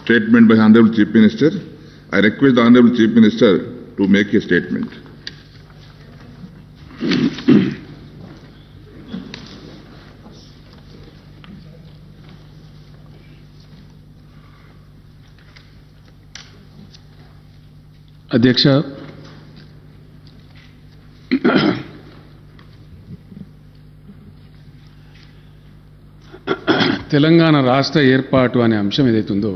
Statement by Honorable Chief Minister. I request the Honorable Chief Minister to make a statement. అధ్యక్ష, తెలంగాణ రాష్ట్ర ఏర్పాటు అనే అంశం ఏదైతుందో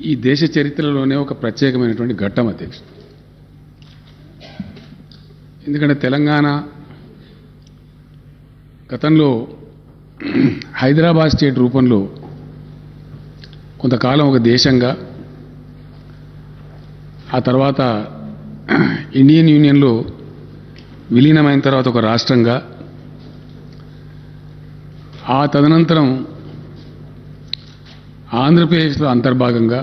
ఈ దేశ చరిత్రలోనే ఒక ప్రత్యేకమైనటువంటి ఘట్టం అధ్యక్ష. ఎందుకంటే తెలంగాణ గతంలో హైదరాబాద్ స్టేట్ రూపంలో కొంతకాలం ఒక దేశంగా, ఆ తర్వాత ఇండియన్ యూనియన్లో విలీనమైన తర్వాత ఒక రాష్ట్రంగా, ఆ తదనంతరం ఆంధ్రప్రదేశ్లో అంతర్భాగంగా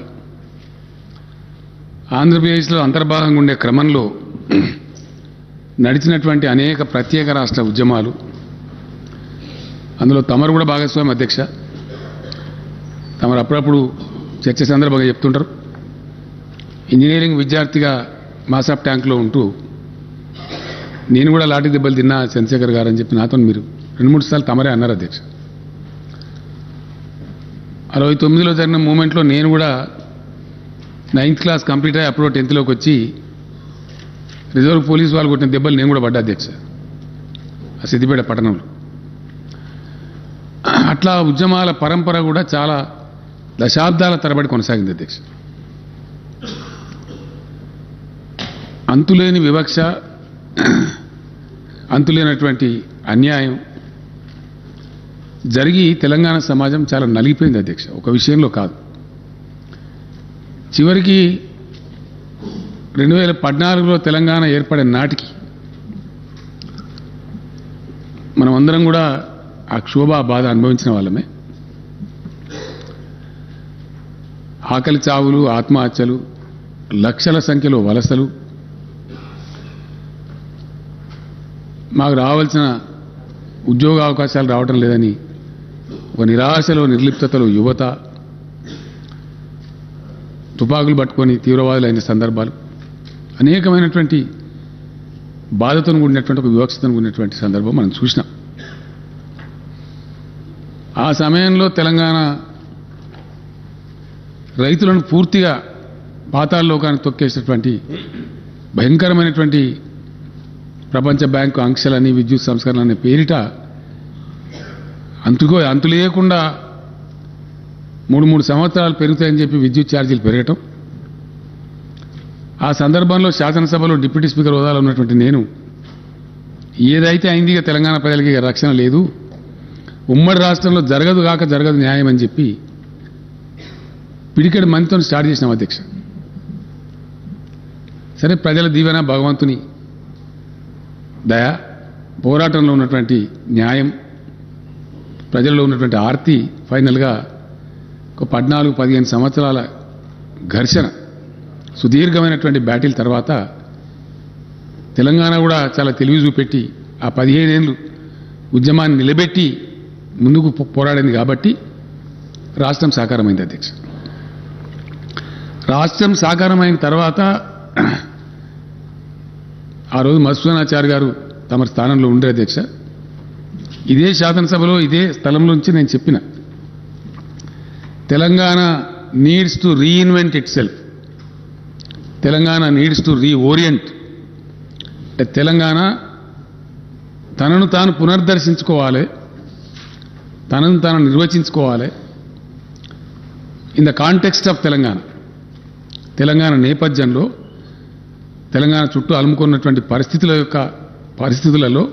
ఉండే క్రమంలో నడిచినటువంటి అనేక ప్రత్యేక రాష్ట్ర ఉద్యమాలు, అందులో తమరు కూడా భాగస్వామి అధ్యక్ష. తమరు అప్పుడప్పుడు చర్చ సందర్భంగా చెప్తుంటారు. ఇంజనీరింగ్ విద్యార్థిగా మాసాప్ ట్యాంక్లో ఉంటూ నేను కూడా లాఠీ దెబ్బలు తిన్నా చంద్రశేఖర్ గారు అని చెప్పి నాతో మీరు 2-3 సార్లు తమరే అన్నారు అధ్యక్ష. 69లో జరిగిన మూమెంట్లో నేను కూడా 9th క్లాస్ కంప్లీట్ అయ్యి అప్పుడు 10th వచ్చి రిజర్వ్ పోలీసు వాళ్ళు కొట్టిన దెబ్బలు నేను కూడా పడ్డా అధ్యక్ష, ఆ సిద్దిపేట పట్టణంలో. అట్లా ఉద్యమాల పరంపర కూడా చాలా దశాబ్దాల తరబడి కొనసాగింది అధ్యక్ష. అంతులేని వివక్ష, అంతులేనటువంటి అన్యాయం జరిగి తెలంగాణ సమాజం చాలా నలిగిపోయింది అధ్యక్ష. ఒక విషయంలో కాదు, చివరికి 2014లో తెలంగాణ ఏర్పడే నాటికి మనం అందరం కూడా ఆ క్షోభ బాధ అనుభవించిన వాళ్ళమే. ఆకలి చావులు, ఆత్మహత్యలు, లక్షల సంఖ్యలో వలసలు, మాకు రావాల్సిన ఉద్యోగ అవకాశాలు రావటం లేదని ఒక నిరాశలో, నిర్లిప్తతలో యువత తుపాకులు పట్టుకొని తీవ్రవాదులైన సందర్భాలు, అనేకమైనటువంటి బాధతో కూడినటువంటి, ఒక వివక్షతో కూడినటువంటి సందర్భం మనం చూసినాం. ఆ సమయంలో తెలంగాణ రైతులను పూర్తిగా పాతాళలోకానికి తొక్కేసినటువంటి భయంకరమైనటువంటి ప్రపంచ బ్యాంకు ఆంక్షలని, విద్యుత్ సంస్కరణ అనే పేరిట అంతులేయకుండా 3 సంవత్సరాలు పెరుగుతాయని చెప్పి విద్యుత్ ఛార్జీలు పెరగటం. ఆ సందర్భంలో శాసనసభలో డిప్యూటీ స్పీకర్ హోదాలో ఉన్నటువంటి నేను, ఏదైతే అయింది ఇక తెలంగాణ ప్రజలకి రక్షణ లేదు, ఉమ్మడి రాష్ట్రంలో జరగదు న్యాయం అని చెప్పి పిడికెడు మందితో స్టార్ట్ చేసినాం అధ్యక్ష. సరే, ప్రజల దీవెన, భగవంతుని దయ, పోరాటంలో ఉన్నటువంటి న్యాయం, ప్రజల్లో ఉన్నటువంటి ఆర్తి ఫైనల్గా ఒక 14-15 సంవత్సరాల ఘర్షణ, సుదీర్ఘమైనటువంటి బ్యాటిల్ తర్వాత తెలంగాణ కూడా చాలా తెలివి చూపెట్టి ఆ 15 ఏళ్ళు ఉద్యమాన్ని నిలబెట్టి ముందుకు పోరాడింది కాబట్టి రాష్ట్రం సాకారమైంది అధ్యక్ష. రాష్ట్రం సాకారమైన తర్వాత ఆ రోజు మధుసూదనాచారి గారు తమ స్థానంలో ఉండే అధ్యక్ష. ఇదే శాసనసభలో, ఇదే స్థలంలో నుంచి నేను చెప్పిన, Telangana needs to reinvent itself, Telangana needs to reorient. Telangana తనను తాను పునర్దర్శించుకోవాలి, తనను తాను నిర్వచించుకోవాలి in the context of Telangana నేపథ్యంలో, తెలంగాణ చుట్టూ అలుముకున్నటువంటి పరిస్థితులలో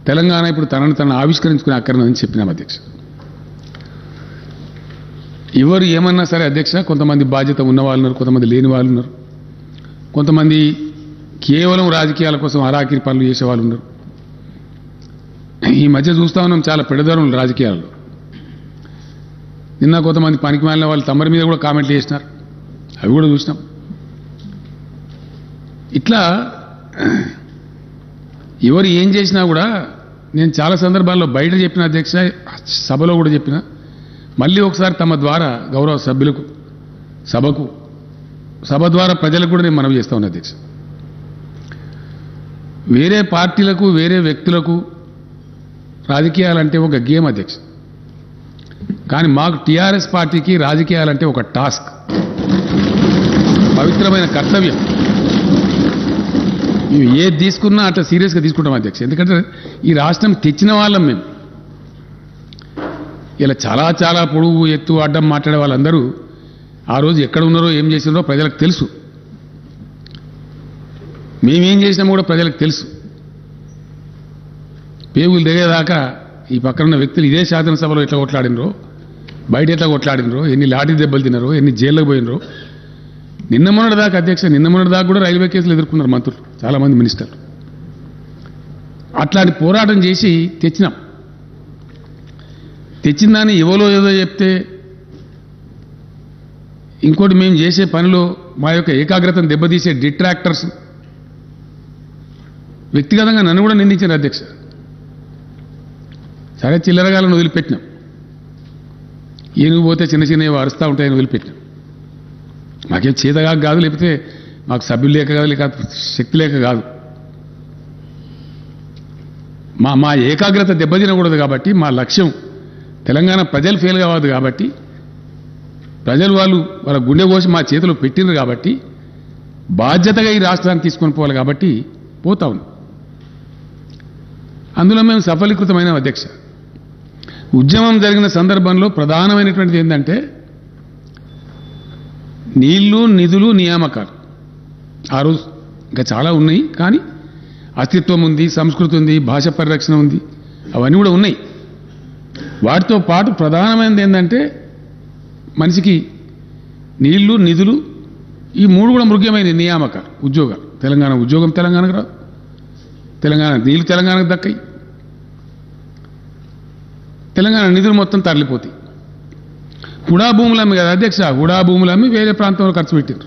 తెలంగాణ ఇప్పుడు తనను ఆవిష్కరించుకునే అక్కర్నని చెప్పినాం అధ్యక్ష. ఎవరు ఏమన్నా సరే అధ్యక్ష, కొంతమంది బాధ్యత ఉన్న వాళ్ళు ఉన్నారు, కొంతమంది లేని వాళ్ళు ఉన్నారు, కొంతమంది కేవలం రాజకీయాల కోసం అరాకిరి పనులు చేసే వాళ్ళు ఉన్నారు. ఈ మధ్య చూస్తా ఉన్నాం చాలా పెడదరులు రాజకీయాల్లో. నిన్న కొంతమంది పనికి మాలిన వాళ్ళు తమరి మీద కూడా కామెంట్లు చేసినారు, అవి కూడా చూసినాం. ఇట్లా ఎవరు ఏం చేసినా కూడా నేను చాలా సందర్భాల్లో బయట చెప్పిన అధ్యక్ష, సభలో కూడా చెప్పిన, మళ్ళీ ఒకసారి తమ ద్వారా గౌరవ సభ్యులకు సభ ద్వారా ప్రజలకు కూడా నేను మనవి చేస్తా ఉన్నా అధ్యక్ష. వేరే పార్టీలకు వేరే వ్యక్తులకు రాజకీయాలంటే ఒక గేమ్ అధ్యక్ష, కానీ మాకు టీఆర్ఎస్ పార్టీకి రాజకీయాలంటే ఒక టాస్క్, పవిత్రమైన కర్తవ్యం. మేము ఏది తీసుకున్నా అట్లా సీరియస్గా తీసుకుంటాం అధ్యక్ష. ఎందుకంటే ఈ రాష్ట్రం తెచ్చిన వాళ్ళం మేము. ఇలా చాలా చాలా పొడుగు ఎత్తు అడ్డం మాట్లాడే వాళ్ళందరూ ఆ రోజు ఎక్కడ ఉన్నారో ఏం చేసినారో ప్రజలకు తెలుసు. మేమేం చేసినామో కూడా ప్రజలకు తెలుసు. పేగులు దిగేదాకా ఈ పక్కన ఉన్న వ్యక్తులు ఇదే శాసనసభలో ఎట్లా కొట్లాడినరో, బయట ఎట్లా కొట్లాడినరో, ఎన్ని లాఠీ దెబ్బలు తిన్నారో, ఎన్ని జైల్లోకి పోయినరో. నిన్న మొన్నటి దాకా అధ్యక్ష, నిన్న మొన్నటి దాకా కూడా రైల్వే కేసులు ఎదుర్కొన్నారు మంత్రులు, చాలామంది మినిస్టర్లు. అట్లాంటి పోరాటం చేసి తెచ్చినాం. తెచ్చిన దాన్ని ఎవరో ఏదో చెప్తే, ఇంకోటి మేము చేసే పనిలో మా యొక్క ఏకాగ్రతను దెబ్బతీసే డిట్రాక్టర్స్ వ్యక్తిగతంగా నన్ను కూడా నిందించారు అధ్యక్ష. సరే చిల్లరగాలను వదిలిపెట్టినాం, ఏనుగు పోతే చిన్న చిన్నవి అరుస్తూ ఉంటాయని వదిలిపెట్టినాం. మాకేం చేతగా కాదు, లేకపోతే మాకు సభ్యులు లేక కాదు, లేక శక్తి లేక కాదు. మా ఏకాగ్రత దెబ్బతినకూడదు కాబట్టి, మా లక్ష్యం తెలంగాణ ప్రజలు ఫెయిల్ కావద్దు కాబట్టి, ప్రజలు వాళ్ళ గుండె కోసి మా చేతిలో పెట్టినారు కాబట్టి, బాధ్యతగా ఈ రాష్ట్రాన్ని తీసుకొని పోవాలి కాబట్టి పోతా ఉన్నాం. అందులో మేము సఫలీకృతమైన అధ్యక్ష. ఉద్యమం జరిగిన సందర్భంలో ప్రధానమైనటువంటిది ఏంటంటే నీళ్లు, నిధులు, నియామకాలు. ఆ రోజు ఇంకా చాలా ఉన్నాయి, కానీ అస్తిత్వం ఉంది, సంస్కృతి ఉంది, భాష పరిరక్షణ ఉంది, అవన్నీ కూడా ఉన్నాయి. వాటితో పాటు ప్రధానమైనది ఏంటంటే మనిషికి నీళ్లు, నిధులు, ఈ మూడు కూడా ముఖ్యమైన నియామకాలు, ఉద్యోగాలు. తెలంగాణ ఉద్యోగం తెలంగాణకు రాదు, తెలంగాణ నీళ్లు తెలంగాణకు దక్కాయి, తెలంగాణ నిధులు మొత్తం తరలిపోతాయి. హుడా భూములు అమ్మి కదా అధ్యక్ష, హుడా భూములు అమ్మి వేరే ప్రాంతంలో ఖర్చు పెట్టారు.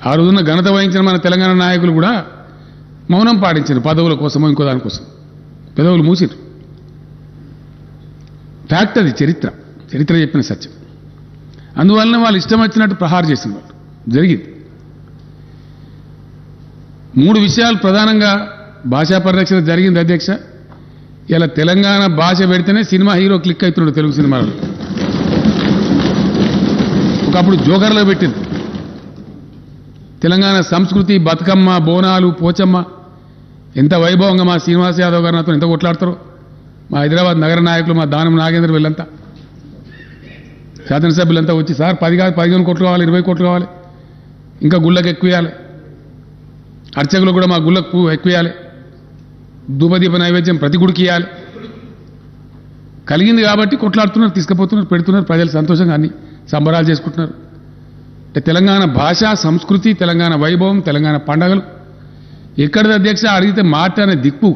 ఆ రోజున ఘనత వహించిన మన తెలంగాణ నాయకులు కూడా మౌనం పాటించారు, పదవుల కోసమో ఇంకో దానికోసం పెదవులు మూసిరు. ఫ్యాక్ట్ అది, చరిత్ర చెప్పిన సత్యం. అందువలన వాళ్ళు ఇష్టం వచ్చినట్టు ప్రహారం చేసిన వాళ్ళు జరిగింది. 3 విషయాలు ప్రధానంగా భాషా పరిరక్షణ జరిగింది అధ్యక్ష. ఇలా తెలంగాణ భాష పెడితేనే సినిమా హీరో క్లిక్ అవుతున్నాడు తెలుగు సినిమాలో. ఒకప్పుడు జోకర్లో పెట్టింది. తెలంగాణ సంస్కృతి, బతుకమ్మ, బోనాలు, పోచమ్మ ఎంత వైభవంగా మా శ్రీనివాస్ యాదవ్ గారు నాతో ఎంత కొట్లాడతారో, మా హైదరాబాద్ నగర నాయకులు, మా దానం నాగేంద్ర వీళ్ళంతా, శాసనసభ్యులంతా వచ్చి సార్ 10 కాదు 15 కోట్లు కావాలి, 20 కోట్లు కావాలి, ఇంకా గుళ్ళకు ఎక్కువ ఇవ్వాలి, అర్చకులు కూడా మా గుళ్ళకు ఎక్కువ ఇవ్వాలి, ధూపదీప నైవేద్యం ప్రతి గుడికి ఇవ్వాలి. కలిగింది కాబట్టి కొట్లాడుతున్నారు, తీసుకుపోతున్నారు, పెడుతున్నారు, ప్రజలు సంతోషంగా అన్ని సంబరాలు చేసుకుంటున్నారు. అంటే తెలంగాణ భాష, సంస్కృతి, తెలంగాణ వైభవం, తెలంగాణ పండగలు ఎక్కడిది అధ్యక్ష అడిగితే మాట అనే దిక్కు.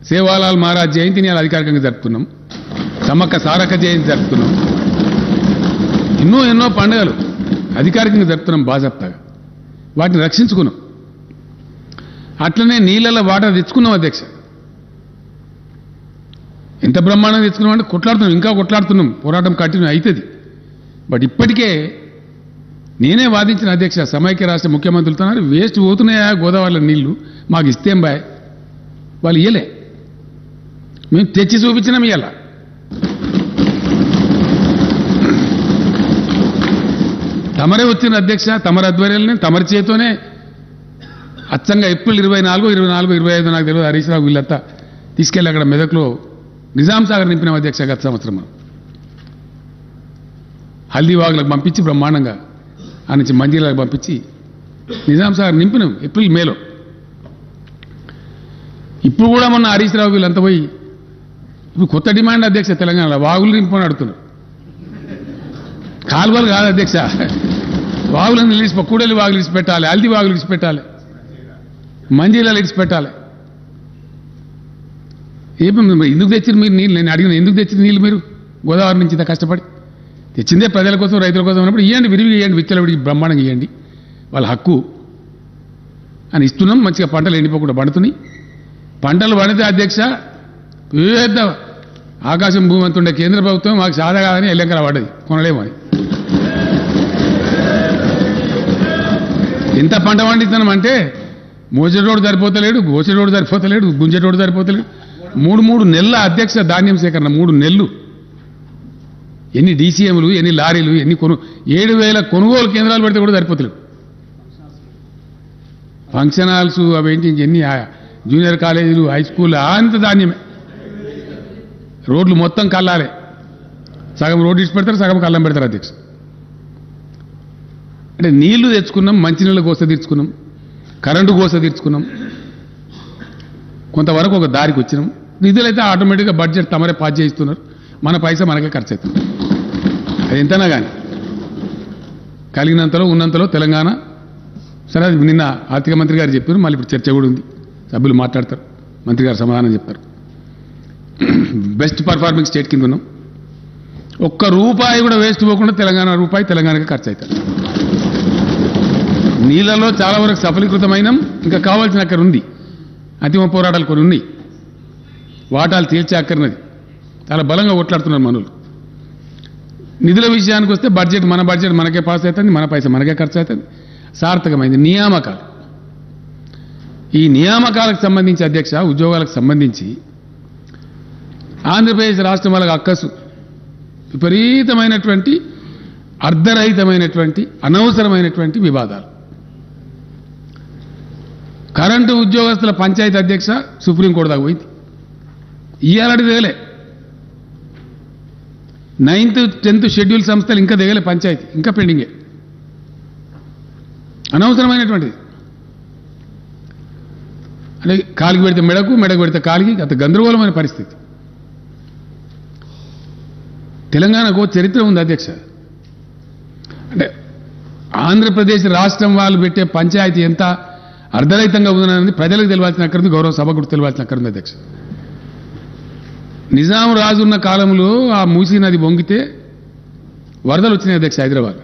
సేవాలాల్ మహారాజ్ జయంతిని అధికారికంగా జరుపుతున్నాం, సమ్మక్క సారక్క జయంతి జరుపుతున్నాం, ఎన్నో పండుగలు అధికారికంగా జరుపుతున్నాం బాజాప్తాగా. వాటిని రక్షించుకున్నాం. అట్లనే నీళ్ళ వాటర్ తెచ్చుకున్నాం అధ్యక్ష. ఎంత బ్రహ్మాండంగా తెచ్చుకున్నాం అంటే కొట్లాడుతున్నాం, ఇంకా కొట్లాడుతున్నాం, పోరాటం కంటిన్యూ అవుతుంది. బట్ ఇప్పటికే నేనే వాదించిన అధ్యక్ష, సమైక్య రాష్ట్ర ముఖ్యమంత్రులతో వేస్ట్ పోతున్నాయా గోదావరిలో నీళ్లు, మాకు ఇస్తేం బాయ్, వాళ్ళు ఇయ్యలే, మేము తెచ్చి చూపించినాం. ఇయ్యాల తమరే వచ్చిన అధ్యక్ష, తమరి ఆధ్వర్యంలోనే, తమరి చేతోనే అచ్చంగా ఏప్రిల్ 24, 25 నాకు తెలియదు, హరీష్ రావు వీళ్ళంతా తీసుకెళ్ళి అక్కడ మెదక్లో నిజాం సాగర్ నింపినాం అధ్యక్ష. గత సంవత్సరం మనం హల్దీవాగులకు పంపించి బ్రహ్మాండంగా ఆ నుంచి మంజీలకు పంపించి నిజాం సాగర్ నింపినాం ఏప్రిల్, మేలో. ఇప్పుడు కూడా మొన్న హరీష్ రావు వీళ్ళంతా పోయి ఇప్పుడు కొత్త డిమాండ్ అధ్యక్ష, తెలంగాణలో వాగులు నింపని అడుగుతున్నారు. కాలువలు కాదు అధ్యక్ష, వాగులను కూడలి వాగులు ఇచ్చి పెట్టాలి, హల్దీ వాగులు ఇచ్చి పెట్టాలి. మంజీలలో ఇడిచి పెట్టాలి. ఎందుకు తెచ్చిన మీరు నీళ్ళు? నేను అడిగిన ఎందుకు తెచ్చిన నీళ్ళు మీరు గోదావరి నుంచి ఇంత కష్టపడి తెచ్చిందే ప్రజల కోసం రైతుల కోసం ఉన్నప్పుడు ఇవ్వండి, విరివిగా ఇవ్వండి, విచ్చలవిడికి బ్రహ్మాండంగా ఇవ్వండి, వాళ్ళ హక్కు అని ఇస్తున్నాం. మంచిగా పంటలు ఎండిపోకుండా పండుతున్నాయి. పంటలు పండితే అధ్యక్ష పెద్ద ఆకాశం భూమి అంతుండే కేంద్ర ప్రభుత్వం మాకు సాదా కాదని ఎల్లెంకర పడ్డది, కొనలేమని. ఎంత పంట పండిస్తున్నాం అంటే మోసేటోడు సరిపోతలేడు, గోసేటోడు సరిపోతలేడు, గుంజేటోడు సరిపోతలేడు. 3 నెలల అధ్యక్ష ధాన్యం సేకరణ, 3 నెలలు. ఎన్ని డీసీఎంలు, ఎన్ని లారీలు, ఎన్ని 7,000 కొనుగోలు కేంద్రాలు పెడితే కూడా సరిపోతలేవు. ఫంక్షన్ హాల్స్ అవేంటి, ఎన్ని జూనియర్ కాలేజీలు, హై స్కూల్ అంత ధాన్యమే. రోడ్లు మొత్తం కల్లాలే, సగం రోడ్డు ఇచ్చి పెడతారు, సగం కళ్ళం పెడతారు అధ్యక్ష. అంటే నీళ్లు తెచ్చుకున్నాం, మంచినీళ్ళ గోస తీర్చుకున్నాం, కరెంటు గోస తీర్చుకున్నాం, కొంతవరకు ఒక దారికి వచ్చినాం. నిధులైతే ఆటోమేటిక్గా బడ్జెట్ తమరే పాస్ చేయిస్తున్నారు, మన పైసా మనకే ఖర్చు అవుతుంది. అది ఎంతనా కానీ కలిగినంతలో ఉన్నంతలో తెలంగాణ. సరే, అది నిన్న ఆర్థిక మంత్రి గారు చెప్పారు, మళ్ళీ ఇప్పుడు చర్చ కూడా ఉంది, సభ్యులు మాట్లాడతారు, మంత్రి గారు సమాధానం చెప్తారు. బెస్ట్ పర్ఫార్మింగ్ స్టేట్ కింద ఉన్నాం. ఒక్క రూపాయి కూడా వేస్ట్ పోకుండా తెలంగాణ రూపాయి తెలంగాణకి ఖర్చు అవుతారు. నీళ్ళలో చాలా వరకు సఫలీకృతమైనాం, ఇంకా కావాల్సిన అక్కడ ఉంది, అంతిమ పోరాటాలు కొన్ని ఉన్నాయి, వాటాలు తీర్చే అక్కర్నది చాలా బలంగా కొట్లాడుతున్నారు మనులు. నిధుల విషయానికి వస్తే బడ్జెట్ మన బడ్జెట్ మనకే పాస్ అవుతుంది, మన పైసా మనకే ఖర్చు అవుతుంది. సార్థకమైంది నియామకాలు. ఈ నియామకాలకు సంబంధించి అధ్యక్ష, ఉద్యోగాలకు సంబంధించి ఆంధ్రప్రదేశ్ రాష్ట్రం వాళ్ళకి అక్కసు విపరీతమైనటువంటి అర్ధరహితమైనటువంటి అనవసరమైనటువంటి వివాదాలు. కరెంటు ఉద్యోగస్తుల పంచాయతీ అధ్యక్ష సుప్రీంకోర్టు దాకా పోయింది. ఇయ్యాలటి దిగలే. 9th 10th షెడ్యూల్ సంస్థలు ఇంకా దిగలే, పంచాయతీ ఇంకా పెండింగే. అనవసరమైనటువంటిది. అంటే కాలికి పెడితే మెడకు, మెడకు పెడితే కాలికి, అంత గందరగోళమైన పరిస్థితి. తెలంగాణకు చరిత్ర ఉంది అధ్యక్ష. అంటే ఆంధ్రప్రదేశ్ రాష్ట్రం వాళ్ళు పెట్టే పంచాయతీ ఎంత అర్ధరహితంగా ఉందనేది ప్రజలకు తెలియాల్సిన అక్కడుంది, గౌరవ సభకు తెలియాల్సిన అక్కడుంది అధ్యక్ష. నిజాం రాజు ఉన్న కాలంలో ఆ మూసీ నది వంగితే వరదలు వచ్చినాయి అధ్యక్ష హైదరాబాద్.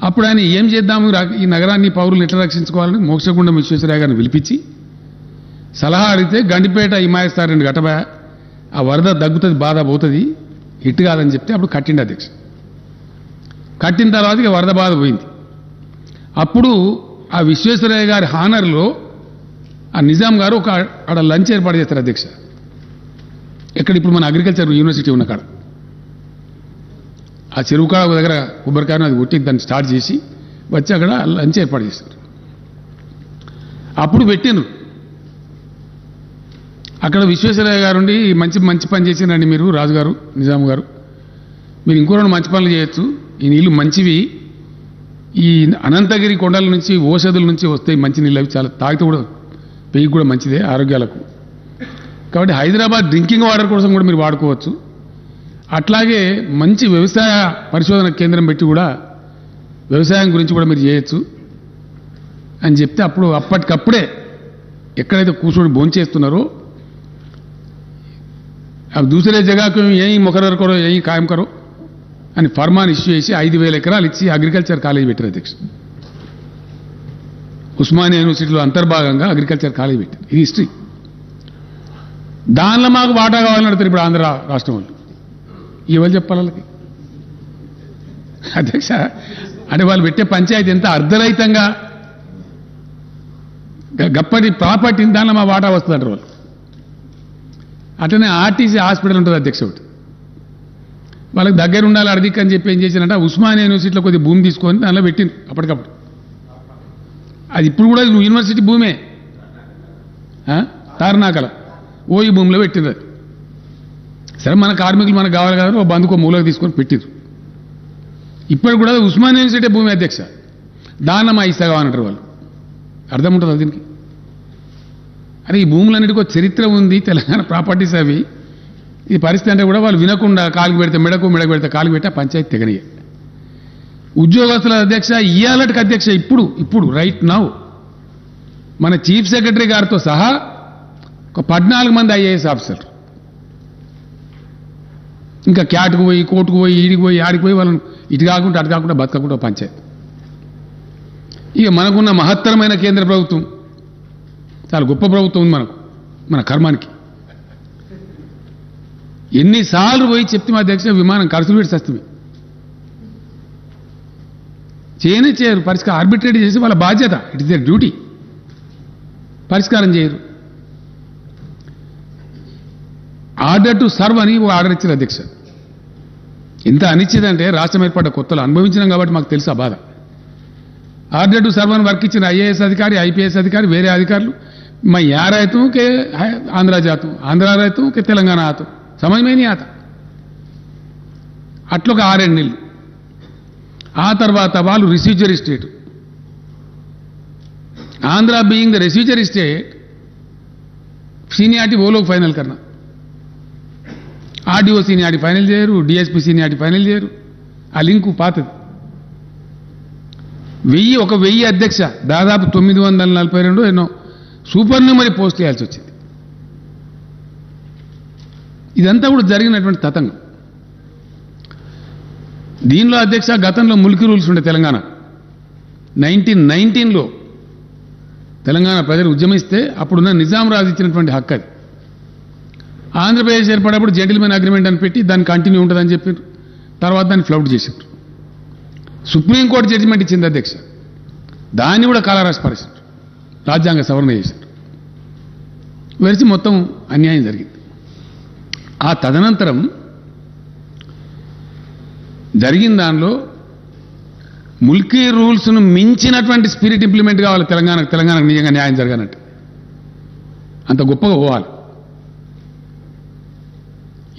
అప్పుడు ఆయన ఏం చేద్దాము, ఈ నగరాన్ని పౌరులు ఎట్లా రక్షించుకోవాలని మోక్షగుండం విశ్వేశ్వరయ్య గారిని పిలిపించి సలహా అడిగితే గండిపేట హిమాయస్తారు 2 గటబా, ఆ వరద దగ్గుతుంది, బాధ పోతుంది, హిట్ కాదని చెప్తే అప్పుడు కట్టిండి అధ్యక్ష. కట్టిన తర్వాత ఇక వరద బాధ పోయింది. అప్పుడు ఆ విశ్వేశ్వరయ్య గారి హానర్లో ఆ నిజాం గారు ఒక ఆడ లంచ్ ఏర్పాటు చేస్తారు అధ్యక్ష. ఎక్కడ ఇప్పుడు మన అగ్రికల్చర్ యూనివర్సిటీ ఉన్న కాడ, ఆ చెరువు కాడ దగ్గర కొబ్బరికాయను అది కొట్టి దాన్ని స్టార్ట్ చేసి వచ్చి అక్కడ లంచ్ ఏర్పాటు చేస్తారు. అప్పుడు పెట్టిండ్రు. అక్కడ విశ్వేశ్వరయ్య గారు ఉండి మంచి మంచి పని చేసిందండి మీరు, రాజుగారు, నిజాం గారు, మీరు ఇంకో 2 మంచి పనులు చేయొచ్చు, ఈ నీళ్లు మంచివి, ఈ అనంతగిరి కొండల నుంచి ఓషధుల నుంచి వస్తాయి మంచి నీళ్ళు, అవి చాలా తాగితే కూడా పెయ్యి కూడా మంచిదే ఆరోగ్యాలకు. కాబట్టి హైదరాబాద్ డ్రింకింగ్ వాటర్ కోసం కూడా మీరు వాడుకోవచ్చు. అట్లాగే మంచి వ్యవసాయ పరిశోధన కేంద్రం పెట్టి కూడా వ్యవసాయం గురించి కూడా మీరు చేయొచ్చు అని చెప్తే అప్పుడు అప్పటికప్పుడే ఎక్కడైతే కూర్చొని భోంచేస్తున్నారో अब दूसरे जगह को यही मुकर्रर करो, यही कायम करो అని ఫర్మాన్ ఇష్యూ చేసి 5,000 ఎకరాలు ఇచ్చి అగ్రికల్చర్ కాలేజ్ పెట్టారు అధ్యక్ష. ఉస్మానియా యూనివర్సిటీలో అంతర్భాగంగా అగ్రికల్చర్ కాలేజ్ పెట్టారు. ఇది హిస్టరీ. దానిలో మాకు వాటా కావాలని అడుగుతారు ఇప్పుడు ఆంధ్ర రాష్ట్రం వాళ్ళు. ఎవరు చెప్పాలి వాళ్ళకి అధ్యక్ష? అంటే వాళ్ళు పెట్టే పంచాయతీ ఎంత అర్ధరహితంగా గప్పటి ప్రాపర్టీ, దానిలో మా వాటా వస్తుందంటారు వాళ్ళు. అట్లనే ఆర్టీసీ హాస్పిటల్ ఉంటుంది అధ్యక్ష, ఒకటి వాళ్ళకి దగ్గర ఉండాలి అడిదిక్ అని చెప్పి ఏం చేశారంటే ఉస్మానియా యూనివర్సిటీలో కొద్దిగా భూమి తీసుకొని దానిలో పెట్టింది అప్పటికప్పుడు. అది ఇప్పుడు కూడా యూనివర్సిటీ భూమే, తారనాకల ఈ భూమిలో పెట్టింది. అది సరే మన కార్మికులు మనకు కావాలి కదా, ఓ బంధుకో మూలకు తీసుకొని పెట్టింది. ఇప్పుడు కూడా ఉస్మానియా యూనివర్సిటీ భూమి అధ్యక్ష, దాన్న మా ఇస్తా కావాలంటారు వాళ్ళు. అర్థం ఉంటుంది దీనికి. అరే ఈ భూములన్నిటికీ ఒక చరిత్ర ఉంది, తెలంగాణ ప్రాపర్టీస్ అవి. ఈ పరిస్థితి అంటే కూడా వాళ్ళు వినకుండా కాలికి పెడితే మెడకు, మెడకు పెడితే కాలికి పెడితే పంచాయతీ తెగనియ. ఉద్యోగస్తుల అధ్యక్ష ఇయ్యాలటికి అధ్యక్ష ఇప్పుడు రైట్ నౌ మన చీఫ్ సెక్రటరీ గారితో సహా ఒక 14 మంది ఐఏఎస్ ఆఫీసర్లు ఇంకా క్యాట్కు పోయి కోర్టుకు పోయి ఈడికి పోయి ఆడికి పోయి వాళ్ళని ఇటు కాకుండా అటు కాకుండా బతకకుండా పంచాయతీ. ఇక మనకున్న మహత్తరమైన కేంద్ర ప్రభుత్వం చాలా గొప్ప ప్రభుత్వం ఉంది మనకు, మన కర్మానికి. ఎన్నిసార్లు పోయి చెప్తే మా అధ్యక్ష విమానం ఖర్చులు పెట్టి వస్తుంది, చేయరు పరిష్కారం. ఆర్బిట్రేట్ చేసి వాళ్ళ బాధ్యత, ఇట్ ఇస్ దేర్ డ్యూటీ. పరిష్కారం చేయరు. ఆర్డర్ టు సర్వ్ అని ఒక ఆర్డర్ ఇచ్చారు అధ్యక్ష. ఇంత అనిశ్చితంటే రాష్ట్రం ఏర్పడ్డ కొత్తలో అనుభవించినాం కాబట్టి మాకు తెలుసు ఆ బాధ. ఆర్డర్ టు సర్వ్ అని వర్క్ ఇచ్చిన ఐఏఎస్ అధికారి, ఐపీఎస్ అధికారి, వేరే అధికారులు मैं यहाँ रहता हूँ कि आंध्रा जाता हूँ, आंध्रा रहता हूँ कि तेलंगाना आता हूँ, समझ में नहीं आता. అట్లా ఒక 6 నెలలు. ఆ తర్వాత వాళ్ళు residuary state, Andhra being the residuary state, seniority वो लोग फाइनल करना. आरडीओ सीनियरिटी फाइनल చేయరు, डीएसपी सीनियरिटी फाइनल చేయరు. ఆ లింకు పాతది. 1000 అధ్యక్ష దాదాపు 942 ఎన్నో సూపర్ న్యూమరీ పోస్ట్ చేయాల్సి వచ్చింది. ఇదంతా కూడా జరిగినటువంటి తతంగం. దీనిలో అధ్యక్ష గతంలో ముల్కీ రూల్స్ ఉండే తెలంగాణ 1919లో తెలంగాణ ప్రజలు ఉద్యమిస్తే అప్పుడున్న నిజాం రాజు ఇచ్చినటువంటి హక్కు అది. ఆంధ్రప్రదేశ్ ఏర్పడేప్పుడు జెంటిల్మెన్ అగ్రిమెంట్ అని పెట్టి దాన్ని కంటిన్యూ ఉంటుందని చెప్పారు. తర్వాత దాన్ని ఫ్లౌట్ చేశారు. సుప్రీంకోర్టు జడ్జిమెంట్ ఇచ్చింది అధ్యక్ష, దాన్ని కూడా కాలరాశపరిచారు, రాజ్యాంగ సవరణ చేశారు. వెరిసి మొత్తం అన్యాయం జరిగింది. ఆ తదనంతరం జరిగిన దానిలో ముల్కీ రూల్స్ను మించినటువంటి స్పిరిట్ ఇంప్లిమెంట్ కావాలి తెలంగాణకు నిజంగా న్యాయం జరగాలంటే. అంత గొప్పగా పోవాలి.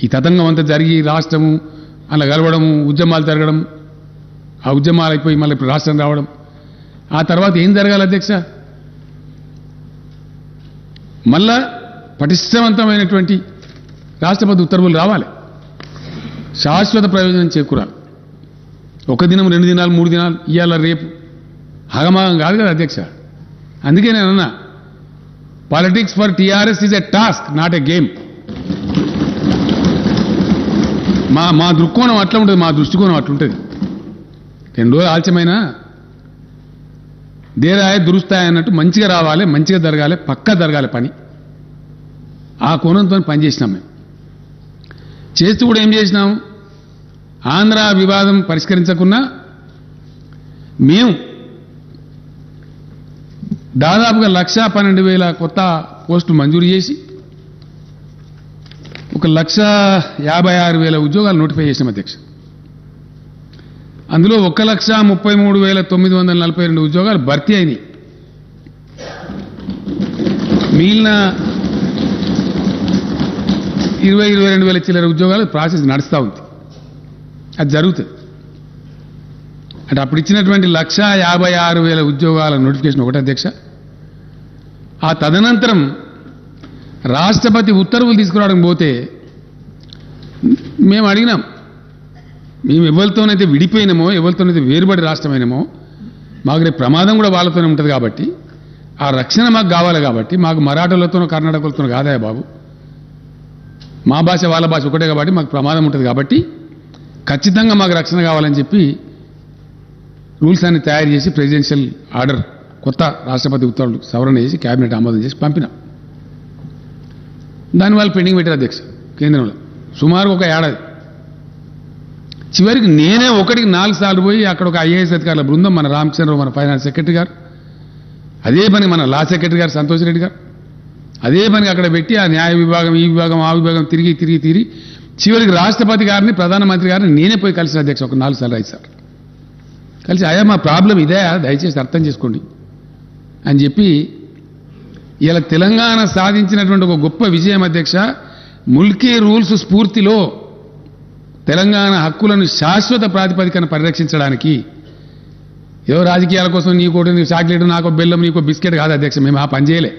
ఈ తతంగం అంతా జరిగి రాష్ట్రము అలా కలవడము, ఉద్యమాలు జరగడం, ఆ ఉద్యమాలు అయిపోయి మళ్ళీ ఇప్పుడు రాష్ట్రం రావడం, ఆ తర్వాత ఏం జరగాలి అధ్యక్ష? మళ్ళా పటిష్టవంతమైనటువంటి రాష్ట్రపతి ఉత్తర్వులు రావాలి, శాశ్వత ప్రయోజనం చేకూరాలి. 1 దినం 2 దినాలు 3 దినాలు ఇవాళ రేపు హగమాగం కాదు కదా అధ్యక్ష. అందుకే నేను అన్నా, politics for TRS is a task, not a game. మా దృక్కోణం అట్లా ఉంటుంది, మా దృష్టికోణం అట్లుంటుంది. 2 రోజులు ఆలస్యమైనా దేరాయ దురుస్తాయి అన్నట్టు మంచిగా రావాలి, మంచిగా జరగాలి, పక్కా జరగాలి పని. ఆ కోణంతో పనిచేసినాం మేము. చేస్తూ కూడా ఏం చేసినాం, ఆంధ్ర వివాదం పరిష్కరించకున్నా మేము దాదాపుగా 1,12,000 కొత్త పోస్టులు మంజూరు చేసి 1,56,000 ఉద్యోగాలు నోటిఫై చేసినాం అధ్యక్ష. అందులో 1,33,942 ఉద్యోగాలు భర్తీ అయినాయి. మిగిలిన 22,000 చిల్లర ఉద్యోగాలు ప్రాసెస్ నడుస్తూ ఉంది. అది జరుగుతుంది. అంటే అప్పుడు ఇచ్చినటువంటి 1,56,000 ఉద్యోగాల నోటిఫికేషన్ ఒకటి అధ్యక్ష. ఆ తదనంతరం రాష్ట్రపతి ఉత్తర్వులు తీసుకురావడం పోతే మేము అడిగినాం, మేము ఎవరితోనైతే విడిపోయినామో, ఎవరితోనైతే వేరుబడి రాష్ట్రమైనామో, మాకు రేపు ప్రమాదం కూడా వాళ్ళతోనే ఉంటుంది కాబట్టి ఆ రక్షణ మాకు కావాలి. కాబట్టి మాకు మరాఠాలతోనో కర్ణాటకలతోనో కాదా బాబు, మా భాష వాళ్ళ భాష ఒకటే కాబట్టి మాకు ప్రమాదం ఉంటుంది. కాబట్టి ఖచ్చితంగా మాకు రక్షణ కావాలని చెప్పి రూల్స్ అన్ని తయారు చేసి ప్రెసిడెన్షియల్ ఆర్డర్, కొత్త రాష్ట్రపతి ఉత్తర్వులు సవరణ చేసి క్యాబినెట్ ఆమోదం చేసి పంపినాం. దానివల్ల పెండింగ్ పెట్టారు అధ్యక్ష కేంద్రంలో సుమారు 1 ఏడాది. చివరికి నేనే 1కి 4 సార్లు పోయి అక్కడ ఒక ఐఏఎస్ అధికారుల బృందం, మన రామచంద్రరావు మన ఫైనాన్స్ సెక్రటరీ గారు, అదే పని మన లా సెక్రటరీ గారు సంతోష్ రెడ్డి గారు, అదే పని అక్కడ పెట్టి ఆ న్యాయ విభాగం, ఈ విభాగం, ఆ విభాగం తిరిగి చివరికి రాష్ట్రపతి గారిని, ప్రధానమంత్రి గారిని నేనే పోయి కలిసిన అధ్యక్ష. ఒక 4 సార్లు 5 సార్లు కలిసి, అయ్యా మా ప్రాబ్లం ఇదే, దయచేసి అర్థం చేసుకోండి అని చెప్పి ఇలా తెలంగాణ సాధించినటువంటి ఒక గొప్ప విజయం అధ్యక్ష. ముల్కీ రూల్స్ స్ఫూర్తిలో తెలంగాణ హక్కులను శాశ్వత ప్రాతిపదికన పరిరక్షించడానికి ఏదో రాజకీయాల కోసం నీకోటి చాక్లెట్, నాకో బెల్లం, నీకో బిస్కెట్ కాదు అధ్యక్ష. మేము ఆ పని చేయలే.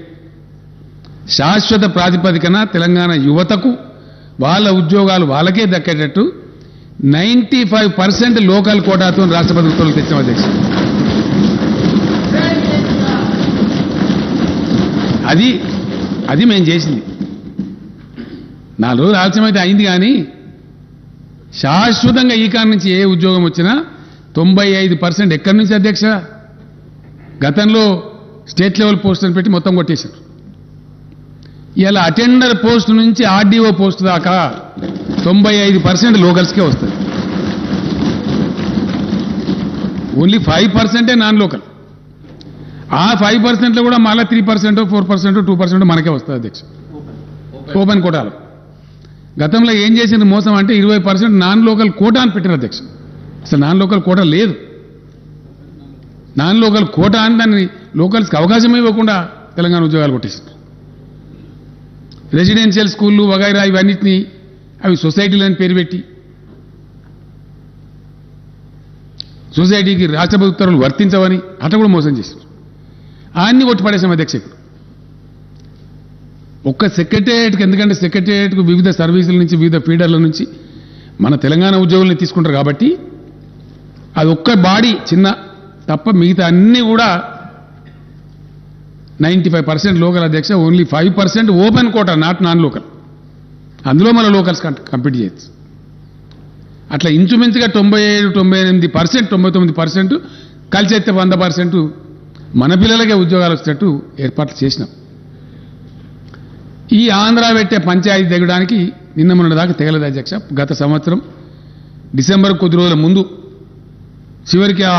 శాశ్వత ప్రాతిపదికన తెలంగాణ యువతకు వాళ్ళ ఉద్యోగాలు వాళ్ళకే దక్కేటట్టు 95% లోకల్ కోటాతో రాష్ట్రపతి ఉత్తర్వులు తెచ్చాం అధ్యక్ష. అది అది మేము చేసింది. 4 రోజులు ఆలస్యమైతే అయింది, కానీ శాశ్వతంగా ఈ కారణం నుంచి ఏ ఉద్యోగం వచ్చినా 95% ఎక్కడి నుంచి అధ్యక్ష? గతంలో స్టేట్ లెవెల్ పోస్ట్ అని పెట్టి మొత్తం కొట్టేశారు. ఇలా అటెండర్ పోస్ట్ నుంచి ఆర్డీఓ పోస్ట్ దాకా 95% లోకల్స్కే వస్తుంది. Only 5% non local. ఆ 5%లో కూడా మళ్ళీ 3%, 4%, 2% మనకే వస్తుంది అధ్యక్ష, ఓపెన్ కోటాలో. గతంలో ఏం చేసింది మోసం అంటే 20% నాన్ లోకల్ కోటా అని పెట్టారు అధ్యక్ష. అసలు నాన్ లోకల్ కోటా లేదు. నాన్ లోకల్ కోటా అని దాన్ని లోకల్స్కి అవకాశం ఇవ్వకుండా తెలంగాణ ఉద్యోగాలు కొట్టేసింది. రెసిడెన్షియల్ స్కూళ్ళు వగైరా ఇవన్నిటినీ అవి సొసైటీలని పేరు పెట్టి సొసైటీకి రాష్ట్ర ప్రభుత్వాలు వర్తించవని అట్లా కూడా మోసం చేశారు. అన్ని కొట్టిపడేసాం అధ్యక్ష. ఒక్క సెక్రటేరియట్కి, ఎందుకంటే సెక్రటేరియట్కు వివిధ సర్వీసుల నుంచి వివిధ ఫీడర్ల నుంచి మన తెలంగాణ ఉద్యోగుల్ని తీసుకుంటారు కాబట్టి అది ఒక్క బాడీ చిన్న తప్ప మిగతా అన్నీ కూడా 95% లోకల్ అధ్యక్ష. Only 5% open quota, not non local. అందులో మన లోకల్స్ కంపీట్ చేయొచ్చు. అట్లా ఇంచుమించుగా 97, 98%, 99% కలిసి అయితే 100% మన పిల్లలకే ఉద్యోగాలు వచ్చేటట్టు ఏర్పాట్లు చేసినాం. ఈ ఆంధ్ర పెట్టే పంచాయతీ తెగడానికి నిన్న మొన్న దాకా తెగలేదు అధ్యక్ష. గత సంవత్సరం డిసెంబర్ కొద్ది రోజుల ముందు చివరికి ఆ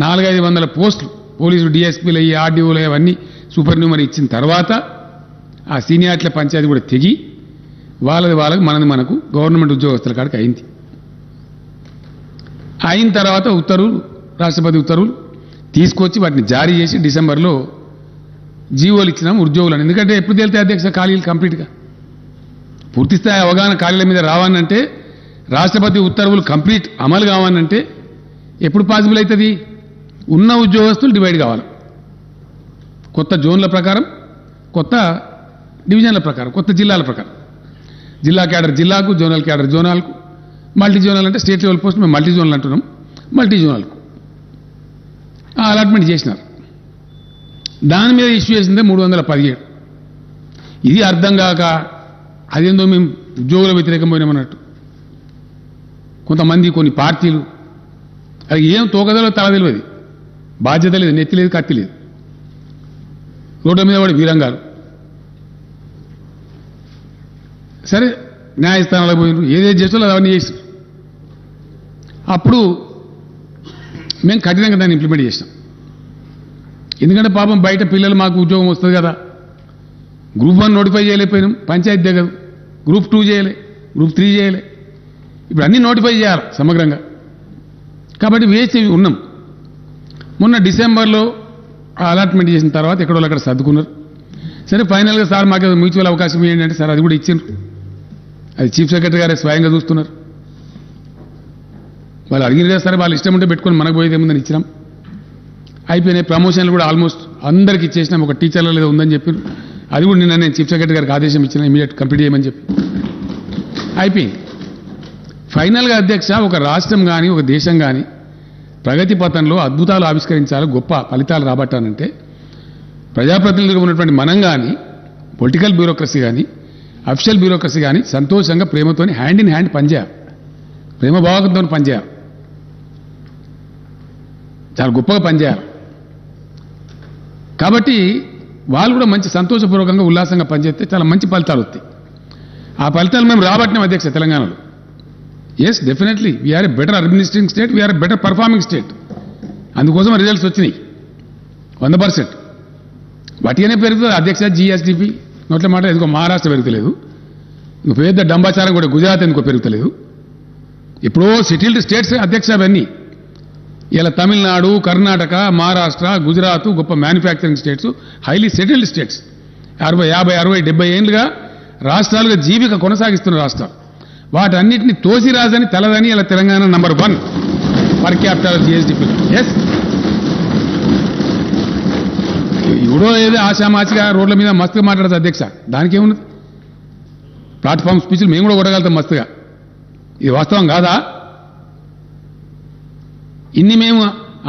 400-500 పోస్టులు పోలీసులు డిఎస్పీలు అయ్యి ఆర్డీఓలు అవన్నీ సూపర్ న్యూమరీ ఇచ్చిన తర్వాత ఆ సీనియార్ల పంచాయతీ కూడా తెగి వాళ్ళకి మనది మనకు గవర్నమెంట్ ఉద్యోగస్తుల కాడికి అయింది. అయిన తర్వాత ఉత్తర్వులు, రాష్ట్రపతి ఉత్తర్వులు తీసుకొచ్చి వాటిని జారీ చేసి డిసెంబర్లో జీవోలు ఇచ్చినాం ఉద్యోగులను. ఎందుకంటే ఎప్పుడు తేలితే అధ్యక్ష ఖాళీలు కంప్లీట్గా పూర్తిస్థాయి అవగాహన ఖాళీల మీద రావాలంటే, రాష్ట్రపతి ఉత్తర్వులు కంప్లీట్ అమలు కావాలంటే ఎప్పుడు పాసిబుల్ అవుతుంది? ఉన్న ఉద్యోగస్తులు డివైడ్ కావాలి. కొత్త జోన్ల ప్రకారం, కొత్త డివిజన్ల ప్రకారం, కొత్త జిల్లాల ప్రకారం. జిల్లా క్యాడర్ జిల్లాకు, జోనల్ క్యాడర్ జోనాలకు, మల్టీ జోనల్ అంటే స్టేట్ లెవెల్ పోస్ట్ మేము మల్టీ జోనల్ అంటున్నాం, మల్టీ జోనల్కు అలాట్మెంట్ చేసినారు. దాని మీద ఇష్యూ చేసిందే 317. ఇది అర్థం కాక అదేందో మేము ఉద్యోగుల వ్యతిరేకం పోయినామన్నట్టు కొంతమంది కొన్ని పార్టీలు, అది ఏం తోకదలో తల తెలియదు, బాధ్యత లేదు, నెత్తి లేదు, కత్తి లేదు, రోడ్ల మీద వాడి వీరంగాలు. సరే న్యాయస్థానాలకు పోయినారు, ఏదేది చేస్తారో అవన్నీ చేస్తారు. అప్పుడు మేము కఠినంగా దాన్ని ఇంప్లిమెంట్ చేసినాం. ఎందుకంటే పాపం బయట పిల్లలు మాకు ఉద్యోగం వస్తుంది కదా, గ్రూప్ 1 నోటిఫై చేయలేకపోయినాం, పంచాయతీ దగ్గర గ్రూప్ 2 చేయలే, గ్రూప్ 3 చేయలే, ఇప్పుడు అన్నీ నోటిఫై చేయాలి సమగ్రంగా. కాబట్టి వేసి ఉన్నాం. మొన్న డిసెంబర్లో అలాట్మెంట్ చేసిన తర్వాత ఎక్కడో అక్కడ సర్దుకున్నారు. సరే ఫైనల్గా సార్ మాకు మ్యూచువల్ అవకాశం ఏంటి అంటే సార్ అది కూడా ఇచ్చిండ్రు. అది చీఫ్ సెక్రటరీ గారే స్వయంగా చూస్తున్నారు. వాళ్ళు అడిగిన సరే వాళ్ళు ఇష్టం ఉంటే పెట్టుకొని మనకు పోయేది ఏముందని ఇచ్చినాం. అయిపోయినాయి. ప్రమోషన్లు కూడా ఆల్మోస్ట్ అందరికి ఇచ్చేసినాం. ఒక టీచర్ల లేదా ఉందని చెప్పారు, అది కూడా నిన్న నేను చీఫ్ సెక్రటరీ గారికి ఆదేశం ఇచ్చిన ఇమీడియట్ కంప్లీట్ చేయమని చెప్పి అయిపోయింది. ఫైనల్గా అధ్యక్ష, ఒక రాష్ట్రం కానీ ఒక దేశం కానీ ప్రగతి పథంలో అద్భుతాలు ఆవిష్కరించాలి, గొప్ప ఫలితాలు రాబట్టానంటే ప్రజాప్రతినిధులుగా ఉన్నటువంటి మనం కానీ, పొలిటికల్ బ్యూరోక్రసీ కానీ, అఫిషియల్ బ్యూరోక్రసీ కానీ సంతోషంగా ప్రేమతోని హ్యాండ్ ఇన్ హ్యాండ్ పనిచేయాలి, ప్రేమ భావకంతో పనిచేయాలి, చాలా గొప్పగా పనిచేయాలి. కాబట్టి వాళ్ళు కూడా మంచి సంతోషపూర్వకంగా ఉల్లాసంగా పనిచేస్తే చాలా మంచి ఫలితాలు వస్తాయి. ఆ ఫలితాలు మేము రాబట్టినాం అధ్యక్ష తెలంగాణలో. Yes, definitely we are a better administrating state, we are a better performing state. అందుకోసం రిజల్ట్స్ వచ్చినాయి 100%. వాటిగానే పెరుగుతుంది అధ్యక్ష. జిఎస్డిపి నోట్ల మాట ఎందుకో మహారాష్ట్ర పెరుగుతలేదు, ఇంకో పెద్ద డంబాచారం కూడా గుజరాత్ ఎందుకో పెరుగుతలేదు. ఎప్పుడో సెటిల్డ్ స్టేట్స్ అధ్యక్ష అవన్నీ. ఇలా తమిళనాడు, కర్ణాటక, మహారాష్ట్ర, గుజరాత్ గొప్ప manufacturing states, highly settled states. 50, 50, 70 ఏళ్ళుగా రాష్ట్రాలుగా జీవిక కొనసాగిస్తున్న రాష్ట్రాలు. వాటన్నిటిని తోసిరాజని తెలదని ఇలా Telangana number 1 per capital GSDP. Yes, ఎవడో ఏదో ఆశామాచిగా రోడ్ల మీద మస్తుగా మాట్లాడదు అధ్యక్ష, దానికి ఏమున్నది? ప్లాట్ఫామ్ స్పీచ్లు మేము కూడా కొట్టగలుగుతాం మస్తుగా. ఇది వాస్తవం కాదా? ఇన్ని మేము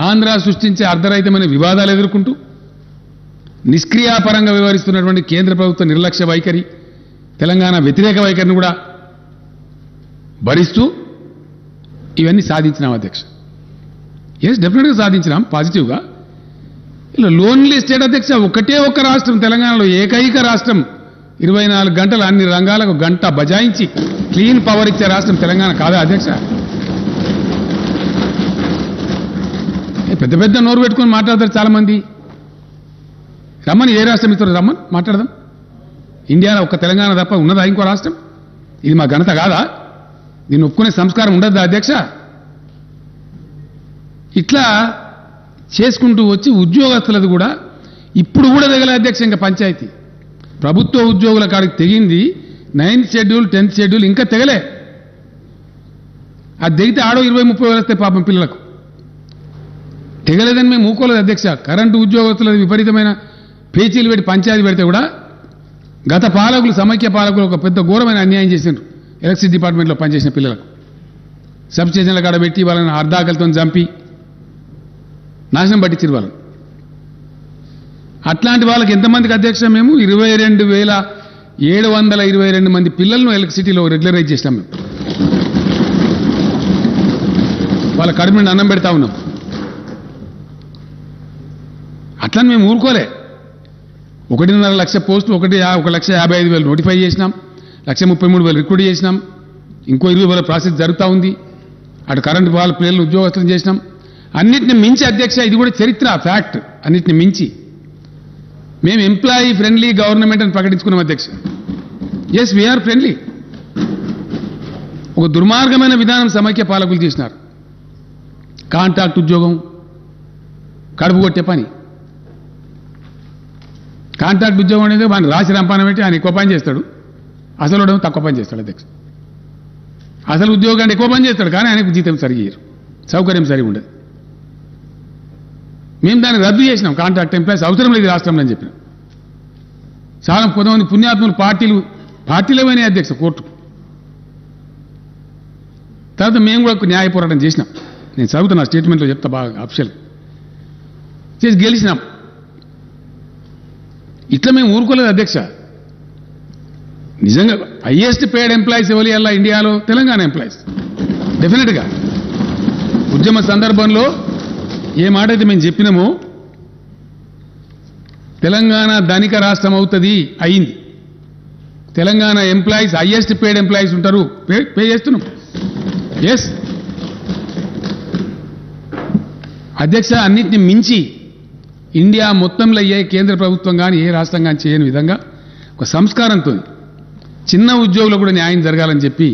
ఆంధ్ర సృష్టించే అర్ధరహితమైన వివాదాలు ఎదుర్కొంటూ నిష్క్రియాపరంగా వ్యవహరిస్తున్నటువంటి కేంద్ర ప్రభుత్వ నిర్లక్ష్య వైఖరి, తెలంగాణ వ్యతిరేక వైఖరిని కూడా భరిస్తూ ఇవన్నీ సాధించినాం అధ్యక్ష. డెఫినెట్గా సాధించినాం పాజిటివ్గా. ఇలా లోన్లీ స్టేట్ అధ్యక్ష, ఒకటే ఒక్క రాష్ట్రం తెలంగాణలో, ఏకైక రాష్ట్రం 24 గంటలు అన్ని రంగాలకు గంట బజాయించి క్లీన్ పవర్ ఇచ్చే రాష్ట్రం తెలంగాణ కాదా అధ్యక్ష? పెద్ద పెద్ద నోరు పెట్టుకొని మాట్లాడతారు చాలా మంది. రమ్మని, ఏ రాష్ట్రం ఇస్తారు రమ్మని మాట్లాడదాం. ఇండియాలో ఒక్క తెలంగాణ తప్ప ఉన్నదా ఇంకో రాష్ట్రం? ఇది మా ఘనత కాదా? దీన్ని ఒప్పుకునే సంస్కారం ఉండద్దా అధ్యక్ష? ఇట్లా చేసుకుంటూ వచ్చి ఉద్యోగస్తులది కూడా ఇప్పుడు కూడా తెగలే అధ్యక్ష. ఇంకా పంచాయతీ ప్రభుత్వ ఉద్యోగుల కాడికి తెగింది. 9th షెడ్యూల్ 10th షెడ్యూల్ ఇంకా తెగలే. అది తెగితే ఆడో 20-30 వేలు వస్తాయి పాపం పిల్లలకు. తెగలేదని మేము ఊకోలేదు అధ్యక్ష. కరెంటు ఉద్యోగస్తులది విపరీతమైన పేచీలు పెట్టి పంచాయతీ పెడితే కూడా గత పాలకులు, సమైక్య పాలకులు ఒక పెద్ద ఘోరమైన అన్యాయం చేసిండ్రు. ఎలక్ట్రిసిటీ డిపార్ట్మెంట్లో పనిచేసిన పిల్లలకు సబ్ స్టేషన్ల కాడ పెట్టి వాళ్ళని అర్ధాకలతో చంపి నాశనం పట్టించారు వాళ్ళని. అట్లాంటి వాళ్ళకి ఎంతమందికి అధ్యక్ష మేము 22,722 మంది పిల్లలను ఎలక్ట్రిసిటీలో రెగ్యులరైజ్ చేసినాం. మేము వాళ్ళ కడుపు నుండి అన్నం పెడతా ఉన్నాం. అట్లని మేము ఊరుకోలే. 1.5 లక్ష పోస్టులు 1,55,000 నోటిఫై చేసినాం. 1,33,000 రిక్రూట్ చేసినాం. ఇంకో 20,000 ప్రాసెస్ జరుగుతూ ఉంది. అటు కరెంటు వాళ్ళ పిల్లలను ఉద్యోగస్తులను చేసినాం. అన్నిటిని మించి అధ్యక్ష, ఇది కూడా చరిత్ర, ఫ్యాక్ట్, అన్నిటిని మించి మేము ఎంప్లాయీ ఫ్రెండ్లీ గవర్నమెంట్ అని ప్రకటించుకున్నాం అధ్యక్ష. We are friendly. ఒక దుర్మార్గమైన విధానం సమైక్య పాలకులు చేసినారు. కాంట్రాక్ట్ ఉద్యోగం, కడుపు కొట్టే పని. కాంట్రాక్ట్ ఉద్యోగం అనేది ఆయన రాసి రంపాన పెట్టి ఆయన ఎక్కువ పని చేస్తాడు, అసలు తక్కువ పని చేస్తాడు అధ్యక్ష. అసలు ఉద్యోగాన్ని ఎక్కువ పని చేస్తాడు కానీ ఆయనకు జీతం సరిగ్గా సౌకర్యం సరిగా ఉండదు. మేము దాన్ని రద్దు చేసినాం. కాంట్రాక్ట్ ఎంప్లాయీస్ అవసరం లేదు రాష్ట్రంలో అని చెప్పినాం. చాలా కొంతమంది పుణ్యాత్ములు పార్టీలేవైనా అధ్యక్ష కోర్టు. తర్వాత మేము కూడా న్యాయ పోరాటం చేసినాం. నేను చదువుతున్నా స్టేట్మెంట్లో చెప్తా బాగా అఫిషియల్ చేసి గెలిచినాం. ఇట్లా మేము ఊరుకోలేదు అధ్యక్ష. నిజంగా హైయెస్ట్ పేడ్ ఎంప్లాయీస్ ఎవరి అలా ఇండియాలో తెలంగాణ ఎంప్లాయీస్. డెఫినెట్గా ఉద్యమ సందర్భంలో ఏ మాట అయితే మేము చెప్పినామో తెలంగాణ ధనిక రాష్ట్రం అవుతుంది, అయింది. Telangana employees highest paid employees ఉంటారు, పే చేస్తున్నాం. అధ్యక్ష, అన్నిటిని మించి ఇండియా మొత్తంలో ఏ కేంద్ర ప్రభుత్వం కానీ ఏ రాష్ట్రం కానీ చేయని విధంగా ఒక సంస్కారంతో చిన్న ఉద్యోగులకు కూడా న్యాయం జరగాలని చెప్పి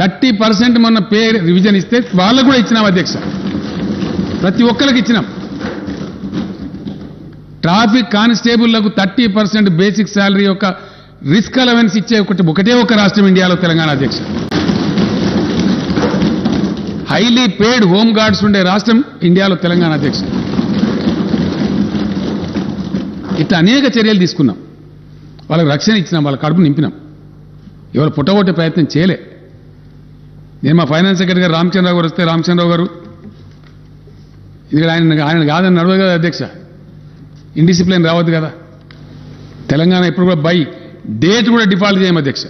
30% మొన్న పే రివిజన్ ఇస్తే వాళ్ళకు కూడా ఇచ్చినాం అధ్యక్ష. ప్రతి ఒక్కరికి ఇచ్చినాం. ట్రాఫిక్ కానిస్టేబుళ్లకు 30% బేసిక్ శాలరీ యొక్క రిస్క్ అలవెన్స్ ఇచ్చే ఒకటే ఒక రాష్ట్రం ఇండియాలో తెలంగాణ అధ్యక్ష. హైలీ పేడ్ హోమ్ గార్డ్స్ ఉండే రాష్ట్రం ఇండియాలో తెలంగాణ అధ్యక్ష. ఇట్లా అనేక చర్యలు తీసుకున్నాం. వాళ్ళకి రక్షణ ఇచ్చినాం, వాళ్ళ కడుపు నింపినాం. ఎవరు పుట్టగొట్టే ప్రయత్నం చేయలే. నేను మా ఫైనాన్స్ సెక్రటరీ గారు రామచంద్రరావు గారు వస్తే, రామచంద్రరావు గారు ఎందుకంటే ఆయన కాదని నడవదు కదా అధ్యక్ష, ఇండిసిప్లిన్ రావద్దు కదా. తెలంగాణ ఎప్పుడు కూడా బై డేట్ కూడా డిఫాల్ట్ చేయం అధ్యక్ష.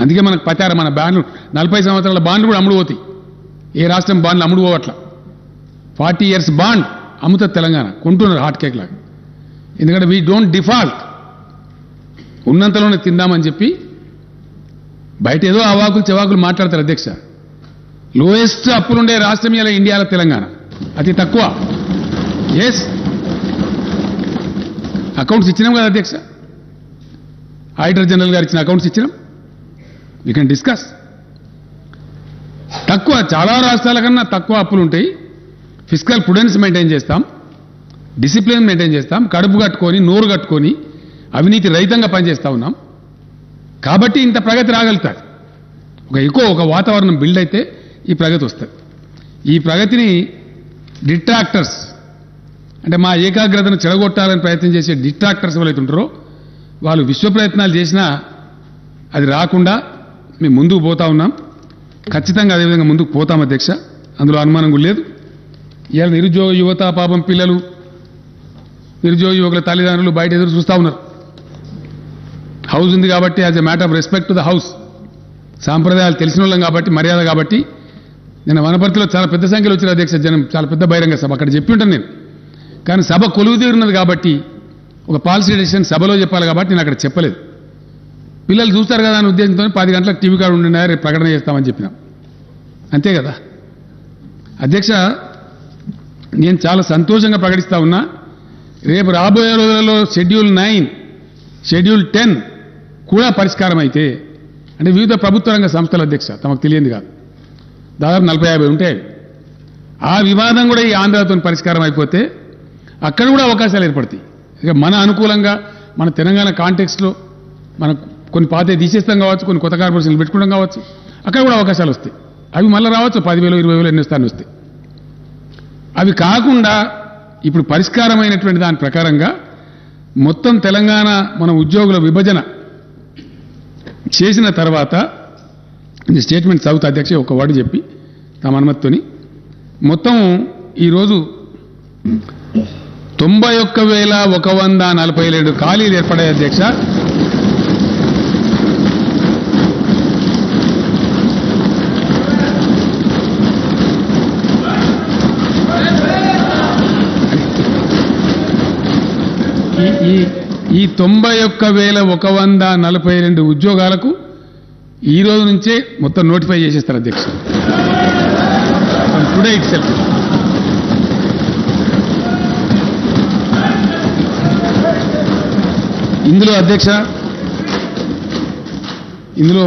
అందుకే మనకు పతారు మన బాండ్లు 40 సంవత్సరాల బాండ్లు కూడా అమ్ముడు పోతాయి. ఏ రాష్ట్రం బాండ్లు అమ్ముడు పోవట్ల. 40 years బాండ్ అమ్ముతుంది తెలంగాణ, కొంటున్నారు హాట్ కేక్ లాగా. ఎందుకంటే వీ డోంట్ డిఫాల్ట్, ఉన్నంతలోనే తిందామని చెప్పి. బయట ఏదో అవాకులు చెవాకులు మాట్లాడతారు అధ్యక్ష. లోయెస్ట్ అప్పులుండే రాష్ట్రం ఇలా ఇండియాలో తెలంగాణ, అతి తక్కువ. అకౌంట్స్ ఇచ్చినాం కదా అధ్యక్ష, ఆడిటర్ జనరల్ గారు ఇచ్చిన అకౌంట్స్ ఇచ్చినాం. We can discuss. తక్కువ, చాలా రాష్ట్రాల కన్నా తక్కువ అప్పులు ఉంటాయి. ఫిజికల్ ప్రుడెన్స్ మెయింటైన్ చేస్తాం, డిసిప్లిన్ మెయింటైన్ చేస్తాం, కడుపు కట్టుకొని నోరు కట్టుకొని అవినీతి రహితంగా పనిచేస్తూ ఉన్నాం. కాబట్టి ఇంత ప్రగతి రాగలుగుతారు. ఒక వాతావరణం బిల్డ్ అయితే ఈ ప్రగతి వస్తుంది. ఈ ప్రగతిని డిట్రాక్టర్స్ అంటే మా ఏకాగ్రతను చెడగొట్టాలని ప్రయత్నం చేసే డిట్రాక్టర్స్ ఎవరైతే ఉంటారో వాళ్ళు విశ్వ ప్రయత్నాలు చేసినా అది రాకుండా మేము ముందుకు పోతా ఉన్నాం. ఖచ్చితంగా అదేవిధంగా ముందుకు పోతాం అధ్యక్ష, అందులో అనుమానం కూడా లేదు. ఇవాళ నిరుద్యోగ యువత పాపం పిల్లలు నిరుద్యోగ యువకుల తల్లిదండ్రులు బయట ఎదురు చూస్తూ ఉన్నారు. హౌస్ ఉంది కాబట్టి as a matter of respect to the house, సాంప్రదాయాలు తెలిసిన వాళ్ళం కాబట్టి, మర్యాద కాబట్టి. నేను వనపర్తిలో చాలా పెద్ద సంఖ్యలో వచ్చిన అధ్యక్ష జనం, చాలా పెద్ద బహిరంగ సభ అక్కడ చెప్పి ఉంటాను నేను. కానీ సభ కొలువు తీరున్నది కాబట్టి, ఒక పాలసీ డెసిషన్ సభలో చెప్పాలి కాబట్టి నేను అక్కడ చెప్పలేదు. పిల్లలు చూస్తారు కదా అనే ఉద్దేశంతో 10 గంటలకు టీవీ కార్డు ఉండినా రేపు ప్రకటన చేస్తామని చెప్పినాం, అంతే కదా అధ్యక్ష. నేను చాలా సంతోషంగా ప్రకటిస్తా ఉన్నా, రేపు రాబోయే రోజులలో షెడ్యూల్ 9, షెడ్యూల్ 10 కూడా పరిష్కారం అయితే, అంటే వివిధ ప్రభుత్వ రంగ సంస్థల అధ్యక్ష, తమకు తెలియంది కాదు, దాదాపు 40-50 ఉంటాయి. ఆ వివాదం కూడా ఈ ఆంధ్రతో పరిష్కారం అయిపోతే అక్కడ కూడా అవకాశాలు ఏర్పడతాయి. ఇక మన అనుకూలంగా మన తెలంగాణ కాంటెక్స్ట్లో మన కొన్ని పాతే తీసేస్తాం కావచ్చు, కొన్ని కొత్త కార్పొరేషన్లు పెట్టుకోవడం కావచ్చు, అక్కడ కూడా అవకాశాలు వస్తాయి. అవి మళ్ళీ రావచ్చు, 10,000, 20,000 ఎన్ని స్థానాలు వస్తాయి. అవి కాకుండా ఇప్పుడు పరిష్కారమైనటువంటి దాని ప్రకారంగా మొత్తం తెలంగాణ మన ఉద్యోగుల విభజన చేసిన తర్వాత స్టేట్మెంట్ చదువుతా అధ్యక్ష, ఒక వర్డ్ చెప్పి తమ అనుమతితోని. మొత్తం ఈరోజు 91,147 ఖాళీలు ఏర్పడాయి అధ్యక్ష. ఈ 91,142 ఉద్యోగాలకు ఈ రోజు నుంచే మొత్తం నోటిఫై చేసేస్తారు అధ్యక్ష, టుడే ఇట్ సెల్ఫ్. ఇందులో అధ్యక్ష, ఇందులో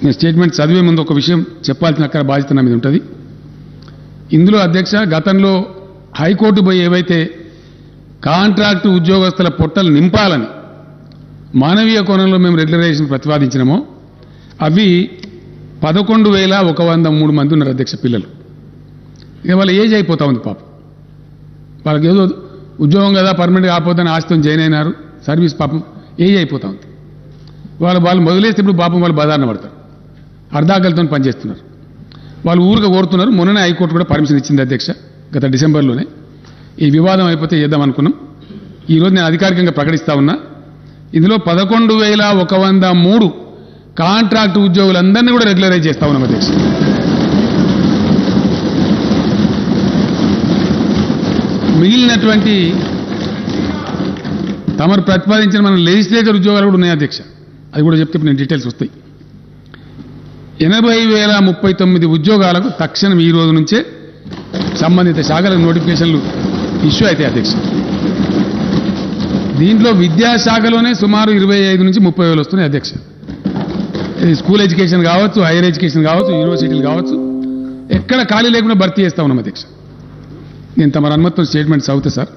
నేను స్టేట్మెంట్ చదివే ముందు ఒక విషయం చెప్పాల్సిన అక్కడ బాధ్యత నా మీద ఉంటుంది. ఇందులో అధ్యక్ష, గతంలో హైకోర్టు పోయి ఏవైతే కాంట్రాక్టు ఉద్యోగస్తుల పొట్టలు నింపాలని మానవీయ కోణంలో మేము రెగ్యులరైజేషన్ ప్రతిపాదించినామో అవి 11,103 మంది ఉన్నారు అధ్యక్ష పిల్లలు. ఇక వాళ్ళ ఏజ్ అయిపోతా ఉంది పాపం. వాళ్ళకి ఏదో ఉద్యోగం కదా పర్మనెంట్ కాకపోతే ఆస్తితో జాయిన్ అయినారు, సర్వీస్ పాపం ఏజ్ అయిపోతా ఉంది. వాళ్ళు మొదలేస్తే ఇప్పుడు పాపం వాళ్ళు బదారణ పడతారు, అర్ధాకలతో పనిచేస్తున్నారు. వాళ్ళు ఊరుగా కోరుతున్నారు. మొన్ననే హైకోర్టు కూడా పర్మిషన్ ఇచ్చింది అధ్యక్ష, గత డిసెంబర్లోనే. ఈ వివాదం అయిపోతే చేద్దాం అనుకున్నాం. ఈరోజు నేను అధికారికంగా ప్రకటిస్తా ఉన్నా, ఇందులో 11,103 కాంట్రాక్టు ఉద్యోగులందరినీ కూడా రెగ్యులరైజ్ చేస్తా ఉన్నాం అధ్యక్ష. మిగిలినటువంటి తమరు ప్రతిపాదించిన మన లెజిస్లేచర్ ఉద్యోగాలు కూడా ఉన్నాయి అధ్యక్ష, అది కూడా చెప్తే నేను డీటెయిల్స్ వస్తాయి. 80,039 ఉద్యోగాలకు తక్షణం ఈ రోజు నుంచే సంబంధిత శాఖలకు నోటిఫికేషన్లు ఇష్యూ అయితే అధ్యక్ష. దీంట్లో విద్యాశాఖలోనే సుమారు 25 నుంచి 30,000 వస్తున్నాయి అధ్యక్ష. స్కూల్ ఎడ్యుకేషన్ కావచ్చు, హైయర్ ఎడ్యుకేషన్ కావచ్చు, యూనివర్సిటీలు కావచ్చు, ఎక్కడ ఖాళీ లేకుండా భర్తీ చేస్తా ఉన్నాం అధ్యక్ష. నేను తమ అనుమతితో స్టేట్మెంట్ చదువుతా సార్.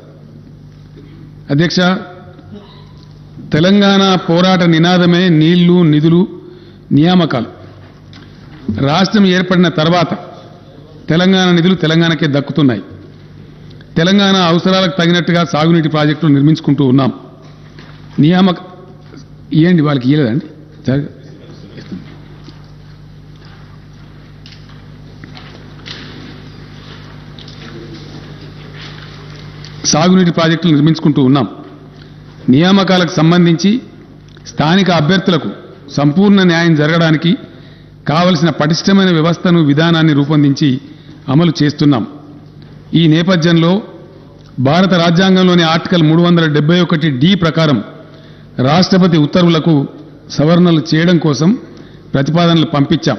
అధ్యక్ష, తెలంగాణ పోరాట నినాదమే నీళ్లు, నిధులు, నియామకాలు. రాష్ట్రం ఏర్పడిన తర్వాత తెలంగాణ నిధులు తెలంగాణకే దక్కుతున్నాయి. తెలంగాణ అవసరాలకు తగినట్టుగా సాగునీటి ప్రాజెక్టులు నిర్మించుకుంటూ ఉన్నాం. నియామక ఇవ్వండి, వాళ్ళకి ఇవ్వలేదండి. సాగునీటి ప్రాజెక్టులు నిర్మించుకుంటూ ఉన్నాం. నియామకాలకు సంబంధించి స్థానిక అభ్యర్థులకు సంపూర్ణ న్యాయం జరగడానికి కావలసిన పటిష్టమైన వ్యవస్థను, విధానాన్ని రూపొందించి అమలు చేస్తున్నాం. ఈ నేపథ్యంలో భారత రాజ్యాంగంలోని ఆర్టికల్ 371D ప్రకారం రాష్ట్రపతి ఉత్తర్వులకు సవరణలు చేయడం కోసం ప్రతిపాదనలు పంపించాం.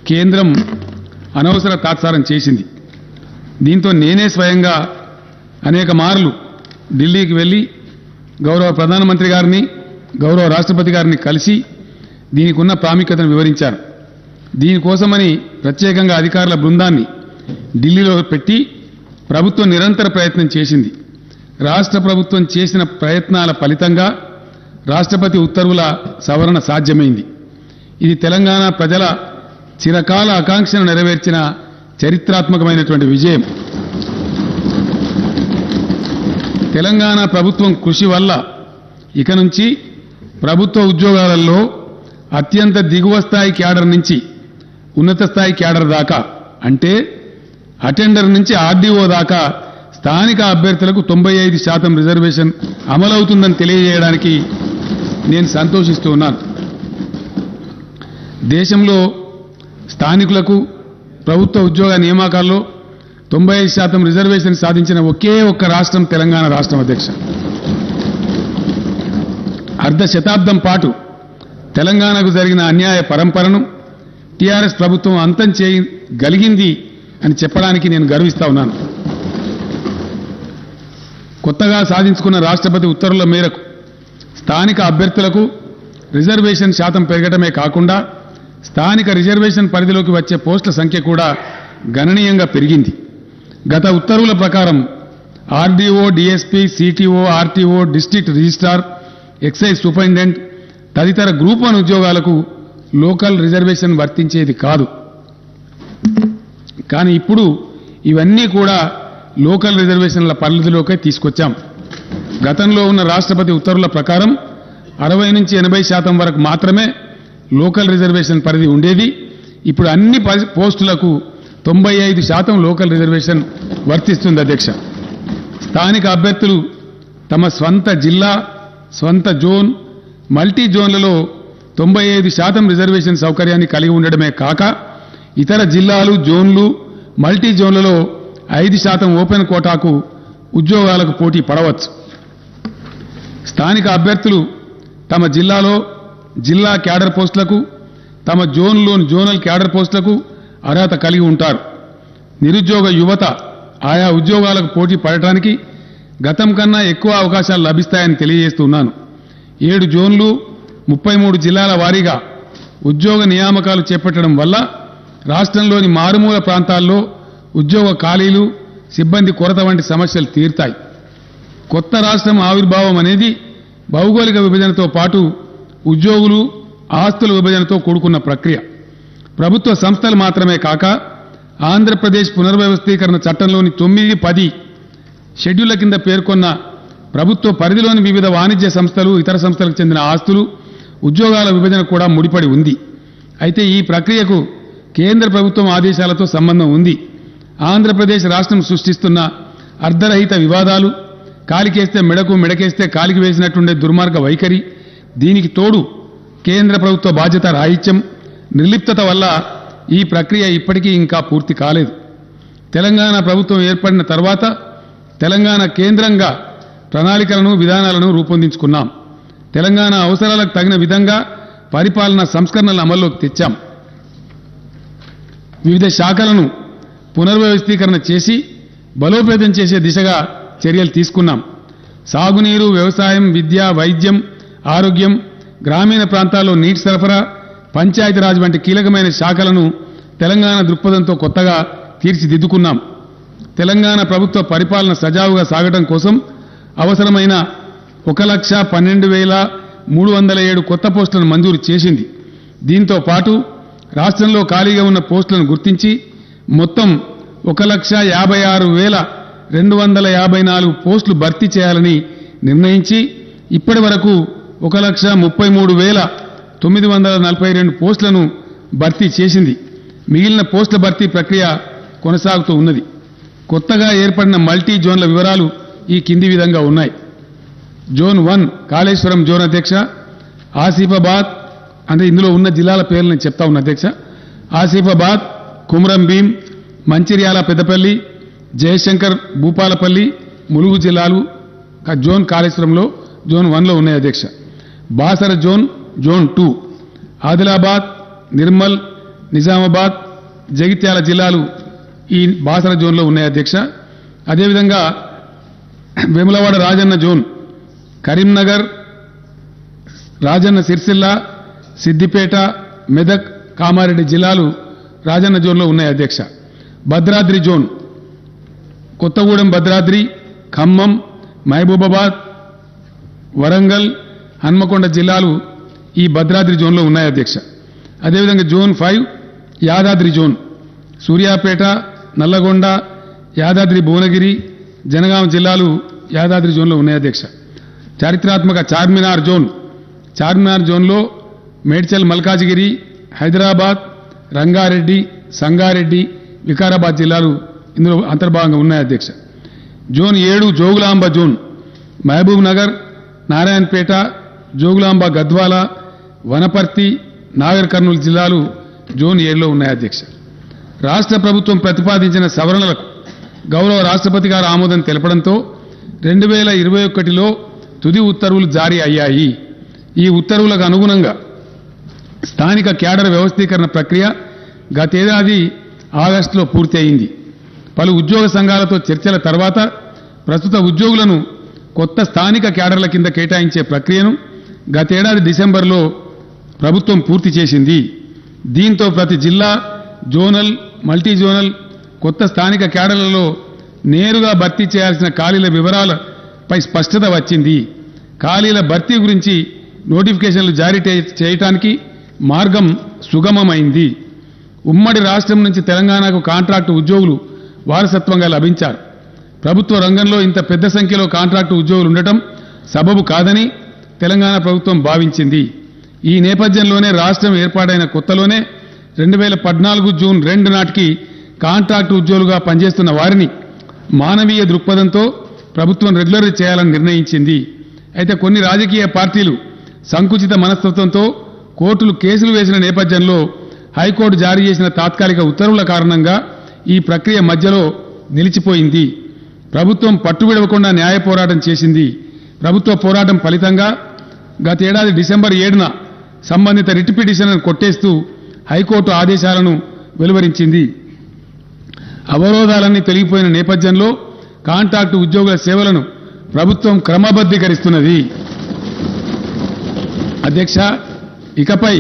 కేంద్రం అనవసర తాత్సారం చేసింది. దీంతో నేనే స్వయంగా అనేక మార్లు ఢిల్లీకి వెళ్ళి గౌరవ ప్రధానమంత్రి గారిని, గౌరవ రాష్ట్రపతి గారిని కలిసి దీనికి ఉన్న ప్రాముఖ్యతను వివరించాను. దీనికోసమని ప్రత్యేకంగా అధికారుల బృందాన్ని ఢిల్లీలో పెట్టి ప్రభుత్వం నిరంతర ప్రయత్నం చేసింది. రాష్ట్ర ప్రభుత్వం చేసిన ప్రయత్నాల ఫలితంగా రాష్ట్రపతి ఉత్తర్వుల సవరణ సాధ్యమైంది. ఇది తెలంగాణ ప్రజల చిరకాల ఆకాంక్షను నెరవేర్చిన చరిత్రాత్మకమైనటువంటి విజయం. తెలంగాణ ప్రభుత్వం కృషి వల్ల ఇక నుంచి ప్రభుత్వ ఉద్యోగాలలో అత్యంత దిగువ స్థాయి క్యాడర్ నుంచి ఉన్నత స్థాయి క్యాడర్ దాకా, అంటే అటెండర్ నుంచి ఆర్డీఓ దాకా స్థానిక అభ్యర్థులకు 95% రిజర్వేషన్ అమలవుతుందని తెలియజేయడానికి నేను సంతోషిస్తూ ఉన్నాను. దేశంలో స్థానికులకు ప్రభుత్వ ఉద్యోగ నియామకాల్లో 95% రిజర్వేషన్ సాధించిన ఒకే ఒక్క రాష్ట్రం తెలంగాణ రాష్ట్రం. అధ్యక్ష, అర్ధ శతాబ్దం పాటు తెలంగాణకు జరిగిన అన్యాయ పరంపరను టీఆర్ఎస్ ప్రభుత్వం అంతం చేయగలిగింది అని చెప్పడానికి నేను గర్విస్తా ఉన్నాను. కొత్తగా సాధించుకున్న రాష్ట్రపతి ఉత్తర్వుల మేరకు స్థానిక అభ్యర్థులకు రిజర్వేషన్ శాతం పెరగడమే కాకుండా స్థానిక రిజర్వేషన్ పరిధిలోకి వచ్చే పోస్టుల సంఖ్య కూడా గణనీయంగా పెరిగింది. గత ఉత్తర్వుల ప్రకారం RDO, DSP, CTO, RTO, district registrar, excise superintendent తదితర గ్రూప్ 1 ఉద్యోగాలకు లోకల్ రిజర్వేషన్ వర్తించేది కాదు. కానీ ఇప్పుడు ఇవన్నీ కూడా లోకల్ రిజర్వేషన్ల పరిధిలోకే తీసుకొచ్చాం. గతంలో ఉన్న రాష్ట్రపతి ఉత్తర్వుల ప్రకారం 60 నుంచి 80% వరకు మాత్రమే లోకల్ రిజర్వేషన్ పరిధి ఉండేది. ఇప్పుడు అన్ని పోస్టులకు 95% లోకల్ రిజర్వేషన్ వర్తిస్తుంది. అధ్యక్ష, స్థానిక అభ్యర్థులు తమ స్వంత జిల్లా, స్వంత జోన్, మల్టీ జోన్లలో 95% రిజర్వేషన్ సౌకర్యాన్ని కలిగి ఉండడమే కాక ఇతర జిల్లాలు, జోన్లు, మల్టీ జోన్లలో 5% ఓపెన్ కోటాకు ఉద్యోగాలకు పోటీ పడవచ్చు. స్థానిక అభ్యర్థులు తమ జిల్లాలో జిల్లా క్యాడర్ పోస్టులకు, తమ జోన్లోని జోనల్ క్యాడర్ పోస్టులకు అర్హత కలిగి ఉంటారు. నిరుద్యోగ యువత ఆయా ఉద్యోగాలకు పోటీ పడటానికి గతం కన్నా ఎక్కువ అవకాశాలు లభిస్తాయని తెలియజేస్తున్నాను. 7 జోన్లు, 33 జిల్లాల వారీగా ఉద్యోగ నియామకాలు చేపట్టడం వల్ల రాష్ట్రంలోని మారుమూల ప్రాంతాల్లో ఉద్యోగ ఖాళీలు, సిబ్బంది కొరత వంటి సమస్యలు తీరుతాయి. కొత్త రాష్ట్రం ఆవిర్భావం అనేది భౌగోళిక విభజనతో పాటు ఉద్యోగులు, ఆస్తుల విభజనతో కూడుకున్న ప్రక్రియ. ప్రభుత్వ సంస్థలు మాత్రమే కాక ఆంధ్రప్రదేశ్ పునర్వ్యవస్థీకరణ చట్టంలోని 9, 10 షెడ్యూళ్ల కింద పేర్కొన్న ప్రభుత్వ పరిధిలోని వివిధ వాణిజ్య సంస్థలు, ఇతర సంస్థలకు చెందిన ఆస్తులు, ఉద్యోగాల విభజన కూడా ముడిపడి ఉంది. అయితే ఈ ప్రక్రియకు కేంద్ర ప్రభుత్వం ఆదేశాలతో సంబంధం ఉంది. ఆంధ్రప్రదేశ్ రాష్ట్రం సృష్టిస్తున్న అర్ధరహిత వివాదాలు, కాలికేస్తే మెడకు, మెడకేస్తే కాలికి వేసినట్టుండే దుర్మార్గ వైఖరి, దీనికి తోడు కేంద్ర ప్రభుత్వ బాధ్యత రాహిత్యం, నిర్లిప్తత వల్ల ఈ ప్రక్రియ ఇప్పటికీ ఇంకా పూర్తి కాలేదు. తెలంగాణ ప్రభుత్వం ఏర్పడిన తర్వాత తెలంగాణ కేంద్రంగా ప్రణాళికలను, విధానాలను రూపొందించుకున్నాం. తెలంగాణ అవసరాలకు తగిన విధంగా పరిపాలనా సంస్కరణలు అమల్లోకి తెచ్చాం. వివిధ శాఖలను పునర్వ్యవస్థీకరణ చేసి బలోపేతం చేసే దిశగా చర్యలు తీసుకున్నాం. సాగునీరు, వ్యవసాయం, విద్య, వైద్యం, ఆరోగ్యం, గ్రామీణ ప్రాంతాల్లో నీటి సరఫరా, పంచాయతీరాజ్ వంటి కీలకమైన శాఖలను తెలంగాణ దృక్పథంతో కొత్తగా తీర్చిదిద్దుకున్నాం. తెలంగాణ ప్రభుత్వ పరిపాలన సజావుగా సాగడం కోసం అవసరమైన 1,12,307 కొత్త పోస్టులను మంజూరు చేసింది. దీంతో పాటు రాష్ట్రంలో ఖాళీగా ఉన్న పోస్టులను గుర్తించి మొత్తం 1,56,254 పోస్టులు భర్తీ చేయాలని నిర్ణయించి ఇప్పటి వరకు 1,33,942 పోస్టులను భర్తీ చేసింది. మిగిలిన పోస్టుల భర్తీ ప్రక్రియ కొనసాగుతూ ఉన్నది. కొత్తగా ఏర్పడిన మల్టీ జోన్ల వివరాలు ఈ కింది విధంగా ఉన్నాయి. Zone 1 Kaleshwaram zone. అధ్యక్ష, ఆసిఫాబాద్, అంటే ఇందులో ఉన్న జిల్లాల పేర్లు నేను చెప్తా ఉన్నా. అధ్యక్ష, ఆసిఫాబాద్, కుమ్రం భీం, మంచిర్యాల, పెద్దపల్లి, జయశంకర్, భూపాలపల్లి, ములుగు జిల్లాలు జోన్ కాళేశ్వరంలో జోన్ 1లో ఉన్నాయి. అధ్యక్ష, బాసర జోన్, జోన్ 2, ఆదిలాబాద్, నిర్మల్, నిజామాబాద్, జగిత్యాల జిల్లాలు ఈ బాసర జోన్లో ఉన్నాయి. అధ్యక్ష, అదేవిధంగా వేములవాడ రాజన్న జోన్, కరీంనగర్, రాజన్న సిరిసిల్ల, సిద్దిపేట, మెదక్, కామారెడ్డి జిల్లాలు రాజన్న జోన్లో ఉన్నాయి. అధ్యక్ష, భద్రాద్రి జోన్, కొత్తగూడెం, భద్రాద్రి, ఖమ్మం, మహబూబాబాద్, వరంగల్, హన్మకొండ జిల్లాలు ఈ భద్రాద్రి జోన్లో ఉన్నాయి. అధ్యక్ష, అదేవిధంగా జోన్ 5 యాదాద్రి జోన్, సూర్యాపేట, నల్లగొండ, యాదాద్రి భువనగిరి, జనగాం జిల్లాలు యాదాద్రి జోన్లో ఉన్నాయి. అధ్యక్ష, చారిత్రాత్మక చార్మినార్ జోన్, చార్మినార్ జోన్లో మేడ్చల్, మల్కాజిగిరి, హైదరాబాద్, రంగారెడ్డి, సంగారెడ్డి, వికారాబాద్ జిల్లాలు ఇందులో అంతర్భాగంగా ఉన్నాయి. అధ్యక్ష, జోన్ 7 జోగులాంబ జోన్ మహబూబ్ నగర్, నారాయణపేట, జోగులాంబ, గద్వాల, వనపర్తి, నాగర్ కర్నూలు జిల్లాలు జోన్ 7లో ఉన్నాయి అధ్యక్ష. రాష్ట్ర ప్రభుత్వం ప్రతిపాదించిన సవరణలకు గౌరవ రాష్ట్రపతి గారు ఆమోదం తెలపడంతో 2021లో తుది ఉత్తర్వులు జారీ అయ్యాయి. ఈ ఉత్తర్వులకు అనుగుణంగా స్థానిక క్యాడర్ వ్యవస్థీకరణ ప్రక్రియ గతేడాది ఆగస్టులో పూర్తి అయింది. పలు ఉద్యోగ సంఘాలతో చర్చల తర్వాత ప్రస్తుత ఉద్యోగులను కొత్త స్థానిక క్యాడర్ల కింద కేటాయించే ప్రక్రియను గతేడాది డిసెంబర్లో ప్రభుత్వం పూర్తి చేసింది. దీంతో ప్రతి జిల్లా, జోనల్, మల్టీ జోనల్ కొత్త స్థానిక క్యాడర్లలో నేరుగా భర్తీ చేయాల్సిన ఖాళీల వివరాలపై స్పష్టత వచ్చింది. ఖాళీల భర్తీ గురించి నోటిఫికేషన్లు జారీ చేయడానికి మార్గం సుగమమైంది. ఉమ్మడి రాష్ట్రం నుంచి తెలంగాణకు కాంట్రాక్టు ఉద్యోగులు వారసత్వంగా లభించారు. ప్రభుత్వ రంగంలో ఇంత పెద్ద సంఖ్యలో కాంట్రాక్టు ఉద్యోగులు ఉండటం సబబు కాదని తెలంగాణ ప్రభుత్వం భావించింది. ఈ నేపథ్యంలోనే రాష్ట్రం ఏర్పాటైన కొత్తలోనే 2014 జూన్ 2 నాటికి కాంట్రాక్టు ఉద్యోగులుగా పనిచేస్తున్న వారిని మానవీయ దృక్పథంతో ప్రభుత్వం రెగ్యులర్ చేయాలని నిర్ణయించింది. అయితే కొన్ని రాజకీయ పార్టీలు సంకుచిత మనస్తత్వంతో కోర్టులు కేసులు వేసిన నేపథ్యంలో హైకోర్టు జారీ చేసిన తాత్కాలిక ఉత్తర్వుల కారణంగా ఈ ప్రక్రియ మధ్యలో నిలిచిపోయింది. ప్రభుత్వం పట్టువిడవకుండా న్యాయ పోరాటం చేసింది. ప్రభుత్వ పోరాటం ఫలితంగా గతేడాది డిసెంబర్ 7న సంబంధిత రిట్ పిటిషన్లను కొట్టేస్తూ హైకోర్టు ఆదేశాలను వెలువరించింది. అవరోధాలన్నీ తొలగిపోయిన నేపథ్యంలో కాంట్రాక్టు ఉద్యోగుల సేవలను ప్రభుత్వం క్రమబద్ధీకరిస్తున్నది. అధ్యక్ష, ఇకపై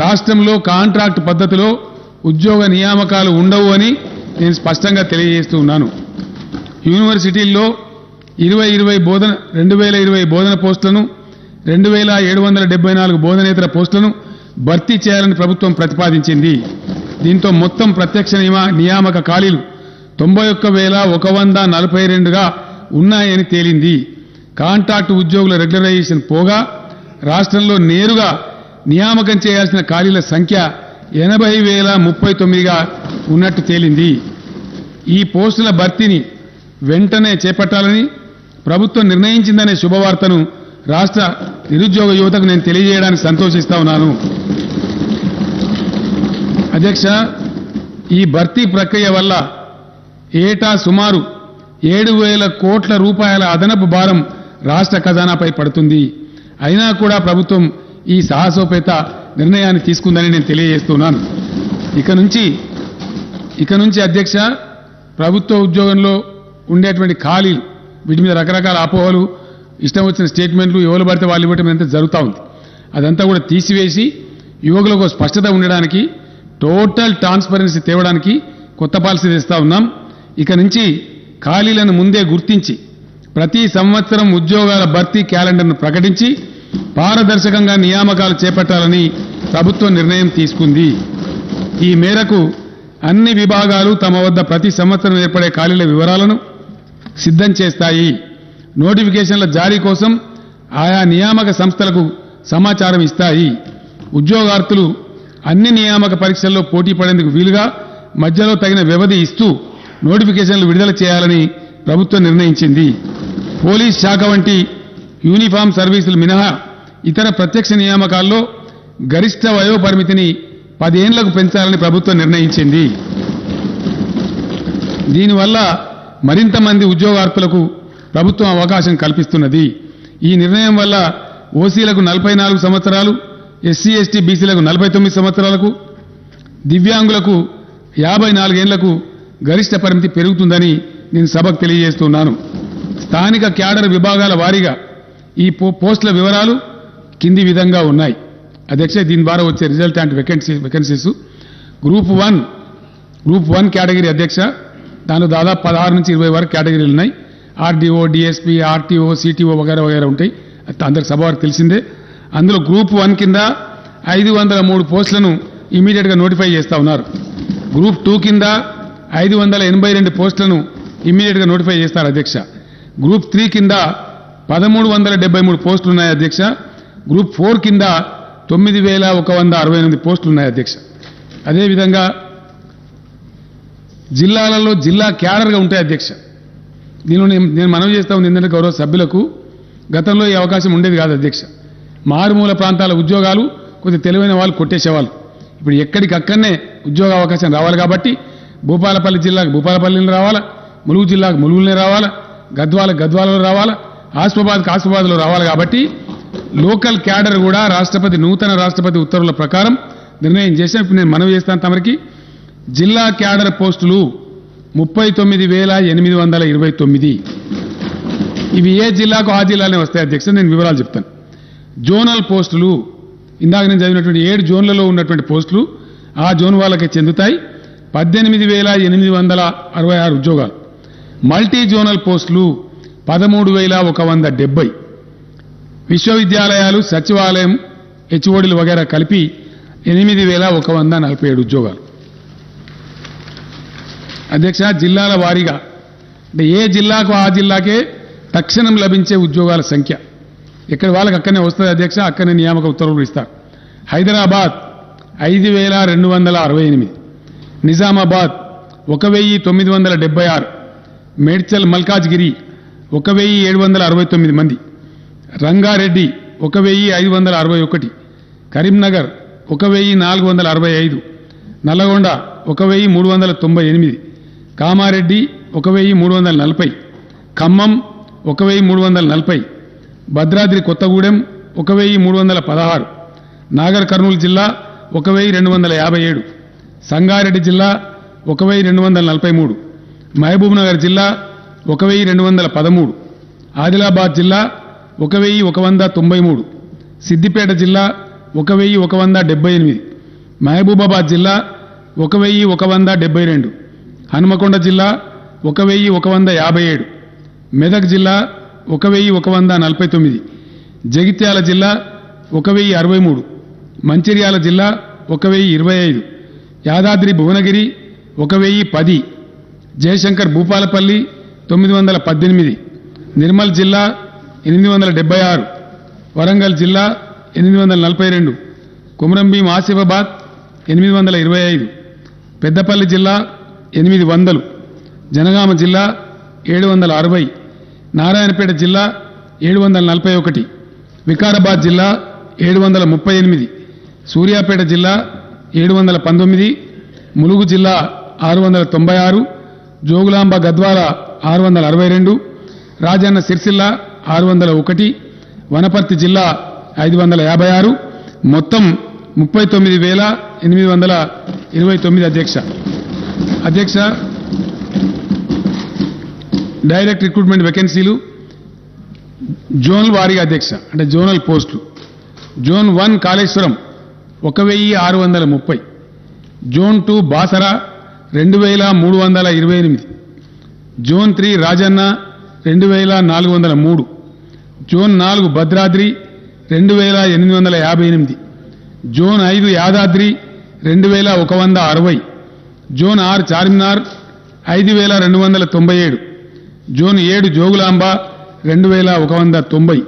రాష్ట్రంలో కాంట్రాక్టు పద్ధతిలో ఉద్యోగ నియామకాలు ఉండవు అని నేను స్పష్టంగా తెలియజేస్తూ ఉన్నాను. యూనివర్సిటీల్లో 2020 బోధన పోస్టులను, 2774 బోధనేతర పోస్టులను భర్తీ చేయాలని ప్రభుత్వం ప్రతిపాదించింది. దీంతో మొత్తం ప్రత్యక్ష నియామక ఖాళీలు 91,142గా ఉన్నాయని తేలింది. కాంట్రాక్టు ఉద్యోగుల రెగ్యులరైజేషన్ పోగా రాష్ట్రంలో నేరుగా నియామకం చేయాల్సిన ఖాళీల సంఖ్య 80,039గా ఉన్నట్టు తేలింది. ఈ పోస్టుల భర్తీని వెంటనే చేపట్టాలని ప్రభుత్వం నిర్ణయించిందనే శుభవార్తను రాష్ట్ర నిరుద్యోగ యువతకు నేను తెలియజేయడానికి సంతోషిస్తా ఉన్నాను. అధ్యక్ష, ఈ భర్తీ ప్రక్రియ వల్ల ఏటా సుమారు 7,000 కోట్ల రూపాయల అదనపు భారం రాష్ట్ర ఖజానాపై పడుతుంది. అయినా కూడా ప్రభుత్వం ఈ సాహసోపేత నిర్ణయాన్ని తీసుకుందని నేను తెలియజేస్తున్నాను. ఇక నుంచి అధ్యక్ష, ప్రభుత్వ ఉద్యోగంలో ఉండేటువంటి ఖాళీలు, వీటి మీద రకరకాల అపోహలు, ఇష్టం వచ్చిన స్టేట్మెంట్లు, ఎవరు పడితే వాళ్ళు ఇవ్వటం ఎంత జరుగుతూ ఉంది. అదంతా కూడా తీసివేసి యువకులకు స్పష్టత ఉండడానికి, టోటల్ ట్రాన్స్పరెన్సీ తేవడానికి కొత్త పాలసీ తెస్తా ఉన్నాం. ఇక నుంచి ఖాళీలను ముందే గుర్తించి ప్రతి సంవత్సరం ఉద్యోగాల భర్తీ క్యాలెండర్ను ప్రకటించి పారదర్శకంగా నియామకాలు చేపట్టాలని ప్రభుత్వం నిర్ణయం తీసుకుంది. ఈ మేరకు అన్ని విభాగాలు తమ వద్ద ప్రతి సంవత్సరం ఏర్పడే ఖాళీల వివరాలను సిద్ధం చేస్తాయి. నోటిఫికేషన్ల జారీ కోసం ఆయా నియామక సంస్థలకు సమాచారం ఇస్తాయి. ఉద్యోగార్థులు అన్ని నియామక పరీక్షల్లో పోటీ పడేందుకు వీలుగా మధ్యలో తగిన వ్యవధి ఇస్తూ నోటిఫికేషన్లు విడుదల చేయాలని ప్రభుత్వం నిర్ణయించింది. పోలీస్ శాఖ వంటి యూనిఫామ్ సర్వీసులు మినహా ఇతర ప్రత్యక్ష నియామకాల్లో గరిష్ట వయోపరిమితిని 10 ఏళ్లకు పెంచాలని ప్రభుత్వం నిర్ణయించింది. దీనివల్ల మరింత మంది ఉద్యోగార్థులకు ప్రభుత్వం అవకాశం కల్పిస్తున్నది. ఈ నిర్ణయం వల్ల ఓసీలకు 44 సంవత్సరాలు, ఎస్సీ ఎస్టీ బీసీలకు 49 సంవత్సరాలకు, దివ్యాంగులకు 54 ఏళ్లకు గరిష్ట పరిమితి పెరుగుతుందని నేను సభకు తెలియజేస్తున్నాను. స్థానిక క్యాడర్ విభాగాల వారీగా ఈ పోస్టుల వివరాలు కింది విధంగా ఉన్నాయి. అధ్యక్ష, దీని ద్వారా వచ్చే result and vacancies group 1 category అధ్యక్ష, దానిలో దాదాపు 16 నుంచి 20 వరకు కేటగిరీలు ఉన్నాయి. ఆర్డీఓ, డిఎస్పీ, ఆర్టీఓ, సిటీఓ వగైరా ఉంటాయి. అందరికి సభ వారికి తెలిసిందే. అందులో గ్రూప్ 1 కింద 503 పోస్టులను ఇమీడియట్గా నోటిఫై చేస్తా ఉన్నారు. గ్రూప్ 2 కింద 582 పోస్టులను ఇమీడియట్గా నోటిఫై చేస్తారు అధ్యక్ష. గ్రూప్ 3 కింద 1373 పోస్టులు ఉన్నాయి అధ్యక్ష. గ్రూప్ 4 కింద 9168 పోస్టులు ఉన్నాయి అధ్యక్ష. అదేవిధంగా జిల్లాలలో జిల్లా క్యాడర్గా ఉంటాయి అధ్యక్ష. దీనిలో నేను మనవి చేస్తా ఉంది ఏంటంటే గౌరవ సభ్యులకు గతంలో ఈ అవకాశం ఉండేది కాదు అధ్యక్ష. మారుమూల ప్రాంతాల ఉద్యోగాలు కొద్దిగా తెలివైన వాళ్ళు కొట్టేసేవాళ్ళు. ఇప్పుడు ఎక్కడికక్కడనే ఉద్యోగ అవకాశం రావాలి కాబట్టి భూపాలపల్లి జిల్లాకు భూపాలపల్లిని రావాలా, ములుగు జిల్లాకు ములుగులనే రావాలా, గద్వాలలో రావాలా, ఆసిఫాబాద్లో రావాలి. కాబట్టి లోకల్ క్యాడర్ కూడా నూతన రాష్ట్రపతి ఉత్తర్వుల ప్రకారం నిర్ణయం చేసిన. ఇప్పుడు నేను మనవి చేస్తాను తమరికి, జిల్లా క్యాడర్ పోస్టులు 39,829. ఇవి ఏ జిల్లాకు ఆ జిల్లానే వస్తాయి అధ్యక్ష. నేను వివరాలు చెప్తాను. జోనల్ పోస్టులు ఇందాక నేను చదివినటువంటి 7 జోన్లలో ఉన్నటువంటి పోస్టులు ఆ జోన్ వాళ్ళకే చెందుతాయి. 18,866 ఉద్యోగాలు. మల్టీ జోనల్ పోస్టులు 13,170. విశ్వవిద్యాలయాలు, సచివాలయం, హెచ్ఓడీలు వగైరా కలిపి 8,147 ఉద్యోగాలు. అధ్యక్ష, జిల్లాల వారీగా అంటే ఏ జిల్లాకు ఆ జిల్లాకే తక్షణం లభించే ఉద్యోగాల సంఖ్య ఇక్కడ వాళ్ళకి అక్కడనే వస్తుంది అధ్యక్ష. అక్కడనే నియామక ఉత్తర్వులు ఇస్తారు. హైదరాబాద్ 5,268, నిజామాబాద్ 1,976, మేడ్చల్ మల్కాజ్గిరి 1,769 మంది, రంగారెడ్డి 1,561, కరీంనగర్ 1,465, నల్లగొండ 1,398, కామారెడ్డి 1,340, ఖమ్మం 1,340, భద్రాద్రి కొత్తగూడెం 1,316, నాగర్ కర్నూలు జిల్లా 1,257, సంగారెడ్డి జిల్లా 1,243, మహబూబ్ నగర్ జిల్లా 1,213, ఆదిలాబాద్ జిల్లా 1,193, సిద్దిపేట జిల్లా 1,178, మహబూబాబాద్ జిల్లా 1,172, హనుమకొండ జిల్లా 1,157, మెదక్ జిల్లా 1,149, జగిత్యాల జిల్లా 1,063, మంచిర్యాల జిల్లా 1,025, యాదాద్రి భువనగిరి 1,010, జయశంకర్ భూపాలపల్లి 918, నిర్మల్ జిల్లా 876, వరంగల్ జిల్లా 842, కుమ్రంభీం ఆసిఫాబాద్ 825, పెద్దపల్లి జిల్లా 800, జనగామ జిల్లా 760, నారాయణపేట జిల్లా 741, వికారాబాద్ జిల్లా 738, సూర్యాపేట జిల్లా 719, ములుగు జిల్లా 696, జోగులాంబ గద్వాల 662, రాజన్న సిరిసిల్ల 601, వనపర్తి జిల్లా 556, మొత్తం 39,829 అధ్యక్ష. డైరెక్ట్ రిక్రూట్మెంట్ వేకెన్సీలు జోన్ వారీగా అధ్యక్ష, అంటే జోనల్ పోస్టులు. Zone 1 Kaleshwaram 1,630, zone 2 Basara 2,328, zone 3 Rajanna 2,403, zone 4 Bhadradri 2,858, zone 5 Yadadri 2,160, zone 6 Charminar 5,297, zone 7 Jogulamba 2,190,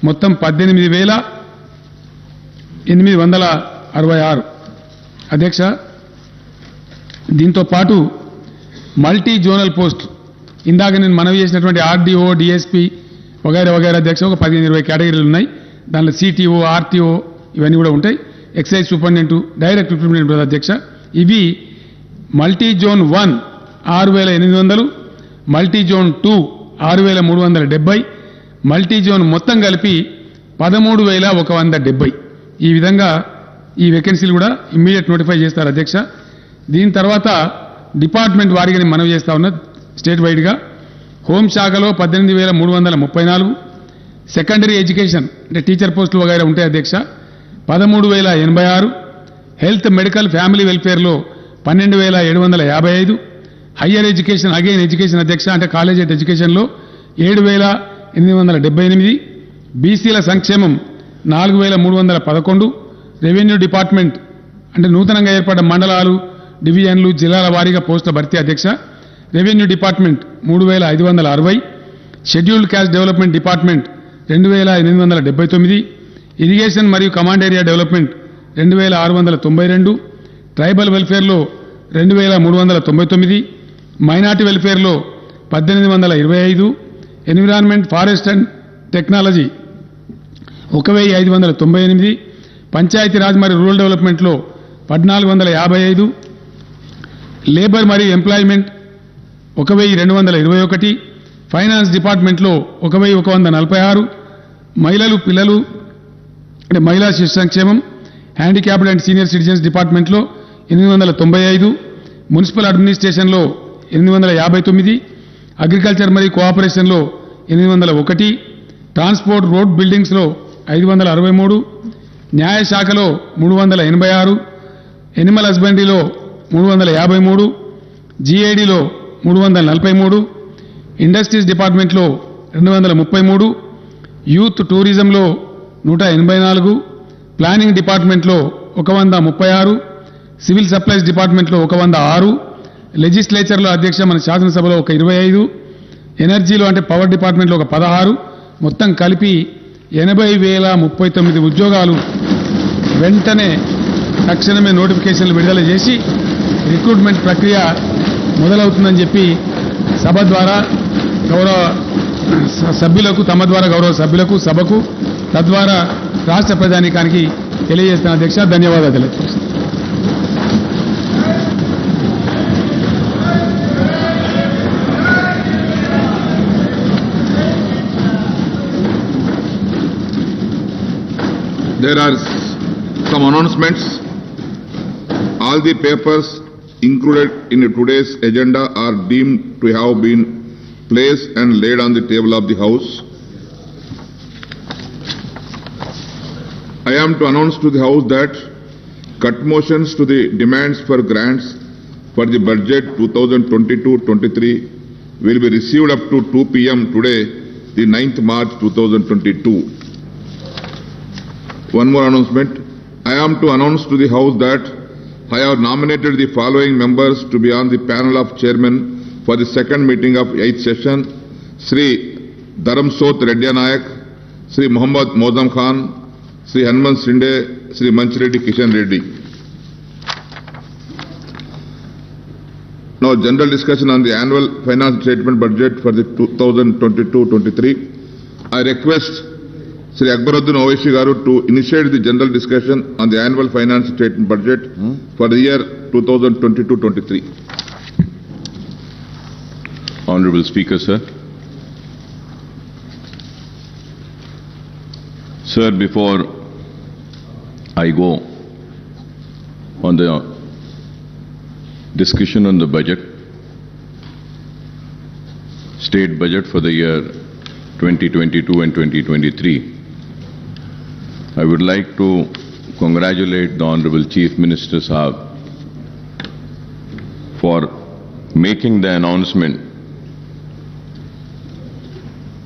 మొత్తం 18,866 అధ్యక్ష. దీంతో పాటు మల్టీ జోనల్ పోస్ట్ ఇందాక నేను మనవి చేసినటువంటి ఆర్డీఓ, డిఎస్పీ వగైరా అధ్యక్ష ఒక 15-20 కేటగిరీలు ఉన్నాయి. దానిలో సిటీఓ, ఆర్టీఓ ఇవన్నీ కూడా ఉంటాయి. ఎక్సైజ్ సూపరింటెండెంట్, డైరెక్ట్ రిక్రూట్మెంట్ అధ్యక్ష. ఇవి multi zone 1 6,800, multi zone 2 6,370, multi zone మొత్తం కలిపి 13,170. ఈ విధంగా ఈ వేకెన్సీలు కూడా ఇమ్మీడియట్ నోటిఫై చేస్తారు అధ్యక్ష. దీని తర్వాత డిపార్ట్మెంట్ వారీగా మనవి చేస్తా ఉన్న స్టేట్ వైడ్గా హోంశాఖలో 18,334, సెకండరీ ఎడ్యుకేషన్ అంటే టీచర్ పోస్టులు వగైరా ఉంటాయి అధ్యక్ష 13,086, హెల్త్ మెడికల్ ఫ్యామిలీ వెల్ఫేర్లో 12,755, హయ్యర్ ఎడ్యుకేషన్ అగైన్ ఎడ్యుకేషన్ అధ్యక్ష అంటే కాలేజ్ ఎడ్యుకేషన్లో 7,878, బీసీల సంక్షేమం 4,311, రెవెన్యూ డిపార్ట్మెంట్ అంటే నూతనంగా ఏర్పడ్డ మండలాలు, డివిజన్లు, జిల్లాల వారీగా పోస్టుల భర్తీ అధ్యక్ష revenue department 3,560, scheduled caste development department 2,879, irrigation మరియు కమాండ్ ఏరియా డెవలప్మెంట్ 2,692, ట్రైబల్ వెల్ఫేర్లో 2,399, మైనార్టీ వెల్ఫేర్లో 1825, environment forest and technology 1598, Panchayati Raj మరియు రూరల్ డెవలప్మెంట్లో 1455, లేబర్ మరియు ఎంప్లాయ్మెంట్ 1221, ఫైనాన్స్ డిపార్ట్మెంట్లో 1146, మహిళలు పిల్లలు అంటే మహిళా శిశు సంక్షేమం, హ్యాండిక్యాప్డ్ అండ్ సీనియర్ సిటిజన్స్ డిపార్ట్మెంట్లో 895, మున్సిపల్ అడ్మినిస్ట్రేషన్లో 859, అగ్రికల్చర్ మరియు కోఆపరేషన్లో 801, ట్రాన్స్పోర్ట్ రోడ్ బిల్డింగ్స్లో 563, న్యాయశాఖలో 386, ఎనిమల్ హస్బెండరీలో 353, జీఐడీలో 343, ఇండస్ట్రీస్ డిపార్ట్మెంట్లో 233, యూత్ టూరిజంలో 184, ప్లానింగ్ డిపార్ట్మెంట్లో 136, సివిల్ సప్లైస్ డిపార్ట్మెంట్లో 106, లెజిస్లేచర్లో అధ్యక్ష మన శాసనసభలో 25, ఎనర్జీలో అంటే పవర్ డిపార్ట్మెంట్లో 16, మొత్తం కలిపి 80,039 ఉద్యోగాలు వెంటనే తక్షణమే నోటిఫికేషన్లు విడుదల చేసి రిక్రూట్మెంట్ ప్రక్రియ మొదలవుతుందని చెప్పి సభ ద్వారా గౌరవ సభ్యులకు తమ ద్వారా గౌరవ సభ్యులకు సభకు తద్వారా రాష్ట్ర ప్రజానీకానికి తెలియజేస్తున్న అధ్యక్ష ధన్యవాదాలు తెలియజేస్తున్నాను. There are some announcements. All the papers included in today's agenda are deemed to have been placed and laid on the table of the House. I am to announce to the House that cut motions to the demands for grants for the budget 2022-23 will be received up to 2 p.m. today, the 9th March 2022. One more announcement. I am to announce to the House that I have nominated the following members to be on the panel of chairmen for the second meeting of 8th session: Sri Dharamsot Reddy Nayak, Sri Muhammad Mozam Khan, Sri Hanuman Sinde, Sri Manchireddy Kishan Reddy. Now, general discussion on the annual finance statement budget for the 2022-23. I request Sri Akbaruddin Owaisi Garu to initiate the general discussion on the annual finance statement budget for the year 2022-23. Honorable Speaker, sir. Sir, before I go on the discussion on the budget, state budget for the year 2022 and 2023, I would like to congratulate the Honorable Chief Minister Sahab for making the announcement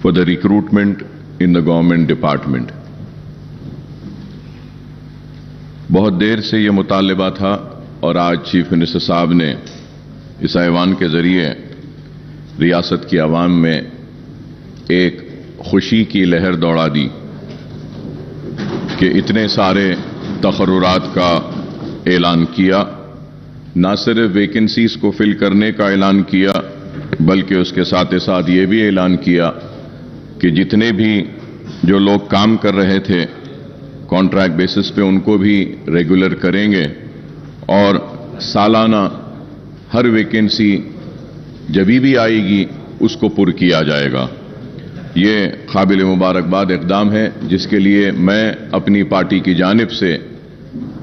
for the recruitment in the government department. बहुत देर से ये मुतालिबा था और आज chief minister साहब ने इस ऐवान के जरिए रियासत की आवाम में एक खुशी की लहर दौड़ा दी कि इतने सारे तकर्रुरात का ऐलान किया, न सिर्फ वैकेंसीज को फिल करने का ऐलान किया बल्कि उसके साथ ही साथ ये भी ऐलान किया कि जितने भी जो लोग काम कर रहे थे कॉन्ट्रैक्ट बेसिस पे उनको भी रेगुलर करेंगे और सालाना हर वैकेंसी जब भी आएगी उसको पुर किया जाएगा। ये काबिल मुबारकबाद इक़दाम है जिसके लिए मैं अपनी पार्टी की जानिब से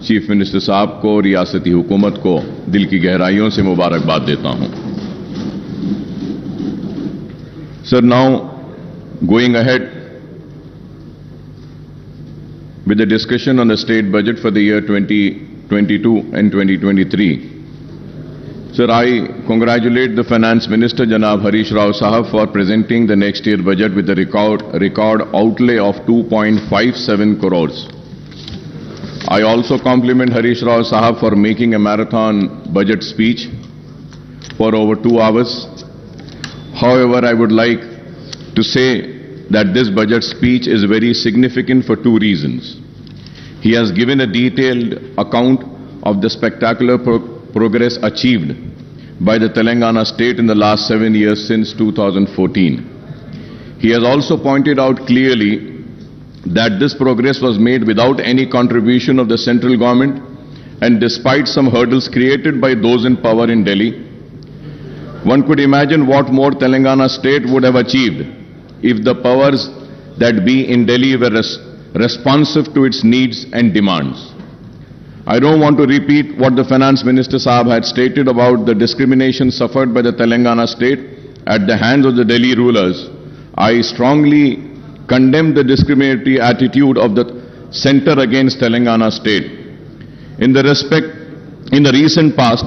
चीफ मिनिस्टर साहब को, रियासती हुकूमत को दिल की गहराइयों से मुबारकबाद देता हूं। Sir, now going ahead with the discussion on the state budget for the year 2022 and 2023. Sir, I congratulate the Finance Minister Janab Harish Rao Sahab for presenting the next year budget with a record outlay of 2.57 crores. I also compliment Harish Rao Sahab for making a marathon budget speech for over 2 hours. However, I would like to say that this budget speech is very significant for 2 reasons. He has given a detailed account of the spectacular progress achieved by the Telangana state in the last 7 years since 2014. He has also pointed out clearly that this progress was made without any contribution of the central government and despite some hurdles created by those in power in Delhi. One could imagine what more Telangana state would have achieved if the powers that be in Delhi were responsive to its needs and demands. I don't want to repeat what the Finance Minister Saab had stated about the discrimination suffered by the Telangana state at the hands of the Delhi rulers. I strongly condemn the discriminatory attitude of the centre against Telangana state. In the recent past,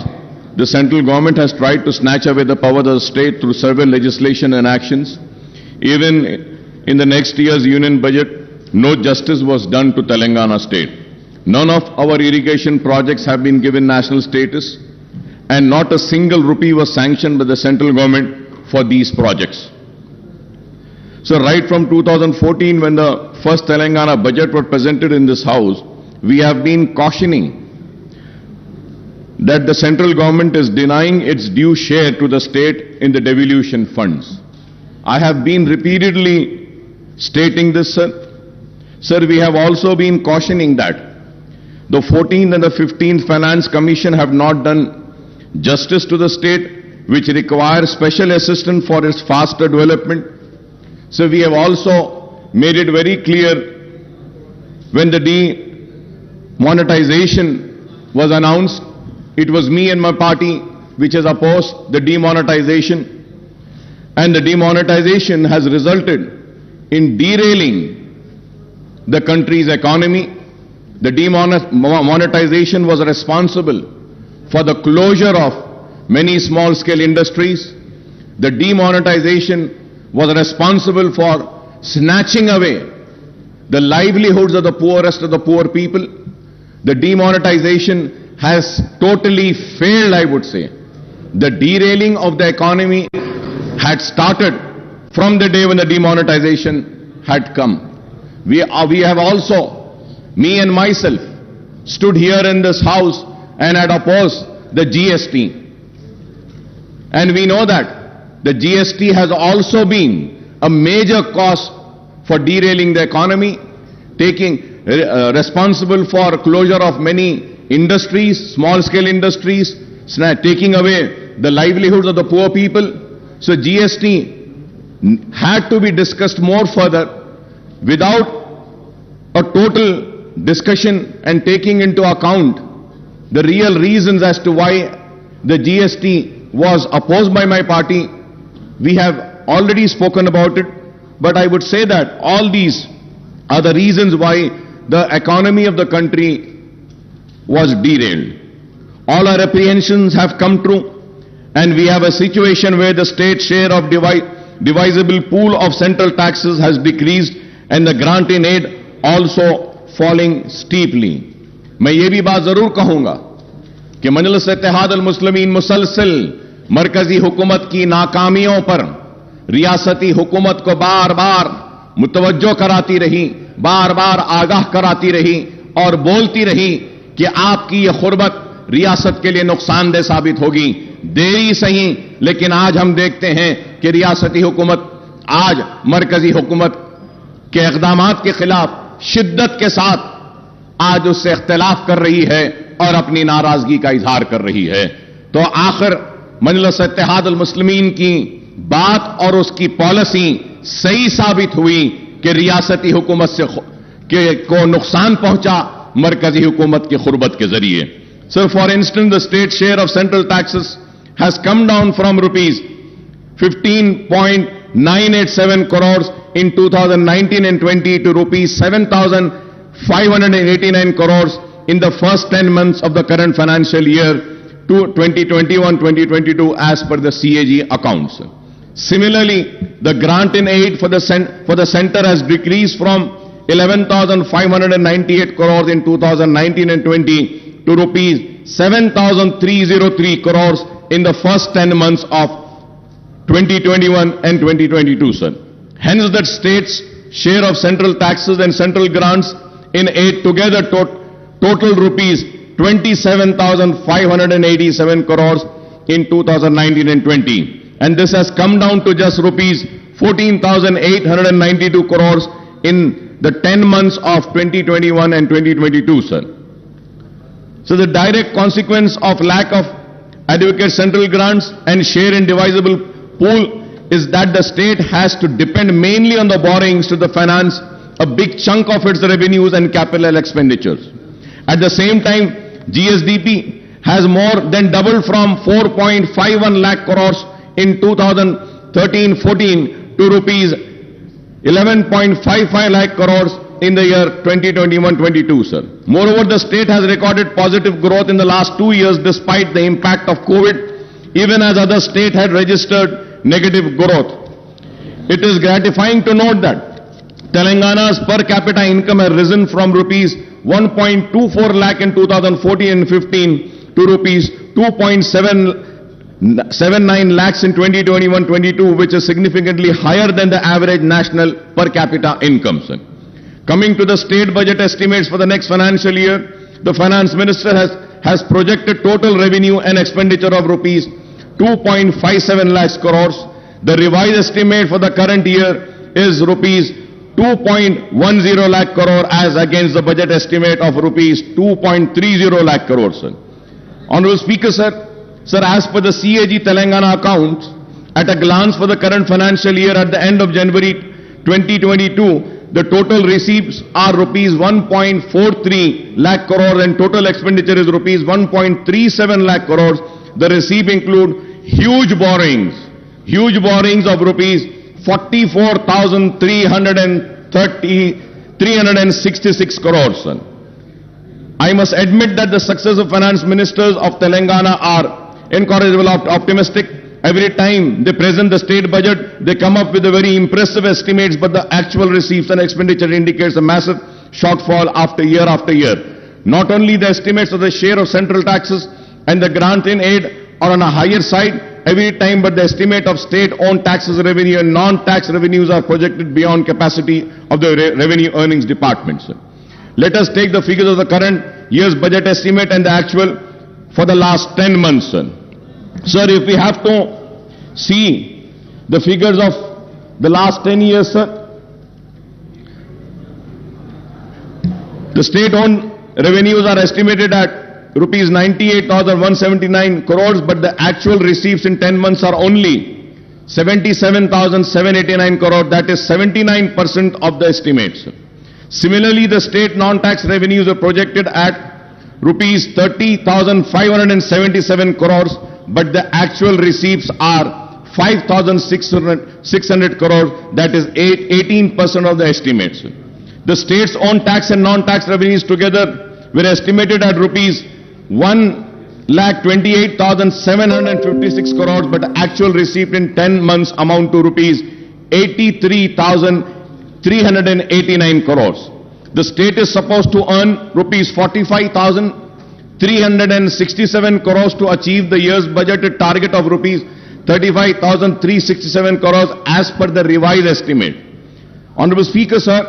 the central government has tried to snatch away the power of the state through several legislation and actions. Even in the next year's union budget, no justice was done to Telangana state. None of our irrigation projects have been given national status, and not a single rupee was sanctioned by the central government for these projects. So right from 2014, when the first Telangana budget was presented in this house, we have been cautioning that the central government is denying its due share to the state in the devolution funds. I have been repeatedly stating this, sir. Sir, we have also been cautioning that the 14th and the 15th Finance Commission have not done justice to the state, which requires special assistance for its faster development. So we have also made it very clear when the demonetization was announced, it was me and my party which has opposed the demonetization, and the demonetization has resulted in derailing the country's economy. The demonetization was responsible for the closure of many small-scale industries. The demonetization was responsible for snatching away the livelihoods of the poorest of the poor people. The demonetization has totally failed, I would say. The derailing of the economy had started from the day when the demonetization had come. We have also, me and myself, stood here in this house and had opposed the GST. And we know that the GST has also been a major cause for derailing the economy, taking responsible for closure of many industries, small-scale industries, taking away the livelihoods of the poor people. So GST had to be discussed more further without a total discussion and taking into account the real reasons as to why the GST was opposed by my party. We have already spoken about it, but I would say that all these are the reasons why the economy of the country was derailed. All our apprehensions have come true, and we have a situation where the state share of divisible pool of central taxes has decreased and the grant in aid also falling steeply. मैं ये भी बात जरूर कहूंगा कि मजलिस इत्तेहाद अल मुस्लिमीन मुसलसल मरकजी हुकूमत की नाकामियों पर रियासती हुकूमत को बार बार मुतवज्जो कराती रही, बार बार आगाह कराती रही और बोलती रही कि आपकी ये खुरबत रियासत के लिए नुकसानदेह साबित होगी। देरी सही, लेकिन आज हम देखते हैं कि रियासती हुकूमत आज मरकजी हुकूमत के इक़दामात के खिलाफ शिद्दत के साथ आज उससे इख्तिलाफ कर रही है और अपनी नाराजगी का इजहार कर रही है। तो आखिर मजलिस इत्तेहाद अल मुस्लिमीन की बात और उसकी पॉलिसी सही साबित हुई कि रियासती हुकूमत से को नुकसान पहुंचा मरकजी हुकूमत की खुरबत के जरिए। So for instance the state share of central taxes has come down from rupees 15.987 crores in 2019 and 20 to rupees 7,589 crores in the first 10 months of the current financial year to 2021-2022 as per the CAG accounts. Similarly, the grant in aid for the center has decreased from 11,598 crores in 2019 and 20 to rupees 7,303 crores in the first 10 months of 2021 and 2022, sir. Hence, that state's share of central taxes and central grants in aid together total rupees 27,587 crores in 2019 and 20. And this has come down to just rupees 14,892 crores in the 10 months of 2021 and 2022, sir. So the direct consequence of lack of adequate central grants and share in divisible pool is that the state has to depend mainly on the borrowings to finance a big chunk of its revenues and capital expenditures. At the same time, GSDP has more than doubled from 4.51 lakh crores in 2013-14 to rupees 11.55 lakh crores in the year 2021-22, sir. Moreover, the state has recorded positive growth in the last 2 years despite the impact of COVID, even as other states had registered negative growth. It is gratifying to note that Telangana's per capita income has risen from rupees 1.24 lakh in 2014 and 15 to rupees 2.79 lakhs in 2021-22, which is significantly higher than the average national per capita income, sir. Coming to the state budget estimates for the next financial year, the finance minister has projected total revenue and expenditure of rupees 2.57 lakhs crores. The revised estimate for the current year is rupees 2.10 lakh crore as against the budget estimate of rupees 2.30 lakh crores, sir. Honorable Speaker, sir, as per the CAG Telangana accounts, at a glance for the current financial year at the end of January 2022, the total receipts are rupees 1.43 lakh crore and total expenditure is rupees 1.37 lakh crores. The receipt include huge borrowings of rupees 44,366 crores. I must admit that the successive finance ministers of Telangana are incorrigible optimistic. Every time they present the state budget, they come up with a very impressive estimates, but the actual receipts and expenditure indicates a massive shortfall after year after year. Not only the estimates of the share of central taxes and the grant in aid are on a higher side every time, but the estimate of state-owned taxes revenue and non-tax revenues are projected beyond capacity of the revenue earnings department, sir. Let us take the figures of the current year's budget estimate and the actual for the last 10 months, sir. Sir, if we have to see the figures of the last 10 years, sir, the state-owned revenues are estimated at rupees 98,179 crores, but the actual receipts in 10 months are only 77,789 crores, that is 79% of the estimates. Similarly, the state non-tax revenues are projected at rupees 30,577 crores, but the actual receipts are 5,600 crores, that is 18% of the estimates. The state's own tax and non-tax revenues together were estimated at rupees 1,28,756 crores, but the actual receipt in 10 months amount to rupees 83,389 crores. The state is supposed to earn rupees 45,367 crores to achieve the year's budgeted target of rupees 35,367 crores as per the revised estimate. Honorable Speaker, sir,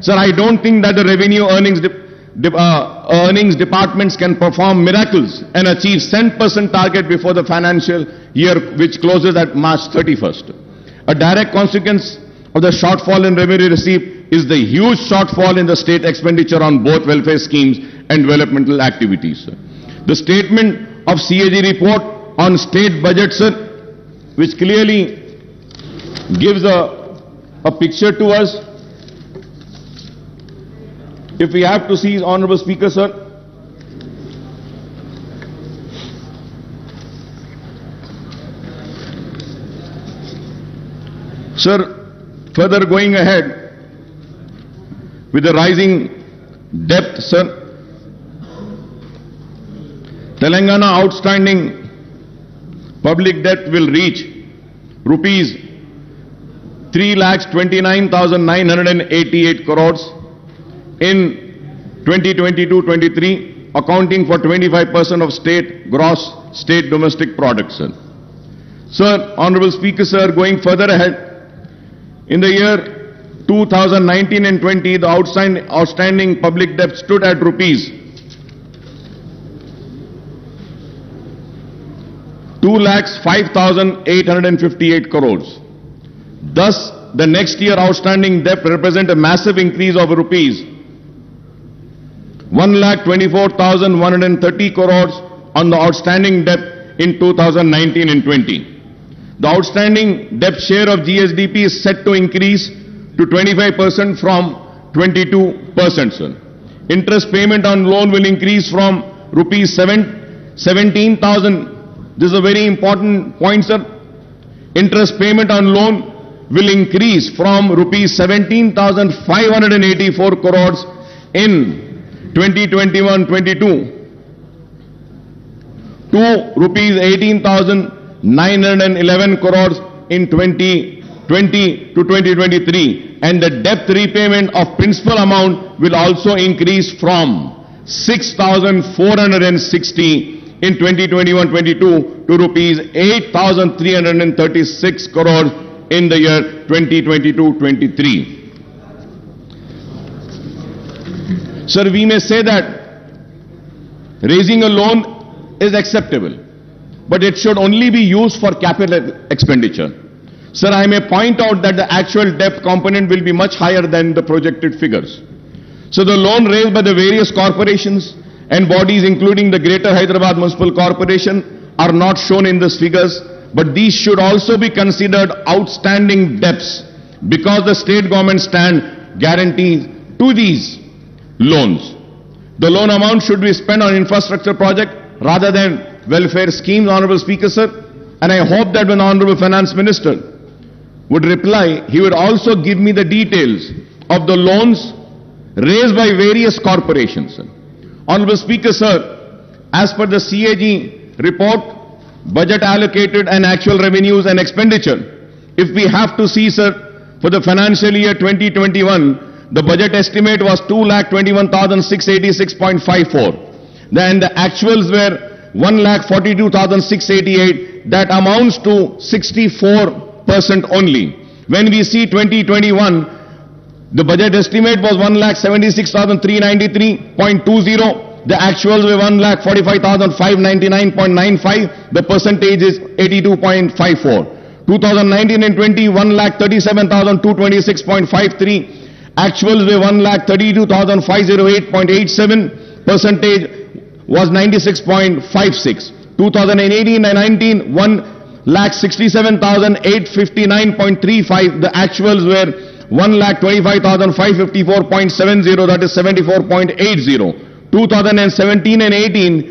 I don't think that the revenue earnings departments can perform miracles and achieve 10% target before the financial year which closes at March 31st. A direct consequence of the shortfall in revenue receipt is the huge shortfall in the state expenditure on both welfare schemes and developmental activities, sir. The statement of CAG report on state budget, sir, which clearly gives a picture to us. If we have to see, Honorable Speaker, sir, further going ahead with the rising debt, sir, Telangana outstanding public debt will reach rupees 3,29,988 crores in 2022-23, accounting for 25% of gross state domestic product, sir. Sir, Honorable Speaker, sir, going further ahead, in the year 2019 and 20, the outstanding public debt stood at rupees 2,05,858 crores. Thus, the next year outstanding debt represent a massive increase of rupees 1,24,130 crores on the outstanding debt in 2019 and 20. The outstanding debt share of GSDP is set to increase to 25% from 22%, sir. Interest payment on loan will increase from rupees 17,000. This is a very important point, sir. Interest payment on loan will increase from rupees 17,584 crores in 2021-22 to rupees 18,911 crores in 2020 to 2023, and the debt repayment of principal amount will also increase from 6,460 in 2021-22 to rupees 8,336 crores in the year 2022-23. Sir, we may say that raising a loan is acceptable, but it should only be used for capital expenditure. Sir, I may point out that the actual debt component will be much higher than the projected figures. So the loan raised by the various corporations and bodies, including the Greater Hyderabad Municipal Corporation, are not shown in these figures, but these should also be considered outstanding debts because the state government stand guarantees to these loans. The loan amount should be spent on infrastructure project rather than welfare schemes, Honorable Speaker, sir. And I hope that when Honorable Finance Minister would reply, he would also give me the details of the loans raised by various corporations, sir. Honorable Speaker, sir, as per the CAG report, budget allocated and actual revenues and expenditure, if we have to see, sir, for the financial year 2021, the budget estimate was 2,21,686.54. Then the actuals were 1,42,688. That amounts to 64% only. When we see 2021, the budget estimate was 1,76,393.20. The actuals were 1,45,599.95. The percentage is 82.54. 2019 and 20, 1,37,226.53. Actuals were 1,32,508.87. Percentage was 96.56. 2018 and 19, 1,67,859.35. The actuals were 1,25,554.70. That is 74.80. 2017 and 18,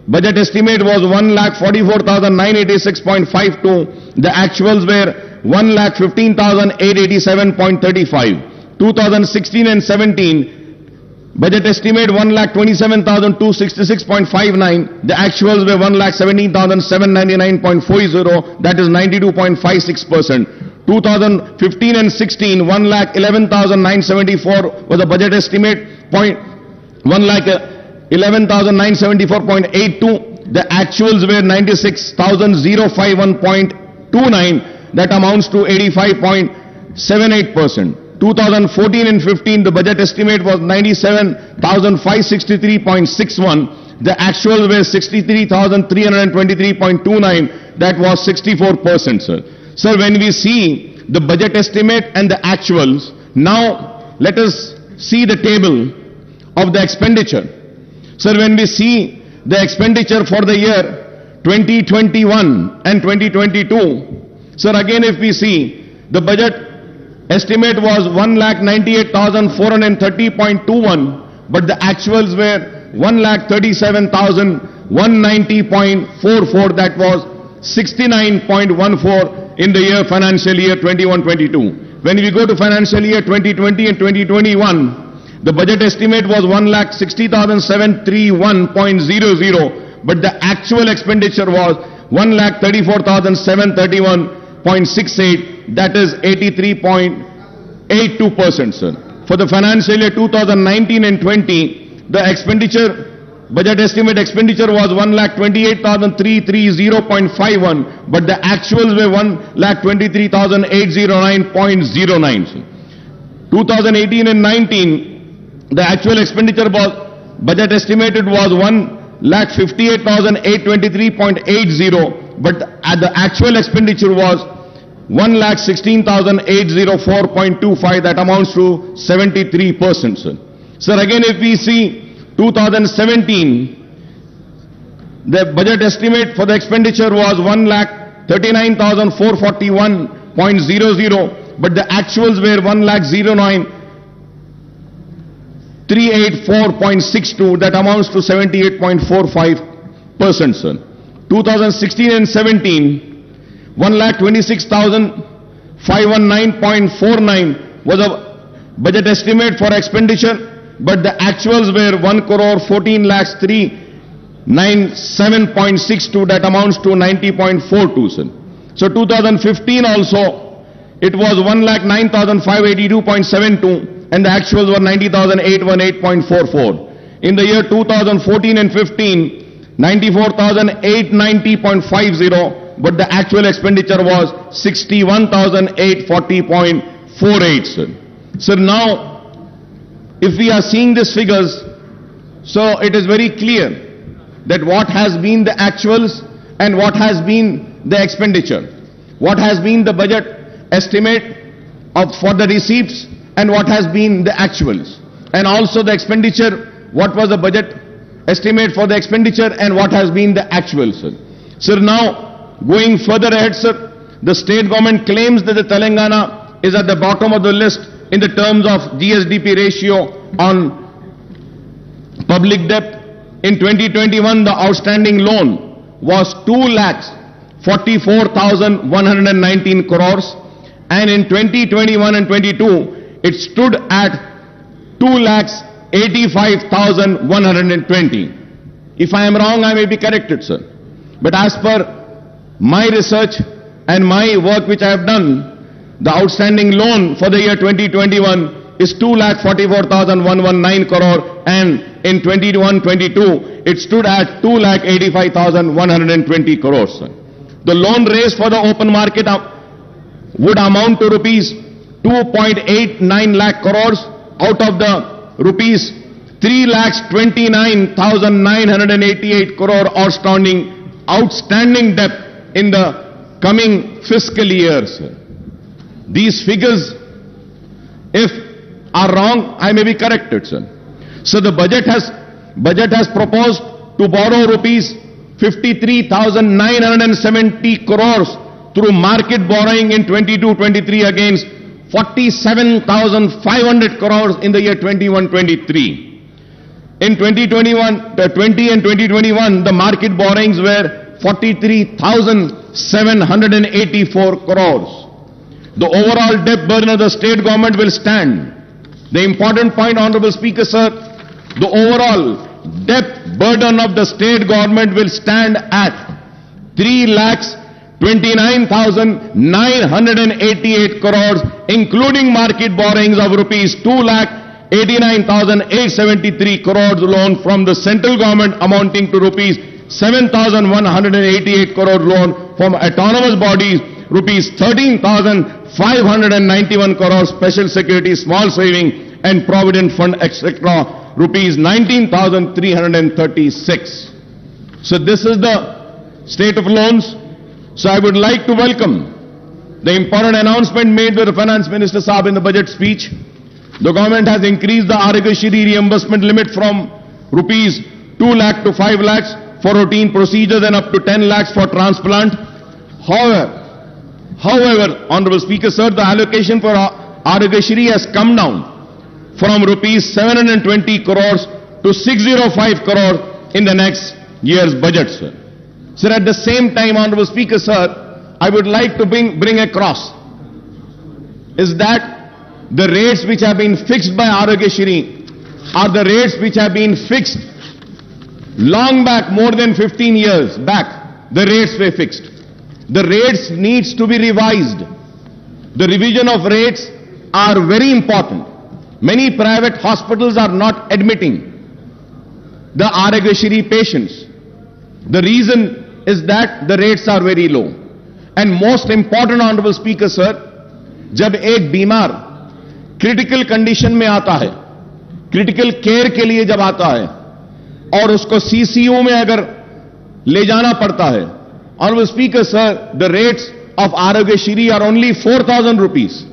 budget estimate was 1,44,986.52. The actuals were 1,15,887.35. 2016 and 17, budget estimate 1,27,266.59. The actuals were 1,17,799.40. That is 92.56%. 2015 and 16, 1,11,974 was the budget estimate. 1,11,974.82. The actuals were 96,051.29. That amounts to 85.78%. 2014 and 15, the budget estimate was 97,563.61. The actuals were 63,323.29. That was 64%, sir. Sir, when we see the budget estimate and the actuals, now let us see the table of the expenditure. Sir, when we see the expenditure for the year 2021 and 2022, sir, again if we see the budget estimate was 1,98,430.21, but the actuals were 1,37,190.44. That was 69.14 in the year financial year 21-22. When we go to financial year 2020 and 2021, the budget estimate was 1,60,731.00, but the actual expenditure was 1,34,731.68. That is 83.82%, sir. For the financial year 2019 and 20, the expenditure, budget estimate expenditure was 1,28,330.51, but the actuals were 1,23,809.09, sir. 2018 and 19, the actual expenditure was, budget estimated was 1,58,823.80. but the actual expenditure was 1,16,804.25, that amounts to 73%, sir. Sir, again if we see 2017, the budget estimate for the expenditure was 1,39,441.00, but the actuals were 1,09,384.62, that amounts to 78.45%, sir. 2016 and 17, 1,26,519.49 was a budget estimate for expenditure, but the actuals were 1,14,397.62, that amounts to 90.42, sir. So 2015 also, it was 1,09,582.72, and the actuals were 90,818.44. In the year 2014 and 15, 94,890.50, but the actual expenditure was 61,840.48, sir. So now, if we are seeing these figures, so it is very clear that what has been the actuals and what has been the expenditure, what has been the budget estimate for the receipts and what has been the actuals, and also the expenditure, what was the budget estimate for the expenditure and what has been the actual, sir. Sir, now going further ahead, sir, the state government claims that the Telangana is at the bottom of the list in the terms of GSDP ratio on public debt. In 2021, the outstanding loan was 2,44,119 crores, and in 2021 and 22, it stood at 2,85,120. If I am wrong, I may be corrected, sir. But as per my research and my work which I have done, the outstanding loan for the year 2021 is 2,44,119 crore, and in 21-22, it stood at 2,85,120 crores, sir. The loan raised for the open market would amount to rupees 2.89 lakh crores out of the rupees 3,29,988 crore outstanding debt in the coming fiscal year, sir. These figures, if are wrong, I may be corrected, sir. So the budget has proposed to borrow rupees 53,970 crores through market borrowing in 22-23 against 47,500 crores in the year 21-23. In 2020 and 2021, the market borrowings were 43,784 crores. The overall debt burden of the state government will stand. The important point, Honorable Speaker, sir, the overall debt burden of the state government will stand at 3,29,988 crores, including market borrowings of rupees 2,89,873 crores loan from the central government amounting to rupees 7,188 crore loan from autonomous bodies, rupees 13,591 crores special security, small saving and provident fund, etc., rupees 19,336. So this is the state of loans. So I would like to welcome the important announcement made by the Finance Minister Saab in the budget speech. The government has increased the Arogashri reimbursement limit from rupees 2 lakh to 5 lakhs for routine procedures and up to 10 lakhs for transplant. However, Honorable Speaker, sir, the allocation for Arogashri has come down from rupees 720 crores to 605 crores in the next year's budget, sir. Sir, at the same time, Honorable Speaker, sir, I would like to bring across is that the rates which have been fixed by Arogashri are the rates which have been fixed long back, more than 15 years back. The rates were fixed. The rates needs to be revised. The revision of rates are very important. Many private hospitals are not admitting the Arogashri patients. The reason is that the rates are very low. And most important, Honorable Speaker, sir, जब एक बीमार critical condition में आता है, critical care के लिए जब आता है और उसको सीसीयू में अगर ले जाना पड़ता है Honorable Speaker, sir, the rates of Arogya Shri are only 4,000 rupees.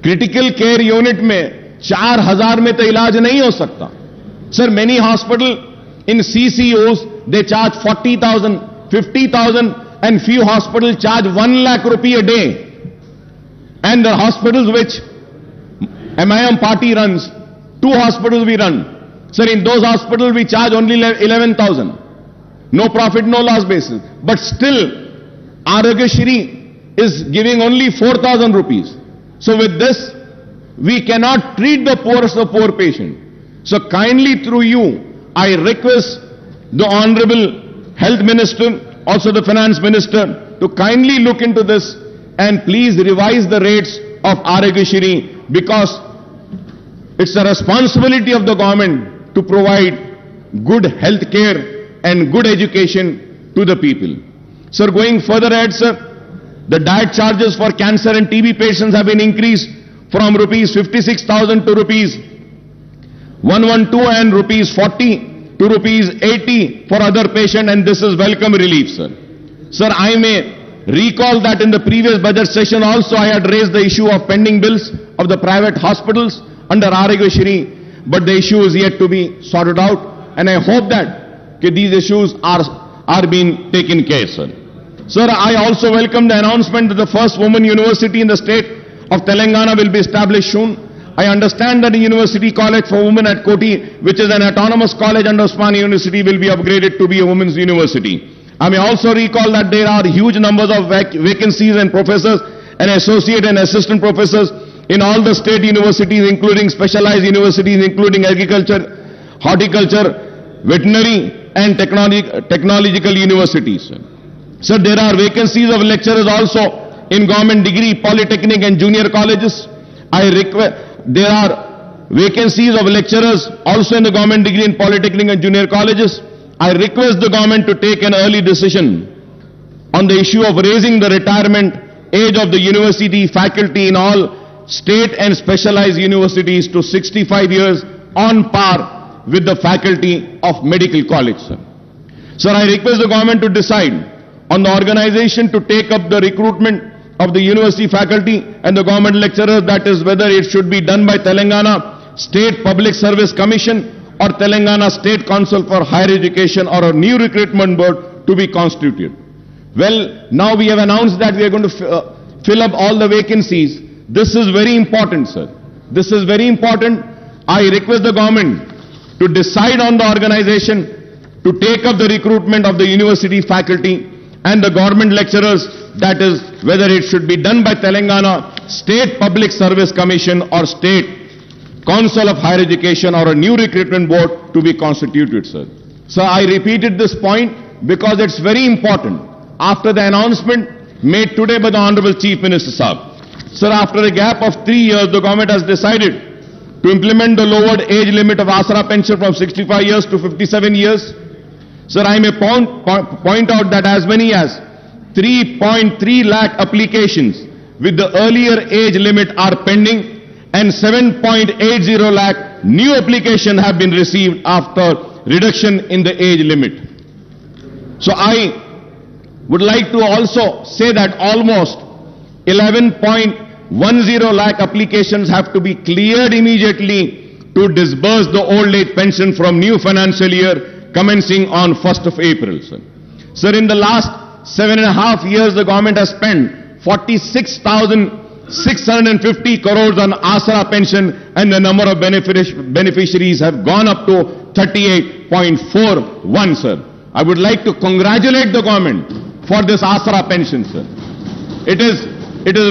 Critical care unit में 4,000 में तो इलाज नहीं हो सकता. Sir, many hospital in CCOs, they charge 40,000, 50,000, and few hospitals charge 1 lakh rupee a day. And the hospitals which MIM party runs, 2 hospitals we run. Sir, in those hospitals we charge only 11,000. No profit, no loss basis. But still, Arogya Shri is giving only 4,000 rupees. So with this, we cannot treat the poorest of poor patient. So kindly through you, I request the Honorable Health Minister, also the Finance Minister, to kindly look into this and please revise the rates of Arogya Shri, because it's the responsibility of the government to provide good health care and good education to the people. Sir, going further ahead, sir, the diet charges for cancer and TB patients have been increased from rupees 56,000 to rupees 112 and rupees 40 to rupees 80 for other patients, and this is welcome relief, sir. Sir, I may recall that in the previous budget session also I had raised the issue of pending bills of the private hospitals under Arogya Shri, but the issue is yet to be sorted out, and I hope that these issues are being taken care, sir. Sir, I also welcome the announcement that the first women university in the state of Telangana will be established soon. I understand that the University College for Women at Koti, which is an autonomous college under Osmania University, will be upgraded to be a women's university. I may also recall that there are huge numbers of vacancies and professors and associate and assistant professors in all the state universities, including specialized universities, including agriculture, horticulture, veterinary and technological universities. Sir, there are vacancies of lecturers also in government degree, polytechnic and junior colleges. There are vacancies of lecturers also in the government degree and polytechnic and junior colleges. I request the government to take an early decision on the issue of raising the retirement age of the university faculty in all state and specialized universities to 65 years on par with the faculty of medical college, sir. Sir, I request the government to decide on the organization to take up the recruitment of the university faculty and the government lecturers, that is whether it should be done by Telangana State Public Service Commission or Telangana State Council for Higher Education or a new recruitment board to be constituted. Well, now we have announced that we are going to fill up all the vacancies. This is very important, sir. This is very important. I request the government to decide on the organization to take up the recruitment of the university faculty and the government lecturers, that is whether it should be done by Telangana State Public Service Commission or State Council of Higher Education or a new recruitment board to be constituted, sir. So I repeated this point because it's very important. After the announcement made today by the Honorable Chief Minister Saab, sir, after a gap of 3 years, the government has decided to implement the lowered age limit of Asra pension from 65 years to 57 years. Sir, I may point out that as many as 3.3 lakh applications with the earlier age limit are pending, and 7.80 lakh new applications have been received after reduction in the age limit. So I would like to also say that almost 11.10 lakh applications have to be cleared immediately to disburse the old age pension from new financial year commencing on 1st of April, sir. Sir, in the last 7.5 years, the government has spent 46,650 crores on Asra pension, and the number of beneficiaries have gone up to 38.41, sir. I would like to congratulate the government for this Asra pension, sir. It is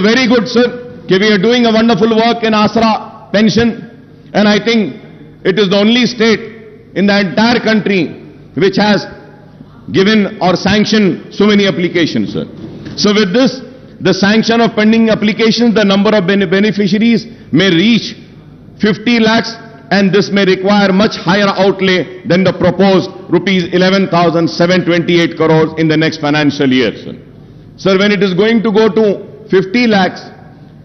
very good, sir. We are doing a wonderful work in Asra pension, and I think it is the only state in the entire country which has given or sanctioned so many applications, sir. So with this, the sanction of pending applications, the number of beneficiaries may reach 50 lakhs, and this may require much higher outlay than the proposed rupees 11,728 crores in the next financial year, sir. Sir, when it is going to go to 50 lakhs,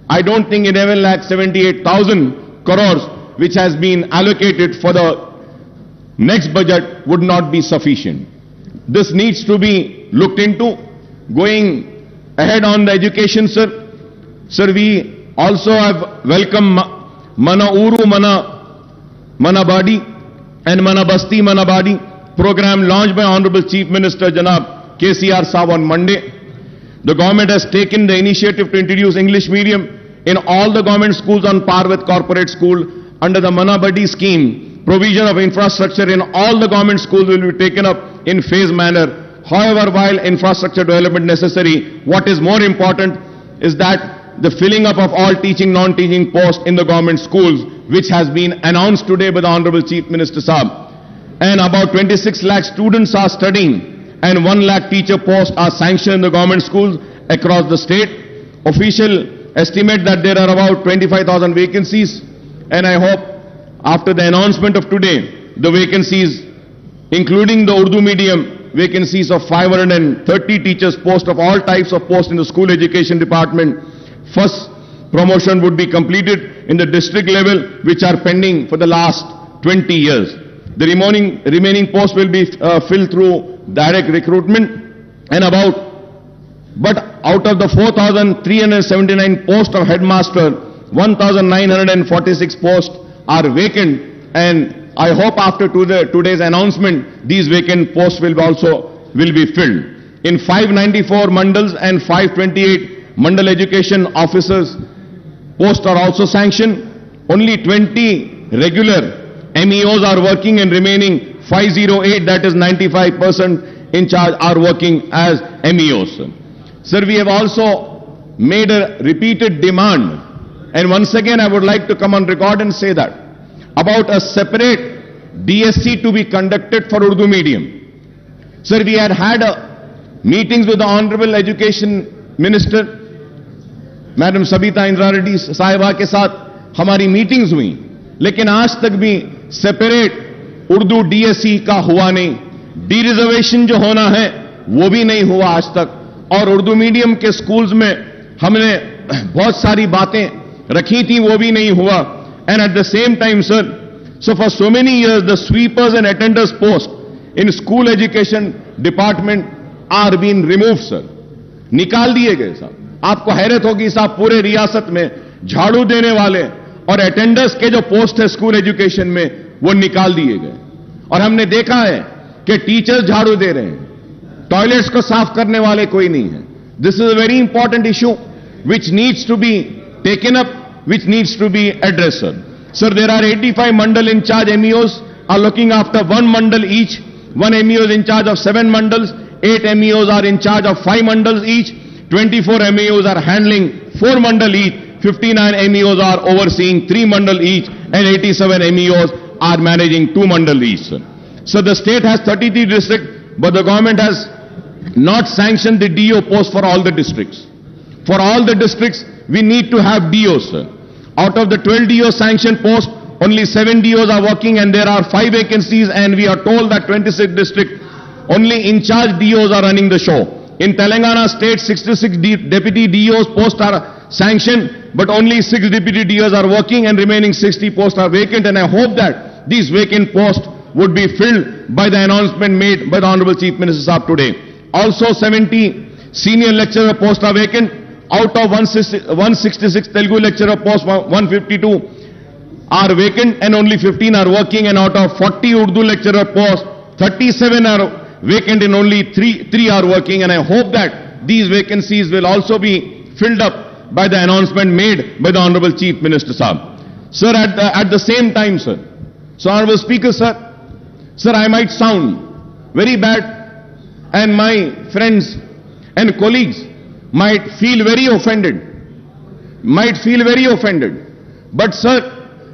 I don't think 11,78,000 crores which has been allocated for the next budget would not be sufficient. this needs to be looked into. Going ahead on the education, sir. Sir, we also have welcomed Mana Uru Mana Badi and Mana Basti Mana Badi program launched by Honorable Chief Minister Janab KCR Saab on Monday. The government has taken the initiative to introduce English medium in all the government schools on par with corporate school under the Mana Badi scheme. Provision of infrastructure in all the government schools will be taken up in phased manner. However, while infrastructure development necessary, what is more important is that the filling up of all teaching, non-teaching posts in the government schools, which has been announced today by the Honorable Chief Minister Saab. And about 26 lakh students are studying and 1 lakh teacher posts are sanctioned in the government schools across the state. Official estimate that there are about 25,000 vacancies, and I hope after the announcement of today, the vacancies, including the Urdu medium, vacancies of 530 teachers post of all types of posts in the school education department. First promotion would be completed in the district level, which are pending for the last 20 years. The remaining posts will be filled through direct recruitment, and but out of the 4,379 posts of headmaster, 1,946 posts are vacant, and I hope after today's announcement, these vacant posts will be filled. In 594 mandals and 528 mandal education officers posts are also sanctioned. Only 20 regular MEOs are working, and remaining 508, that is 95% in charge, are working as MEOs. Sir, we have also made a repeated demand, and once again I would like to come on record and say that about a separate DSC to be conducted for Urdu medium. Sir, we had meetings with the Honorable Education Minister, Madam Sabita Indra Reddy साहिबा के साथ हमारी meetings हुई, लेकिन आज तक भी separate Urdu DSC का हुआ नहीं. डी रिजर्वेशन जो होना है वो भी नहीं हुआ आज तक, और उर्दू मीडियम के स्कूल्स में हमने बहुत सारी बातें रखी थी, वो भी नहीं हुआ. And at the same time, sir, so for so many years, the sweepers and attenders post in school education department are being removed, sir. निकाल दिए गए साहब. आपको हैरत होगी साहब, पूरे रियासत में झाड़ू देने वाले और अटेंडर्स के जो पोस्ट है स्कूल एजुकेशन में, वो निकाल दिए गए. और हमने देखा है कि टीचर्स झाड़ू दे रहे हैं, टॉयलेट्स को साफ करने वाले कोई नहीं है. This is a very important issue which needs to be taken up, which needs to be addressed, sir. Sir, there are 85 mandal in charge MEOs are looking after one mandal each. One MEO is in charge of 7 mandals. 8 MEOs are in charge of 5 mandals each. 24 MEOs are handling 4 mandal each. 59 MEOs are overseeing 3 mandal each, and 87 MEOs are managing 2 mandal each, sir. So the state has 33 districts, but the government has not sanctioned the DO post for all the districts. For all the districts, we need to have DOs, sir. Out of the 12 DO sanctioned posts, only 7 DOs are working, and there are 5 vacancies, and we are told that 26 districts, only in charge DOs are running the show. In Telangana state, 66 deputy DOs posts are sanctioned, but only 6 deputy DOs are working, and remaining 60 posts are vacant, and I hope that these vacant posts would be filled by the announcement made by the Honorable Chief Minister Saab today. Also, 70 senior lecturer posts are vacant. Out of 166 Telugu lecturer posts, 152 are vacant, and only 15 are working, and out of 40 Urdu lecturer posts, 37 are vacant, and only 3 are working, and I hope that these vacancies will also be filled up by the announcement made by the Honorable Chief Minister Saab. Sir, at the same time, sir, so Honorable Speaker, sir, I might sound very bad, and my friends and colleagues might feel very offended, but sir,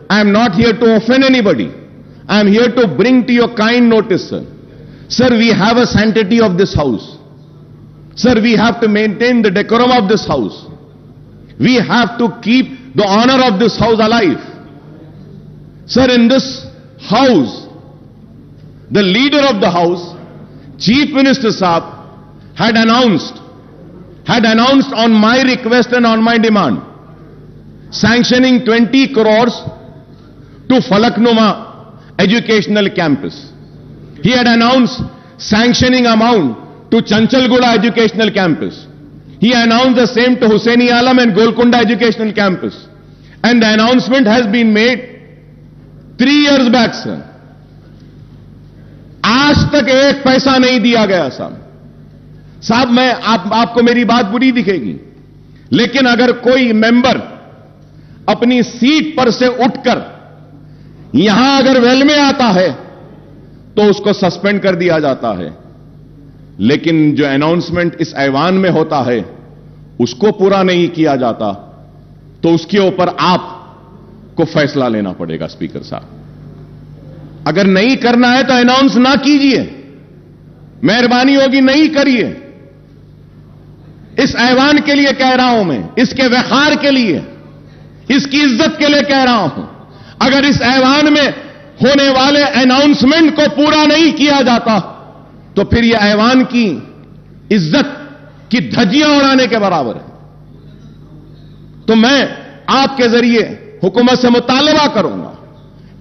I am not here to offend anybody. I am here to bring to your kind notice, sir. Sir, we have a sanctity of this house. Sir, we have to maintain the decorum of this house. We have to keep the honor of this house alive. Sir, in this house, the leader of the house, Chief Minister Saab, had announced on my request and on my demand, sanctioning 20 crores to Falaknuma Educational Campus. He had announced sanctioning amount to Chanchalguda Educational Campus. He announced the same to Hussaini Alam and Golconda Educational Campus. And the announcement has been made 3 years back, sir. आज तक एक पैसा नहीं दिया गया साहब मैं आपको मेरी बात बुरी दिखेगी, लेकिन अगर कोई मेंबर अपनी सीट पर से उठकर यहां अगर वेल में आता है तो उसको सस्पेंड कर दिया जाता है, लेकिन जो अनाउंसमेंट इस ऐवान में होता है उसको पूरा नहीं किया जाता तो उसके ऊपर आपको फैसला लेना पड़ेगा स्पीकर साहब। अगर नहीं करना है तो अनाउंस ना कीजिए, मेहरबानी होगी नहीं करिए। इस ऐवान के लिए कह रहा हूं मैं, इसके वखार के लिए, इसकी इज्जत के लिए कह रहा हूं। अगर इस ऐवान में होने वाले अनाउंसमेंट को पूरा नहीं किया जाता तो फिर यह ऐवान की इज्जत की धज्जियां उड़ाने के बराबर है। तो मैं आपके जरिए हुकूमत से मुतालबा करूंगा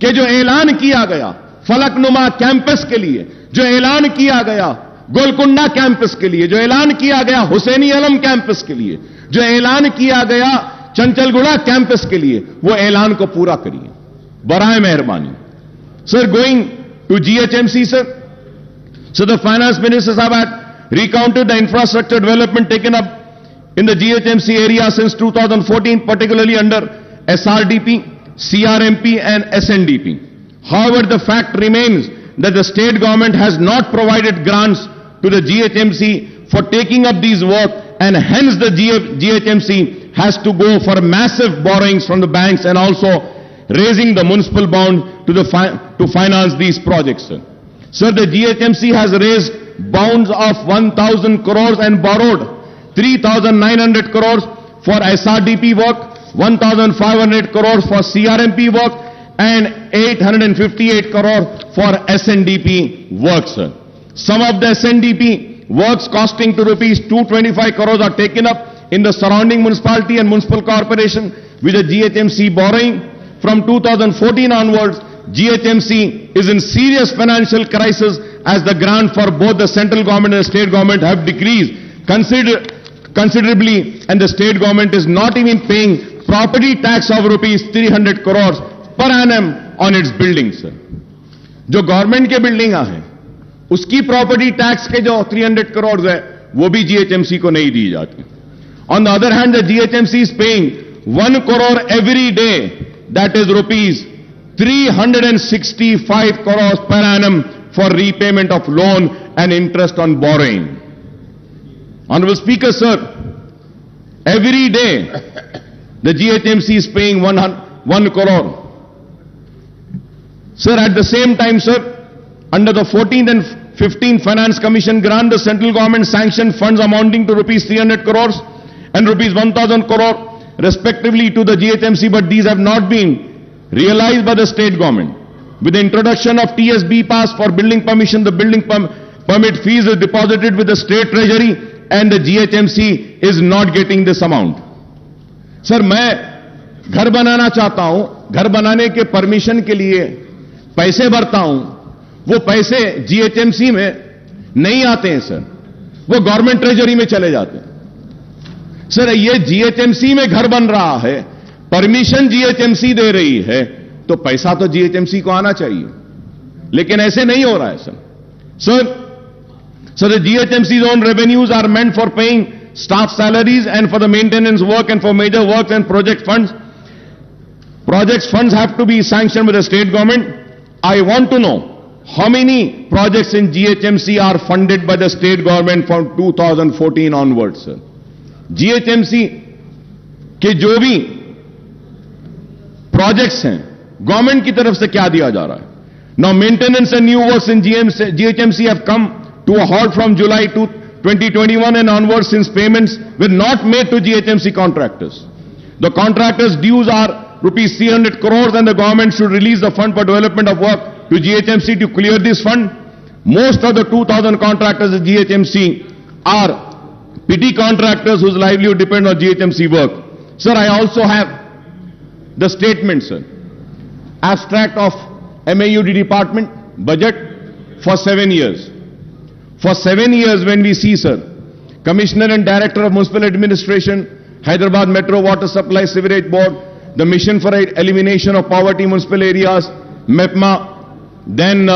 कि जो ऐलान किया गया फलकनुमा कैंपस के लिए, जो ऐलान किया गया गोलकुंडा कैंपस के लिए, जो ऐलान किया गया हुसैनी आलम कैंपस के लिए, जो ऐलान किया गया चंचलगुड़ा कैंपस के लिए, वो ऐलान को पूरा करिए बराए मेहरबानी। Sir, going to GHMC, sir. So the finance minister had recounted the infrastructure development taken up in the GHMC area since 2014, particularly under SRDP, CRMP and SNDP. However, the fact remains that the state government has not provided grants to the GHMC for taking up these work, and hence the GHMC has to go for massive borrowings from the banks and also raising the municipal bond to finance these projects. Sir, the GHMC has raised bonds of 1,000 crores and borrowed 3,900 crores for SRDP work, 1,500 crores for CRMP work, and 858 crores for SNDP work, sir. Some of the SNDP works costing to rupees 225 crores are taken up in the surrounding municipality and municipal corporation with the GHMC borrowing. From 2014 onwards, GHMC is in serious financial crisis as the grant for both the central government and the state government have decreased considerably, and the state government is not even paying property tax of rupees 300 crores per annum on its buildings. जो government के building हैं उसकी property tax के जो 300 करोड़ है वो भी GHMC को नहीं दी जाती. On the other hand, the GHMC is paying 1 crore every day, that is rupees 365 crores per annum for repayment of loan and interest on borrowing. Honorable Speaker, sir, every day the GHMC is paying 1 crore. Sir, at the same time, sir, under the 14th and 15th Finance Commission grant, the central government sanctioned funds amounting to rupees 300 crores and rupees 1,000 crore respectively to the GHMC, but these have not been realized by the state government. With the introduction of TSB pass for building permission, the building permit fees is deposited with the state treasury and the GHMC is not getting this amount. Sir, मैं घर बनाना चाहता हूं, घर बनाने के permission के लिए पैसे भरता हूं, वो पैसे GHMC में नहीं आते हैं सर, वो गवर्नमेंट ट्रेजरी में चले जाते हैं. सर, ये GHMC में घर बन रहा है, परमिशन GHMC दे रही है, तो पैसा तो GHMC को आना चाहिए, लेकिन ऐसे नहीं हो रहा है sir. So the GHMC's own revenues are meant for paying staff salaries and for the maintenance work and for major works and project funds. Projects funds have to be sanctioned with the state government. I want to know how many projects in GHMC are funded by the state government from 2014 onwards, sir. GHMC के जो भी projects हैं government की तरफ से क्या दिया जा रहा है. Now maintenance and new works in GHMC have come to a halt from July 2021 and onwards, since payments were not made to GHMC contractors. The contractors' dues are rupees 300 crores and the government should release the fund for development of work to GHMC to clear this fund. Most of the 2,000 contractors at GHMC are petty contractors whose livelihood depends on GHMC work. Sir, I also have the statement, sir. Abstract of MAUD department budget for 7 years. For 7 years when we see, sir, Commissioner and Director of Municipal Administration, Hyderabad Metro Water Supply Sewerage Board, the Mission for Elimination of Poverty Municipal Areas, MEPMA, then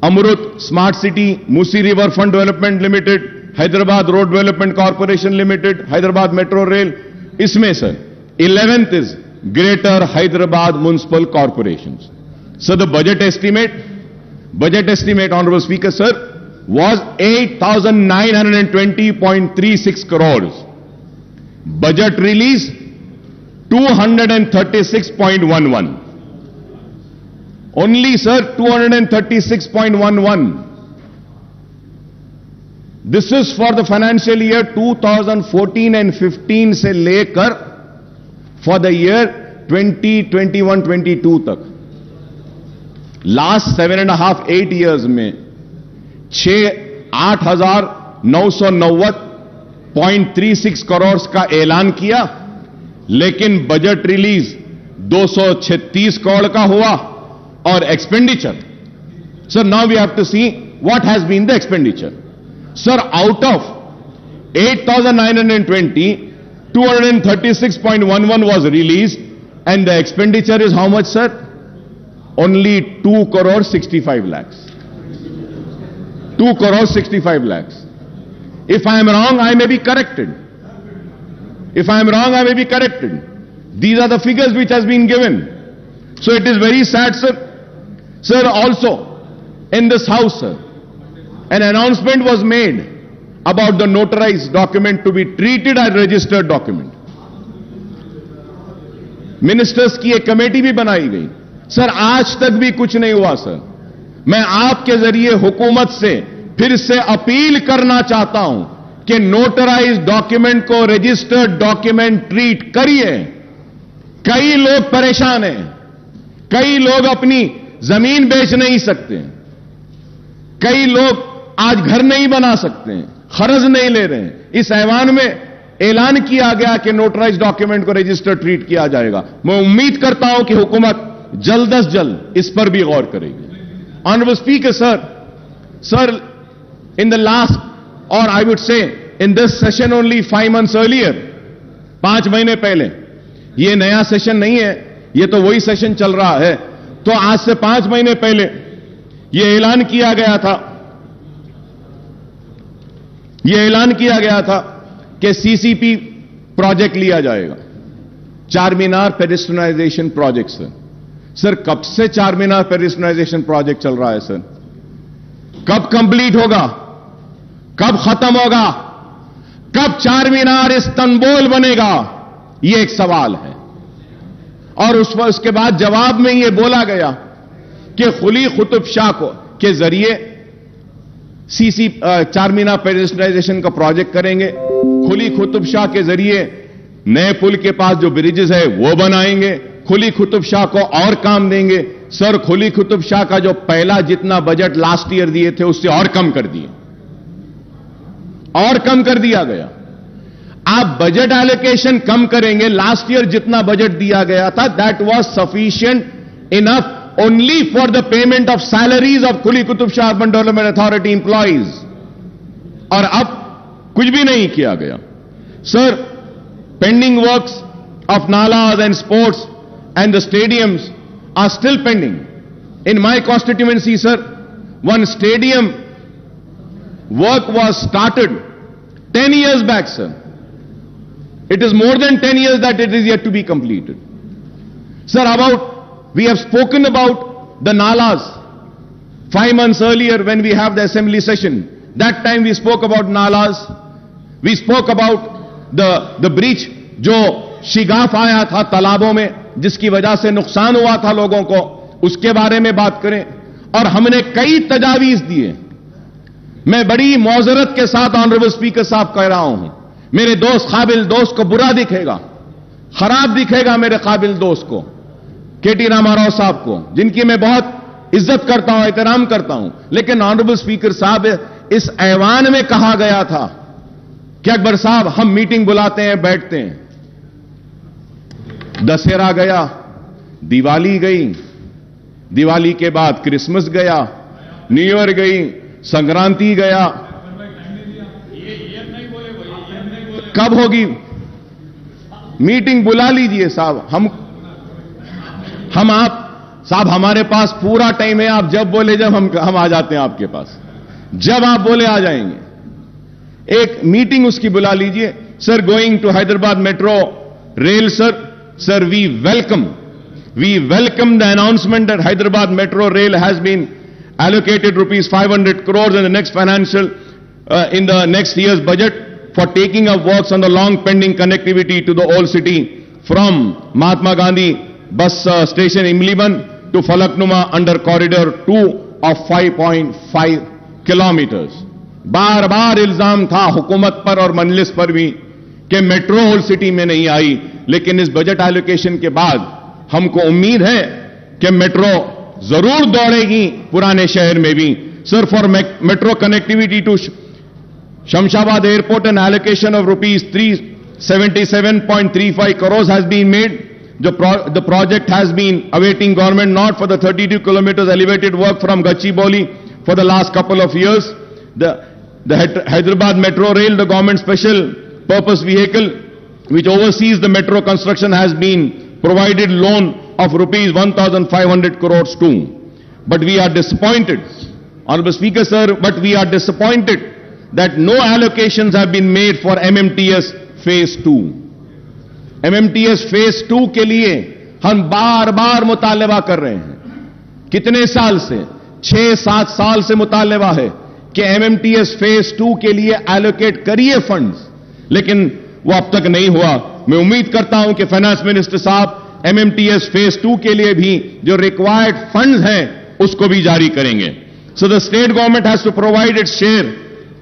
Amrut Smart City, Musi River Fund Development Limited, Hyderabad Road Development Corporation Limited, Hyderabad Metro Rail. Isme, sir, 11th is Greater Hyderabad Municipal Corporations. So the budget estimate, Honorable Speaker, sir, was 8,920.36 crores. Budget release 236.11. Only, sir, 236.11. This is for the financial year 2014 and 15 se lekar for the year 2021-22 tak. Last 7.5-8 years mein 8,990.36 crores का ऐलान किया, लेकिन budget release 236 crore का हुआ और expenditure. Sir, now we have to see what has been the expenditure. Sir, out of 8,920, 236.11 was released and the expenditure is how much, sir? Only 2 crore 65 lakhs. 2 crore 65 lakhs. If I am wrong, I may be corrected. If I am wrong, I may be corrected. These are the figures which has been given. So it is very sad, sir. Sir, also, in this house, sir, an announcement was made about the notarized document to be treated as registered document. Ministers की एक committee भी बनाई गई. Sir, आज तक भी कुछ नहीं हुआ. सर, मैं आपके जरिए हुकूमत से फिर से अपील करना चाहता हूं कि नोटराइज डॉक्यूमेंट को रजिस्टर्ड डॉक्यूमेंट ट्रीट करिए. कई लोग परेशान हैं, कई लोग अपनी जमीन बेच नहीं सकते, कई लोग आज घर नहीं बना सकते, खर्च नहीं ले रहे हैं. इस ऐवान में ऐलान किया गया कि नोटराइज डॉक्यूमेंट को रजिस्टर्ड ट्रीट किया जाएगा. मैं उम्मीद करता हूं कि हुकूमत जल्द अज जल्द इस पर भी गौर करेगी. Honourable speaker, sir, in the last, or I would say in this session only 5 months earlier, 5 महीने पहले, ये नया सेशन नहीं है, ये तो वही सेशन चल रहा है. तो आज से 5 महीने पहले ये ऐलान किया गया था कि सीसीपी प्रोजेक्ट लिया जाएगा, चार मीनार पेडेस्ट्रियनाइजेशन प्रोजेक्ट. सर, कब से चार मीनार पेडेस्ट्रियनाइजेशन प्रोजेक्ट चल रहा है? सर, कब कंप्लीट होगा, कब खत्म होगा, कब चार मीनार इस्तांबुल बनेगा? यह एक सवाल है. और उसके बाद जवाब में यह बोला गया कि खुली कुतुब शाह के जरिए चार मीनार पेडेस्ट्रियनाइजेशन का प्रोजेक्ट करेंगे, खुली कुतुब शाह के जरिए नए पुल के पास जो ब्रिजेस है वो बनाएंगे, खुली कुतुब शाह को और काम देंगे. सर, खुली कुतुब शाह का जो पहला जितना बजट लास्ट ईयर दिए थे उससे और कम कर दिया गया. आप बजट एलोकेशन कम करेंगे. लास्ट ईयर जितना बजट दिया गया था that was sufficient enough only for the payment of salaries of Quli Qutub Shah urban development authority employees, और अब कुछ भी नहीं किया गया. Sir, pending works of nalas and sports and the stadiums are still pending. In my constituency, sir, one stadium work was started 10 years back, sir. It is more than 10 years that it is yet to be completed. Sir, we have spoken about the nalas 5 months earlier when we have the assembly session. That time we spoke about nalas. We spoke about the breach जो शिगाफ आया था तालाबों में, जिसकी वजह से नुकसान हुआ था लोगों को, उसके बारे में बात करें. और हमने कई तजावीज दिए. मैं बड़ी मौजरत के साथ ऑनरेबल स्पीकर साहब कह रहा हूं, मेरे दोस्त काबिल दोस्त को बुरा दिखेगा, खराब दिखेगा मेरे काबिल दोस्त को, केटी रामाराव साहब को, जिनकी मैं बहुत इज्जत करता हूं, एहतराम करता हूं. लेकिन ऑनरेबल स्पीकर साहब, इस ऐवान में कहा गया था कि अकबर साहब हम मीटिंग बुलाते हैं, बैठते हैं. दशहरा गया, दिवाली गई, दिवाली के बाद क्रिसमस गया, न्यू ईयर गई. संक्रांति गया, कब होगी मीटिंग? बुला लीजिए साहब, हम आप साहब, हमारे पास पूरा टाइम है, आप जब बोले जब हम आ जाते हैं आपके पास, जब आप बोले आ जाएंगे। एक मीटिंग उसकी बुला लीजिए। Sir, going to Hyderabad metro rail, sir we welcome the announcement that Hyderabad Metro Rail has been allocated rupees 500 crores in the next in the next year's budget for taking up works on the long pending connectivity to the old city from Mahatma Gandhi bus station Imliban to Falaknuma under corridor 2 of 5.5 kilometers. बार बार इल्जाम था हुकूमत पर और मजलिस पर भी कि metro old city में नहीं आई, लेकिन इस बजट एलोकेशन के बाद हमको उम्मीद है कि मेट्रो जरूर दौड़ेगी पुराने शहर में भी। Sir, for metro connectivity to Shamshabad airport an allocation of rupees 377.35 crores has been made. The project has been awaiting government nod for the 32 kilometers elevated work from Gachibowli for the last couple of years. The Hyderabad Metro Rail, the government special purpose vehicle which oversees the metro construction, has been provided loan of rupees 1,500 crores too. But we are disappointed, Honorable Speaker sir, but we are disappointed that no allocations have been made for MMTS Phase 2. MMTS Phase 2 के लिए हम बार बार मुतालबा कर रहे हैं। कितने साल से? 6-7 साल से मुतालबा है कि MMTS Phase 2 के लिए एलोकेट करिए फंड्स, लेकिन वो अब तक नहीं हुआ। मैं उम्मीद करता हूं कि फाइनेंस मिनिस्टर साहब MMTS Phase 2 के लिए भी जो रिक्वायर्ड फंड्स हैं उसको भी जारी करेंगे। So the state government has to provide its share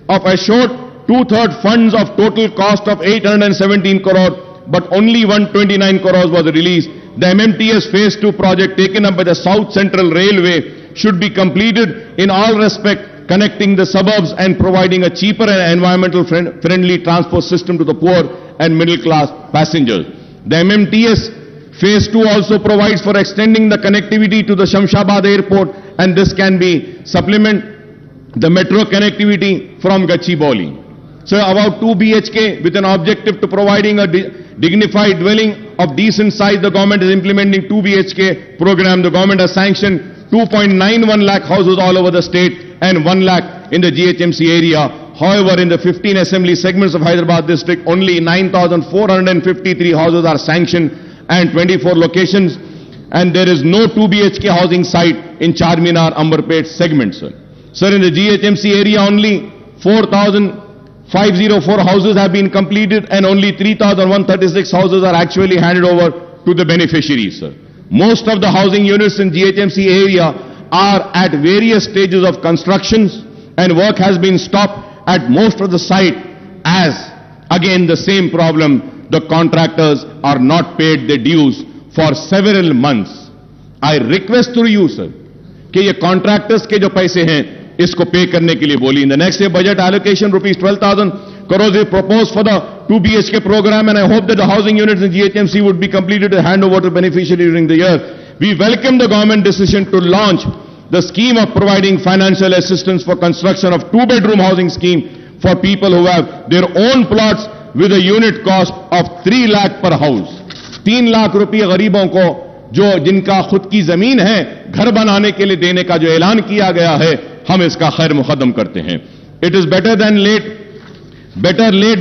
of assured 2/3 funds of total cost of 817 crore, but only 129 crores was released. The MMTS Phase 2 project taken up by the South Central Railway should be completed in all respect, connecting the suburbs and providing a cheaper and environmental friendly transport system to the poor and middle class passengers. The MMTS Phase 2 also provides for extending the connectivity to the Shamshabad airport, and this can be supplement the metro connectivity from Gachibowli. So about 2 BHK with an objective to providing a dignified dwelling of decent size, the government is implementing 2 BHK program. The government has sanctioned 2.91 lakh houses all over the state and 1 lakh in the GHMC area. However, in the 15 assembly segments of Hyderabad district, only 9,453 houses are sanctioned and 24 locations, and there is no 2 BHK housing site in Charminar, Amberpet segment, sir. Sir, in the GHMC area, only 4,504 houses have been completed and only 3,136 houses are actually handed over to the beneficiaries, sir. Most of the housing units in GHMC area are at various stages of constructions, and work has been stopped at most of the site as, again, the same problem, the contractors are not paid their dues for several months. I request to you, sir, कि ये contractors के जो पैसे हैं इसको पे करने के लिए बोली. In the next year budget allocation rupees 12,000 crores is proposed for the 2 BHK program, and I hope that the housing units in GHMC would be completed to hand over to beneficiaries during the year. We welcome the government decision to launch the scheme of providing financial assistance for construction of 2-bedroom housing scheme for people who have their own plots with a unit cost of 3 lakh per house. 3 lakh रुपये गरीबों को जो जिनका खुद की जमीन है घर बनाने के लिए देने का जो ऐलान किया गया है, हम इसका खैर मुकदम करते हैं. It is better late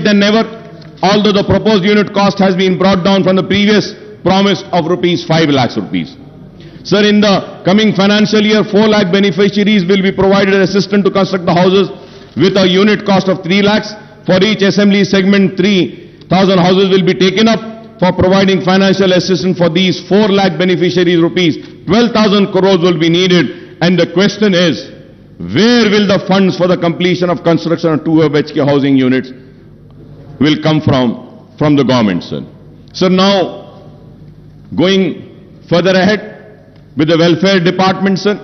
than never, although the proposed unit cost has been brought down from the previous promise of rupees 5 lakhs rupees. Sir, in the coming financial year, 4 lakh beneficiaries will be provided assistance to construct the houses with a unit cost of 3 lakhs. For each assembly segment, 3,000 houses will be taken up. For providing financial assistance for these 4 lakh beneficiaries, rupees 12,000 crores will be needed. And the question is, where will the funds for the completion of construction of 2 BHK housing units will come from the government, sir? So now, going further ahead with the welfare department, sir,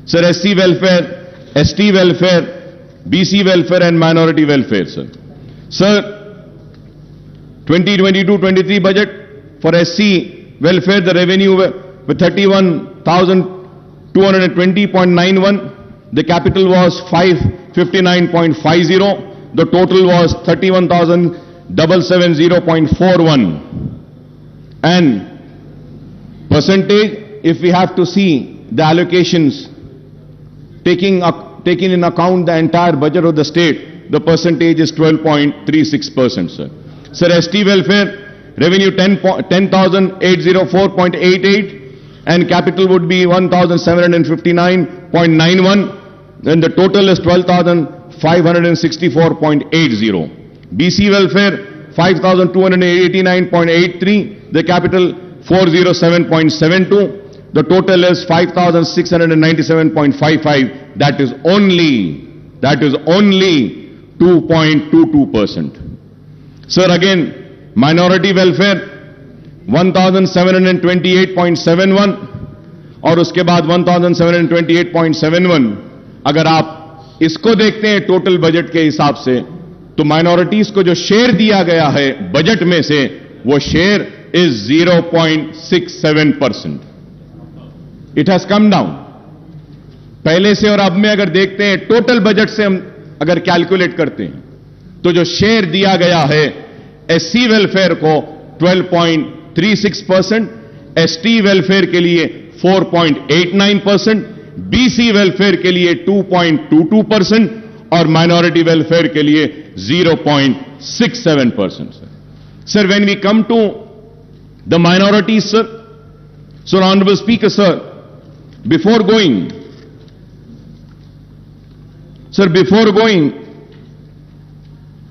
SC welfare, ST welfare, BC welfare and minority welfare, sir. Sir, 2022-23 budget for SC welfare, the revenue with 31,220.91 the capital was 559.50, the total was 31,770.41, and percentage, if we have to see the allocations taking in account the entire budget of the state, the percentage is 12.36%, sir. Sir, ST welfare revenue 10,804.88, and capital would be 1,759.91, then the total is 12,564.80. BC welfare 5,289.83, the capital 407.72, the total is 5,697.55, that is only 2.22%. Sir, again, minority welfare 1,728.71 और उसके बाद 1,728.71, अगर आप इसको देखते हैं total budget के हिसाब से, तो माइनॉरिटीज को जो शेयर दिया गया है बजट में से, वो share is 0.67%. It has come down पहले से, और अब में अगर देखते हैं टोटल बजट से हम अगर कैलकुलेट करते हैं, तो जो शेयर दिया गया है एससी वेलफेयर को 12.36%, एसटी वेलफेयर के लिए 4.89%, बीसी वेलफेयर के लिए 2.22% और माइनॉरिटी वेलफेयर के लिए 0.67%. Sir, when we come to the minorities, sir, Honorable Speaker, sir, before going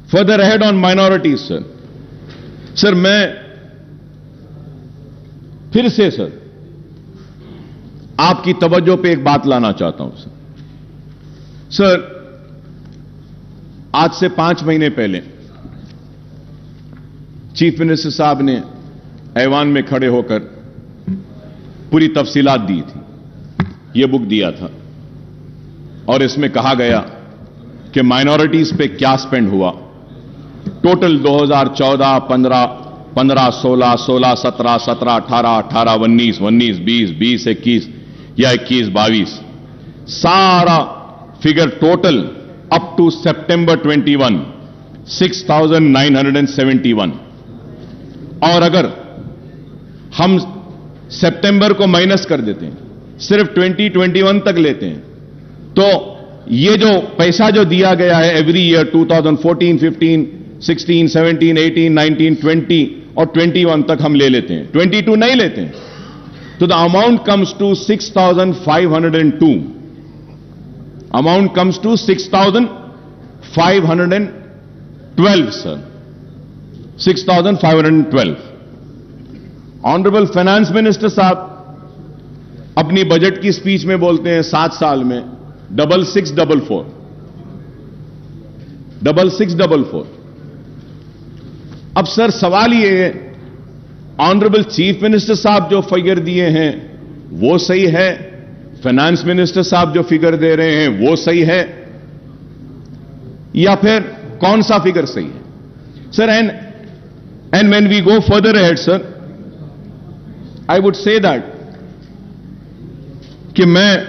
further ahead on minorities, sir, मैं फिर से सर आपकी तवज्जो पे एक बात लाना चाहता हूं सर. आज से 5 महीने पहले चीफ मिनिस्टर साहब ने ऐवान में खड़े होकर पूरी तफसीलात दी थी. यह बुक दिया था और इसमें कहा गया कि माइनॉरिटीज पे क्या स्पेंड हुआ. टोटल 2014, 15, 16, 16, 17, 17, 18, 18, 19, 19, 20, 20, 21 या 21, 22, सारा फिगर टोटल अप टू सितंबर 21, 6,971. और अगर हम सितंबर को माइनस कर देते हैं, सिर्फ 2021 तक लेते हैं, तो ये जो पैसा जो दिया गया है एवरी ईयर 2014, 15, 16, 17, 18, 19, 20 और 21 तक हम ले लेते हैं, 22 नहीं लेते हैं, तो the amount comes to 6,502. Amount comes to 6,512, sir. 6,512. Honourable finance minister साहब अपनी बजट की स्पीच में बोलते हैं 7 साल में 6644. अब सर सवाल ये है, ऑनरेबल चीफ मिनिस्टर साहब जो फिगर दिए हैं वो सही है, फाइनेंस मिनिस्टर साहब जो फिगर दे रहे हैं वो सही है, या फिर कौन सा फिगर सही है sir? And when we go further ahead sir, I would say that कि मैं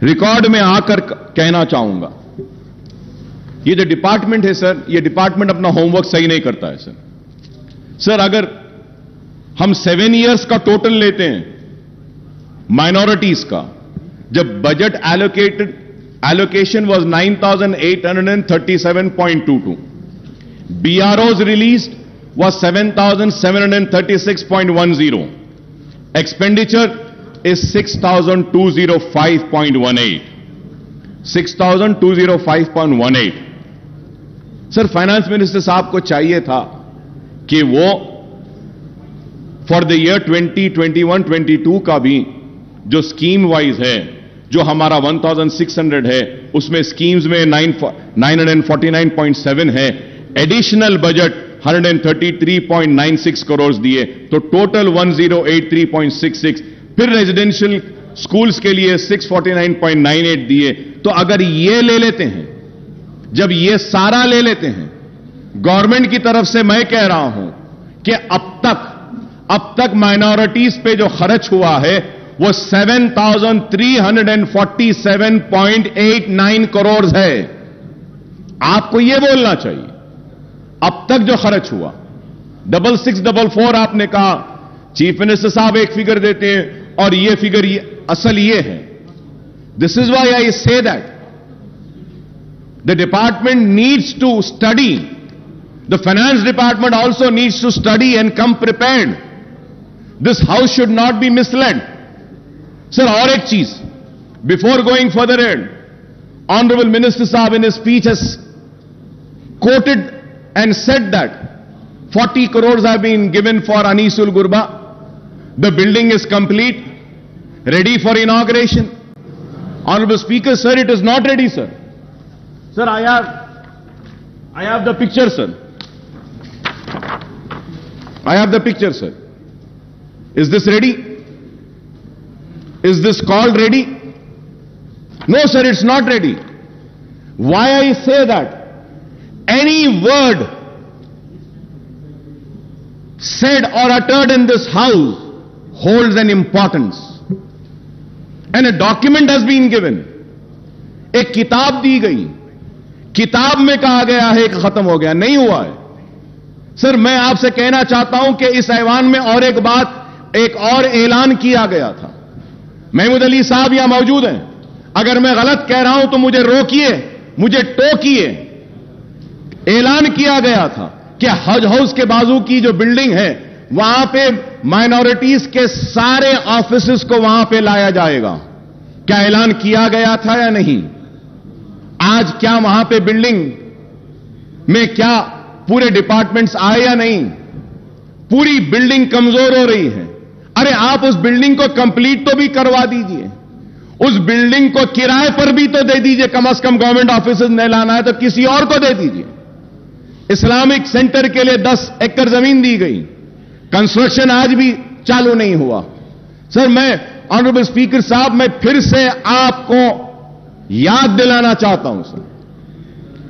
रिकॉर्ड में आकर कहना चाहूंगा, ये जो डिपार्टमेंट है सर, ये डिपार्टमेंट अपना होमवर्क सही नहीं करता है सर. सर, अगर हम 7 इयर्स का टोटल लेते हैं माइनॉरिटीज का, जब budget allocation was 9,837.22, BROs released was 7,736.10, expenditure is 6,205.18. 6,205.18. Sir, finance minister साहब को चाहिए था कि वो फॉर द ईयर 2021-22 का भी जो स्कीम वाइज है, जो हमारा 1,600 है, उसमें स्कीम्स में 949.7 है, एडिशनल बजट 133.96 करोड़ दिए, तो टोटल 1083.66. फिर रेजिडेंशियल स्कूल्स के लिए 649.98 दिए. तो अगर ये ले लेते हैं, जब ये सारा ले लेते हैं, गवर्नमेंट की तरफ से मैं कह रहा हूं कि अब तक माइनॉरिटीज पे जो खर्च हुआ है वो 7,347.89 करोड़ है। आपको यह बोलना चाहिए अब तक जो खर्च हुआ। 6644 आपने कहा, चीफ मिनिस्टर साहब एक फिगर देते हैं और ये फिगर असल ये है। This is why I say that the department needs to study, the finance department also needs to study and come prepared. This house should not be misled. Sir, और एक चीज, before going further add, honourable minister साहब in speech has quoted and said that 40 crores have been given for Anisul Gurba. The building is complete, ready for inauguration. Honorable Speaker, sir, it is not ready, sir. Sir, I have the picture, sir. I have the picture, sir. Is this ready? Is this called ready? No, sir, it's not ready. Why I say that? Any word said or uttered in this house holds an importance. And a document has been given. एक किताब दी गई, किताब में कहा गया है कि खत्म हो गया, नहीं हुआ है। सर, मैं आपसे कहना चाहता हूं कि इस ऐवान में और एक बात, एक और ऐलान किया गया था। महमूद अली साहब यहां मौजूद हैं, अगर मैं गलत कह रहा हूं तो मुझे रोकिए, मुझे टोकिए। ऐलान किया गया था कि हज हाउस के बाजू की जो बिल्डिंग है वहां पे माइनॉरिटीज के सारे ऑफिसेस को वहां पे लाया जाएगा। क्या ऐलान किया गया था या नहीं? आज क्या वहां पे बिल्डिंग में क्या पूरे डिपार्टमेंट्स आए या नहीं? पूरी बिल्डिंग कमजोर हो रही है। अरे आप उस बिल्डिंग को कंप्लीट तो भी करवा दीजिए, उस बिल्डिंग को किराए पर भी तो दे दीजिए। कम से कम गवर्नमेंट ऑफिसेज नहीं लाना है तो किसी और को दे दीजिए। इस्लामिक सेंटर के लिए 10 एकड़ जमीन दी गई, कंस्ट्रक्शन आज भी चालू नहीं हुआ। सर, मैं ऑनरेबल स्पीकर साहब, मैं फिर से आपको याद दिलाना चाहता हूं सर,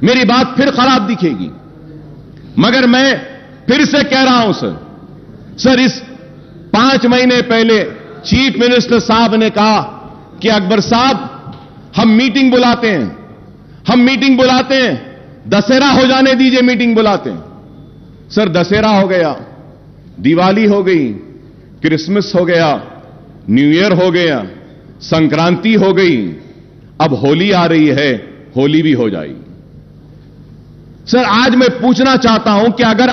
मेरी बात फिर खराब दिखेगी मगर मैं फिर से कह रहा हूं सर, इस 5 महीने पहले चीफ मिनिस्टर साहब ने कहा कि अकबर साहब हम मीटिंग बुलाते हैं, दशहरा हो जाने दीजिए, मीटिंग बुलाते हैं। सर, दशहरा हो गया, दिवाली हो गई, क्रिसमस हो गया, न्यू ईयर हो गया, संक्रांति हो गई, अब होली आ रही है, होली भी हो जाएगी। सर, आज मैं पूछना चाहता हूं कि अगर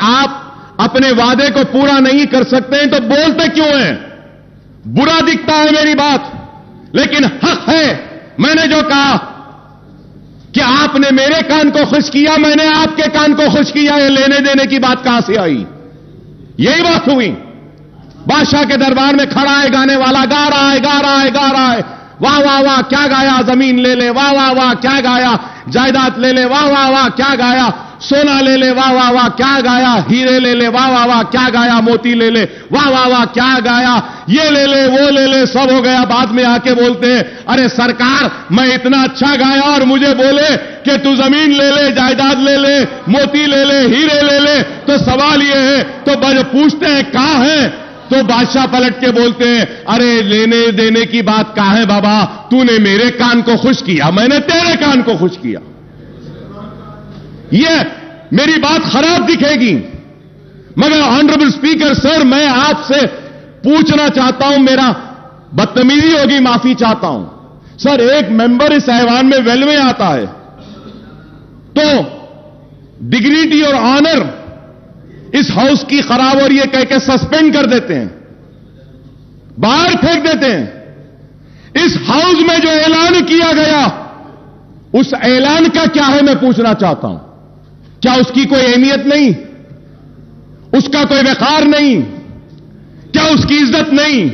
आप अपने वादे को पूरा नहीं कर सकते हैं तो बोलते क्यों हैं? बुरा दिखता है मेरी बात, लेकिन हक है। मैंने जो कहा कि आपने मेरे कान को खुश किया, मैंने आपके कान को खुश किया, ये लेने देने की बात कहां से आई? यही बात हुई। बादशाह के दरबार में खड़ा है गाने वाला, गा रहा है, वाह वाह वाह क्या गाया, जमीन ले ले, वाह वाह वाह क्या गाया, जायदाद ले ले, वाह वाह वाह क्या गाया, सोना ले ले, वाह वाह वाह क्या गाया, हीरे ले ले, वाह वाह वाह क्या गाया, मोती ले ले, वाह वाह वाह क्या गाया, ये ले ले, वो ले ले, सब हो गया। बाद में आके बोलते हैं, अरे सरकार मैं इतना अच्छा गाया और मुझे बोले कि तू जमीन ले ले, जायदाद ले ले, मोती ले ले, हीरे ले ले। तो सवाल ये है, तो पूछते हैं कहां है, तो बादशाह पलट के बोलते हैं, अरे लेने देने की बात कहां है बाबा, तूने मेरे कान को खुश किया, मैंने तेरे कान को खुश किया। ये मेरी बात खराब दिखेगी मगर ऑनरेबल स्पीकर सर, मैं आपसे पूछना चाहता हूं, मेरा बदतमीजी होगी, माफी चाहता हूं सर। एक मेंबर इस ऐवान में वेल में आता है तो डिग्निटी और ऑनर इस हाउस की खराब और ये कह के सस्पेंड कर देते हैं, बाहर फेंक देते हैं। इस हाउस में जो ऐलान किया गया उस ऐलान का क्या है, मैं पूछना चाहता हूं। क्या उसकी कोई अहमियत नहीं? उसका कोई वकार नहीं? क्या उसकी इज्जत नहीं?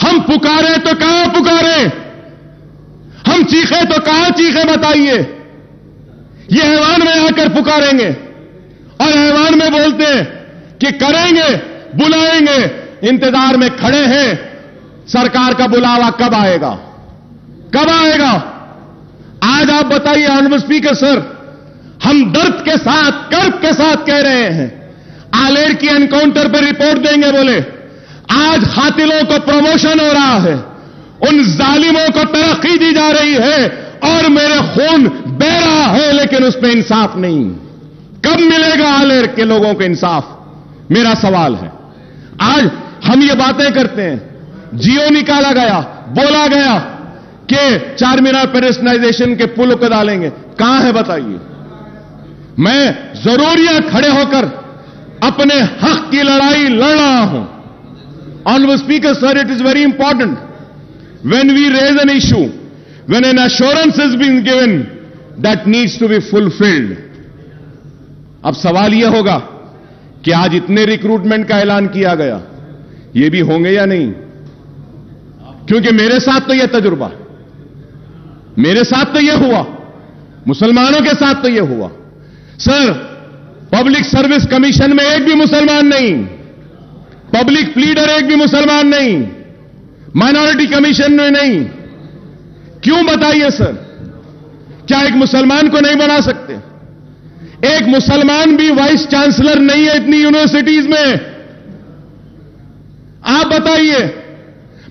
हम पुकारे तो कहां पुकारे, हम चीखे तो कहां चीखे, बताइए। ये ऐवान में आकर पुकारेंगे और ऐवान में बोलते हैं कि करेंगे, बुलाएंगे, इंतजार में खड़े हैं। सरकार का बुलावा कब आएगा, कब आएगा? आज आप बताइए ऑनरेबल स्पीकर सर, हम दर्द के साथ, कर्ब के साथ कह रहे हैं, आलेर की एनकाउंटर पर रिपोर्ट देंगे बोले, आज कातिलों को प्रमोशन हो रहा है, उन जालिमों को तरक्की दी जा रही है और मेरे खून बह रहा है, लेकिन उस पर इंसाफ नहीं। कब मिलेगा आलेर के लोगों को इंसाफ? मेरा सवाल है। आज हम ये बातें करते हैं, जियो निकाला गया, बोला गया कि 4 मीनार पेडेस्ट्रियनाइजेशन के पुल को डालेंगे, कहां है बताइए? मैं जरूर यहां खड़े होकर अपने हक की लड़ाई लड़ रहा हूं। Honourable speaker sir, it is very important when we raise an issue, when an assurance has been given, that needs to be fulfilled. अब सवाल यह होगा कि आज इतने रिक्रूटमेंट का ऐलान किया गया, ये भी होंगे या नहीं? क्योंकि मेरे साथ तो यह तजुर्बा, मेरे साथ तो यह हुआ, मुसलमानों के साथ तो यह हुआ। सर, पब्लिक सर्विस कमीशन में एक भी मुसलमान नहीं, पब्लिक प्लीडर एक भी मुसलमान नहीं, माइनॉरिटी कमीशन में नहीं। क्यों बताइए सर? क्या एक मुसलमान को नहीं बना सकते? एक मुसलमान भी वाइस चांसलर नहीं है इतनी यूनिवर्सिटीज में। आप बताइए।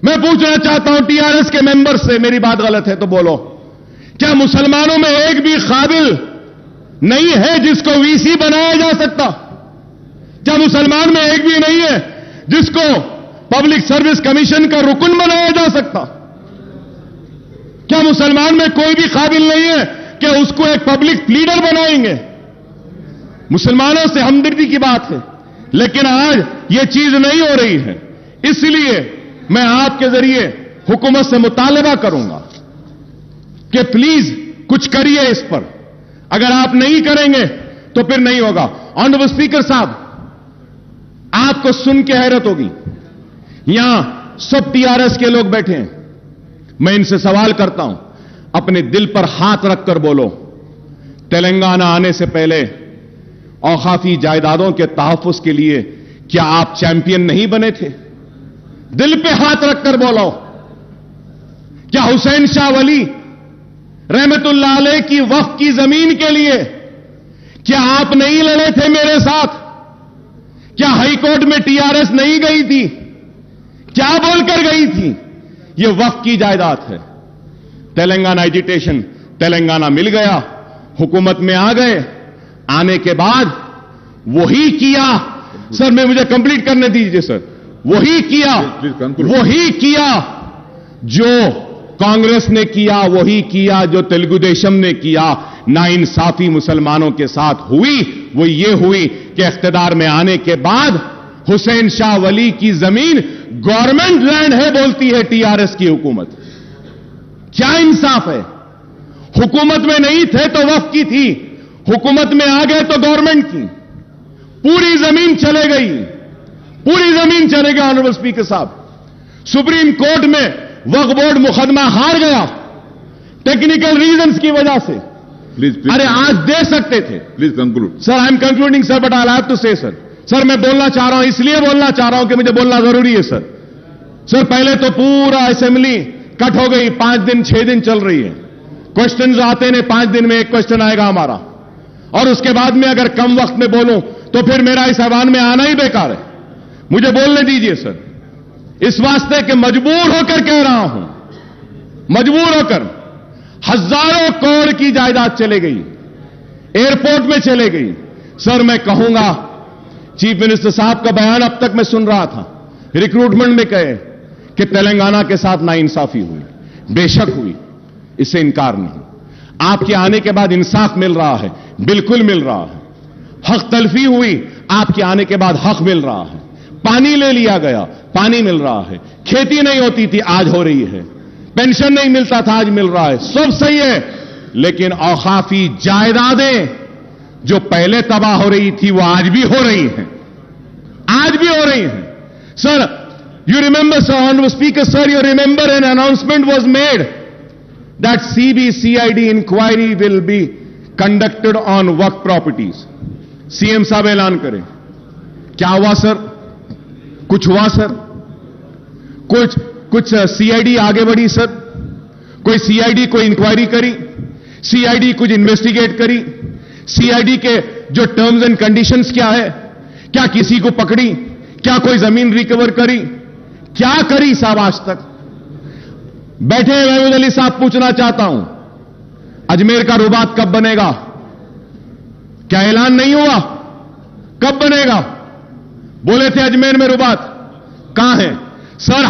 मैं पूछना चाहता हूं टीआरएस के मेंबर से, मेरी बात गलत है तो बोलो, क्या मुसलमानों में एक भी काबिल नहीं है जिसको वीसी बनाया जा सकता? क्या मुसलमान में एक भी नहीं है जिसको पब्लिक सर्विस कमीशन का रुकन बनाया जा सकता? क्या मुसलमान में कोई भी काबिल नहीं है कि उसको एक पब्लिक लीडर बनाएंगे? मुसलमानों से हमदर्दी की बात है, लेकिन आज यह चीज नहीं हो रही है। इसलिए मैं आपके जरिए हुकूमत से मुतालबा करूंगा कि प्लीज कुछ करिए इस पर। अगर आप नहीं करेंगे तो फिर नहीं होगा। ऑनरेबल स्पीकर साहब, आपको सुन के हैरत होगी, यहां सब टीआरएस के लोग बैठे हैं। मैं इनसे सवाल करता हूं, अपने दिल पर हाथ रखकर बोलो, तेलंगाना आने से पहले औकाफी जायदादों के तहफ्फुज के लिए क्या आप चैंपियन नहीं बने थे? दिल पे हाथ रखकर बोलो। क्या हुसैन शाह वली रहमतुल्लाह अलैह की वक्फ की जमीन के लिए क्या आप नहीं लड़े थे मेरे साथ? क्या हाईकोर्ट में टीआरएस नहीं गई थी? क्या बोलकर गई थी? यह वक्फ की जायदाद है। तेलंगाना एजिटेशन, तेलंगाना मिल गया, हुकूमत में आ गए, आने के बाद वही किया। सर, मैं मुझे कंप्लीट करने दीजिए सर। वही किया जो कांग्रेस ने किया, वही किया जो तेलुगु देशम ने किया। नाइंसाफी मुसलमानों के साथ हुई, वो ये हुई कि इख्तिदार में आने के बाद हुसैन शाह वली की जमीन गवर्नमेंट लैंड है बोलती है टीआरएस की हुकूमत। क्या इंसाफ है? हुकूमत में नहीं थे तो वक्फ की थी, हुकूमत में आ गए तो गवर्नमेंट की। पूरी जमीन चले गई, पूरी जमीन चले गई। ऑनरेबल स्पीकर साहब, सुप्रीम कोर्ट में वक्फ बोर्ड मुकदमा हार गया टेक्निकल रीजंस की वजह से। प्लीज अरे आज दे सकते थे। Please conclude sir, I am concluding sir, but I have to say sir. Sir, मैं बोलना चाह रहा हूं, इसलिए बोलना चाह रहा हूं कि मुझे बोलना जरूरी है सर। सर, पहले तो पूरा असेंबली कट हो गई, 5 दिन 6 दिन चल रही है। क्वेश्चन आते ने 5 दिन में एक क्वेश्चन आएगा हमारा, और उसके बाद में अगर कम वक्त में बोलूं तो फिर मेरा इस ऐवान में आना ही बेकार है। मुझे बोलने दीजिए सर। इस वास्ते के मजबूर होकर कह रहा हूं, मजबूर होकर। हजारों करोड़ की जायदाद चले गई, एयरपोर्ट में चले गई। सर, मैं कहूंगा, चीफ मिनिस्टर साहब का बयान अब तक मैं सुन रहा था, रिक्रूटमेंट में कहे कि तेलंगाना के साथ नाइंसाफी हुई। बेशक हुई, इससे इनकार नहीं। आपके आने के बाद इंसाफ मिल रहा है, बिल्कुल मिल रहा है। हक तलफी हुई, आपके आने के बाद हक मिल रहा है। पानी ले लिया गया, पानी मिल रहा है। खेती नहीं होती थी, आज हो रही है। पेंशन नहीं मिलता था, आज मिल रहा है। सब सही है, लेकिन औकाफी जायदादें जो पहले तबाह हो रही थी वो आज भी हो रही हैं, आज भी हो रही हैं। Sir, you remember, sir, Honorable Speaker, sir, you remember an announcement was made that CBCID inquiry will be conducted on work properties. CM साहब ऐलान करें। क्या हुआ सर? कुछ हुआ सर? कुछ सीआईडी आगे बढ़ी सर? कोई सीआईडी कोई इंक्वायरी करी? सीआईडी कुछ इन्वेस्टिगेट करी? सीआईडी के जो टर्म्स एंड कंडीशंस क्या है? क्या किसी को पकड़ी? क्या कोई जमीन रिकवर करी? क्या करी साहब आज तक? बैठे महमूद अली साहब, पूछना चाहता हूं, अजमेर का रुबात कब बनेगा? क्या ऐलान नहीं हुआ? कब बनेगा? बोले थे अजमेर में रुबात, कहां है? सर,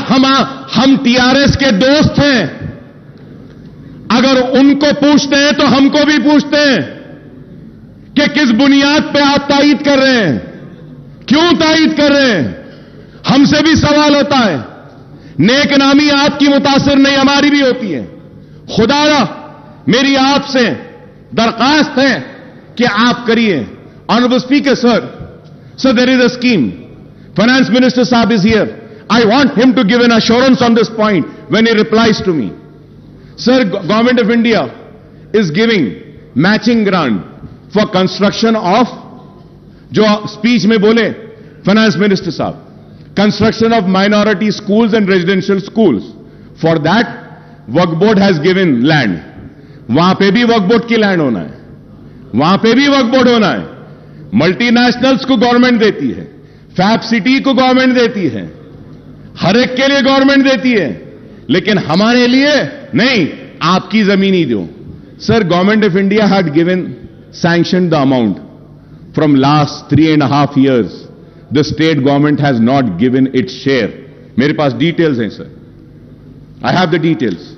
हम टीआरएस के दोस्त हैं, अगर उनको पूछते हैं तो हमको भी पूछते हैं कि किस बुनियाद पे आप तायीद कर रहे हैं, क्यों तायीद कर रहे हैं? हमसे भी सवाल होता है। नेक नामी आपकी मुतासिर नहीं, हमारी भी होती है। खुदारा मेरी आपसे दरखास्त है कि आप करिए। Honourable speaker sir, there is a scheme, finance minister साहब is here, I want him to give an assurance on this point when he replies to me. Sir, Government of India is giving matching grant for construction of, जो speech में बोले Finance Minister साहब, construction of minority schools and residential schools. For that, Waqf Board has given land. वहां पे भी Waqf Board की land होना है, वहां पे भी Waqf Board होना है। मल्टीनेशनल्स को गवर्नमेंट देती है, फैब सिटी को गवर्नमेंट देती है, हर एक के लिए गवर्नमेंट देती है, लेकिन हमारे लिए नहीं, आपकी जमीन ही दो। Sir, government of India had given sanction the amount from last 3.5 years. The state government has not given its share. मेरे पास डिटेल्स हैं sir, I have the details.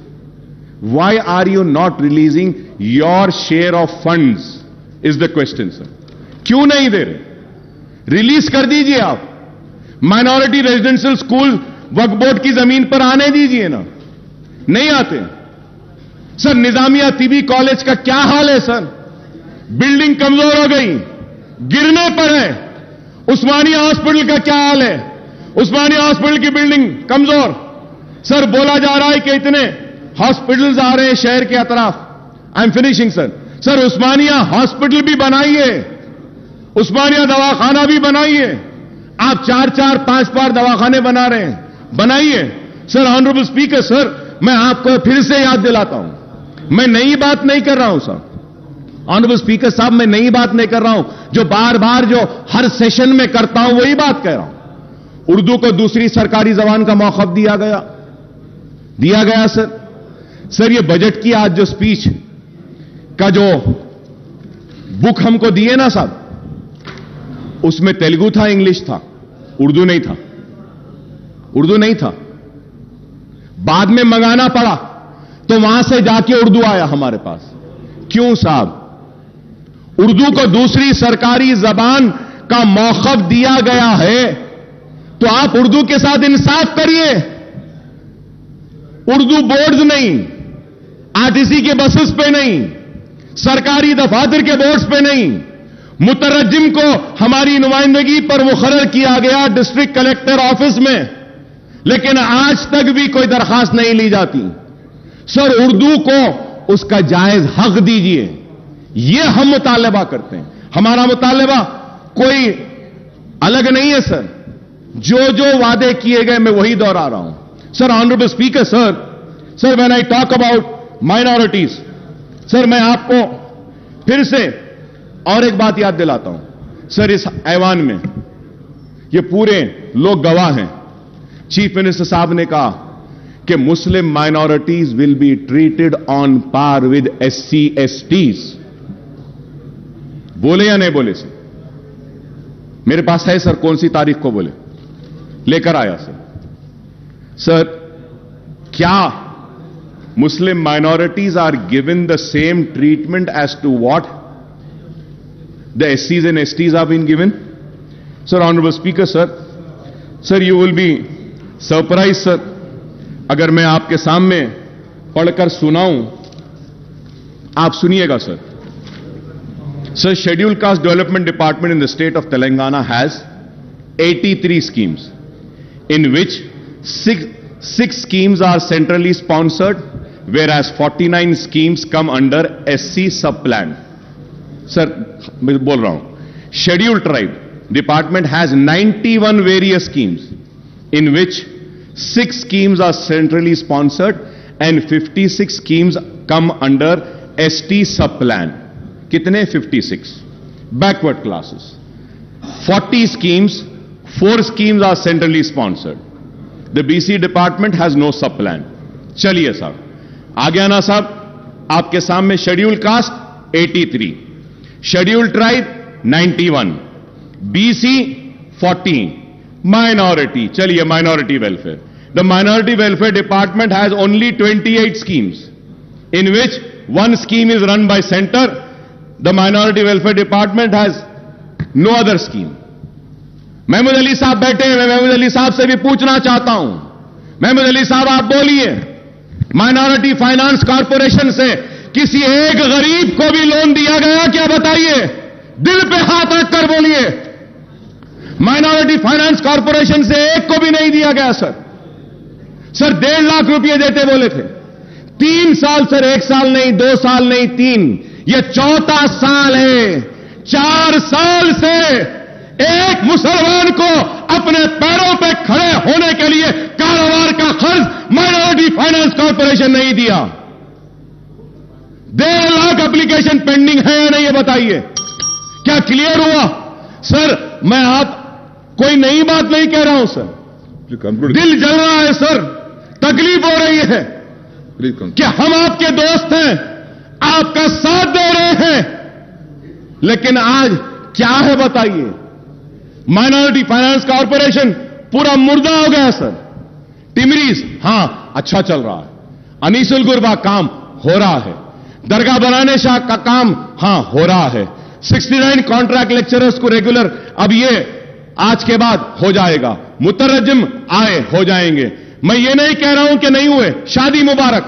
Why are you not releasing your share of funds is the question sir. क्यों नहीं दे रहे? Release कर दीजिए आप. Minority residential school Waqf board की जमीन पर आने दीजिए ना, नहीं आते. सर, निजामिया तिबी कॉलेज का क्या हाल है सर? बिल्डिंग कमजोर हो गई, गिरने पर है. उस्मानिया हॉस्पिटल का क्या हाल है? उस्मानिया हॉस्पिटल की बिल्डिंग कमजोर. सर, बोला जा रहा है कि इतने हॉस्पिटल्स आ रहे हैं शहर के अतराफ. I am finishing sir. Sir, Osmania hospital भी बनाइए, उस्मानिया दवाखाना भी बनाइए. आप 4-4, 5 दवाखाने बना रहे हैं, बनाइए. सर, ऑनरेबल स्पीकर सर, मैं आपको फिर से याद दिलाता हूं, मैं नई बात नहीं कर रहा हूं सर. ऑनरेबल स्पीकर साहब, मैं नई बात नहीं कर रहा हूं, जो बार बार जो हर सेशन में करता हूं वही बात कह रहा हूं. उर्दू को दूसरी सरकारी जबान का मौक़िफ़ दिया गया सर. सर, ये बजट की आज जो स्पीच का जो बुक हमको दिए ना साहब, उसमें तेलुगु था, इंग्लिश था, उर्दू नहीं था. उर्दू नहीं था, बाद में मंगाना पड़ा तो वहां से जाके उर्दू आया हमारे पास. क्यों साहब? उर्दू को दूसरी सरकारी जबान का मौक़िफ़ दिया गया है तो आप उर्दू के साथ इंसाफ करिए. उर्दू बोर्ड्स नहीं, आरटीसी के बसेस पे नहीं, सरकारी दफातर के बोर्ड्स पे नहीं, मुतरज्जिम को हमारी नुमाइंदगी पर मुकर्रर किया गया डिस्ट्रिक्ट कलेक्टर ऑफिस में, लेकिन आज तक भी कोई दरखास्त नहीं ली जाती. सर, उर्दू को उसका जायज हक दीजिए, यह हम मुतालबा करते हैं. हमारा मुतालबा कोई अलग नहीं है सर, जो वादे किए गए मैं वही दोहरा रहा हूं. Sir, honourable speaker sir, when I talk about minorities, sir, मैं आपको फिर से और एक बात याद दिलाता हूं. सर, इस ऐवान में ये पूरे लोग गवाह हैं. चीफ मिनिस्टर साहब ने कहा कि Muslim minorities will be treated on par with SC/STs. बोले या नहीं बोले सर? मेरे पास है सर, कौन सी तारीख को बोले, लेकर आया सर. सर, क्या Muslim minorities are given the same treatment as to what the SCs and STs have been given? Sir, Honorable Speaker sir, you will be surprised sir, अगर मैं आपके सामने पढ़कर सुनाऊं. आप सुनिएगा sir. Sir, Scheduled Caste Development Department in the state of Telangana has 83 schemes, in which six schemes are centrally sponsored, whereas 49 schemes come under SC sub-plan. Sir, मैं बोल रहा हूं, Scheduled Tribe Department has 91 various schemes, in which 6 schemes are centrally sponsored and 56 schemes come under ST sub-plan. कितने? 56. Backward classes. 40 schemes, 4 schemes are centrally sponsored. The BC department has no sub plan. चलिए साहब, आ गया ना साहब, आपके सामने schedule caste 83, schedule tribe 91, BC 14, minority, चलिए minority welfare. The minority welfare department has only 28 schemes, in which one scheme is run by center. The minority welfare department has no other scheme. Mahmood Ali साहब बैठे हैं, मैं महमूद अली साहब से भी पूछना चाहता हूं. महमूद अली साहब आप बोलिए, माइनॉरिटी फाइनेंस कॉर्पोरेशन से किसी एक गरीब को भी लोन दिया गया क्या? बताइए, दिल पे हाथ रखकर बोलिए. माइनॉरिटी फाइनेंस कॉर्पोरेशन से एक को भी नहीं दिया गया सर. सर 1.5 लाख रुपए देते बोले थे. 3 साल सर, 1 साल नहीं, 2 साल नहीं, 3, ये 4था साल है. 4 साल से एक मुसलमान को अपने पैरों पे खड़े होने के लिए कारोबार का खर्च माइनॉरिटी फाइनेंस कॉर्पोरेशन नहीं दिया. 1.5 लाख एप्लीकेशन पेंडिंग है या नहीं, ये बताइए. क्या क्लियर हुआ? सर मैं आप कोई नई बात नहीं कह रहा हूं सर, दिल जल रहा है सर, तकलीफ हो रही है कि हम आपके दोस्त हैं, आपका साथ दे रहे हैं, लेकिन आज क्या है बताइए. माइनॉरिटी फाइनेंस कॉर्पोरेशन पूरा मुर्दा हो गया सर. टिमरीज हां अच्छा चल रहा है, अनीसुल गुरबा काम हो रहा है, दरगाह बनाने शाह का काम हां हो रहा है, 69 कॉन्ट्रैक्ट लेक्चरर्स को रेगुलर अब ये आज के बाद हो जाएगा, मुतरज्जिम आए हो जाएंगे. मैं ये नहीं कह रहा हूं कि नहीं हुए. शादी मुबारक,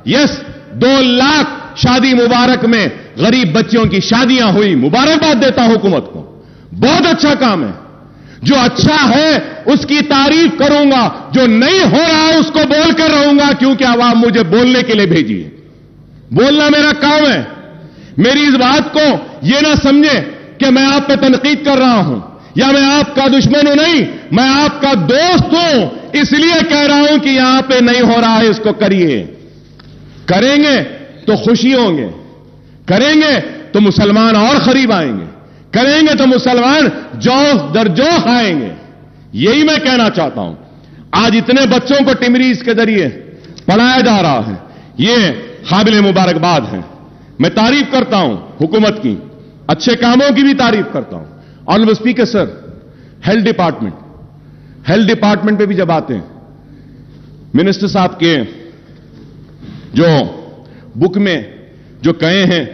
यस 2 लाख शादी मुबारक में गरीब बच्चियों की शादियां हुई. मुबारकबाद देता हूं हुकूमत को, बहुत अच्छा काम है. जो अच्छा है उसकी तारीफ करूंगा, जो नहीं हो रहा है उसको बोलकर रहूंगा, क्योंकि आवाम मुझे बोलने के लिए भेजी है. बोलना मेरा काम है. मेरी इस बात को यह ना समझे कि मैं आप पे तनकीद कर रहा हूं या मैं आपका दुश्मन हूं. नहीं, मैं आपका दोस्त हूं, इसलिए कह रहा हूं कि यहां पे नहीं हो रहा है, इसको करिए. करेंगे तो खुशी होंगे, करेंगे तो मुसलमान और करीब आएंगे, करेंगे तो मुसलमान जोश दर जोश आएंगे. यही मैं कहना चाहता हूं. आज इतने बच्चों को टिमरीज के जरिए पढ़ाया जा रहा है, ये काबिल मुबारकबाद है. मैं तारीफ करता हूं हुकूमत की, अच्छे कामों की भी तारीफ करता हूं. Honourable speaker sir, health department पे भी जब आते हैं, मिनिस्टर साहब के जो बुक में जो कहे हैं,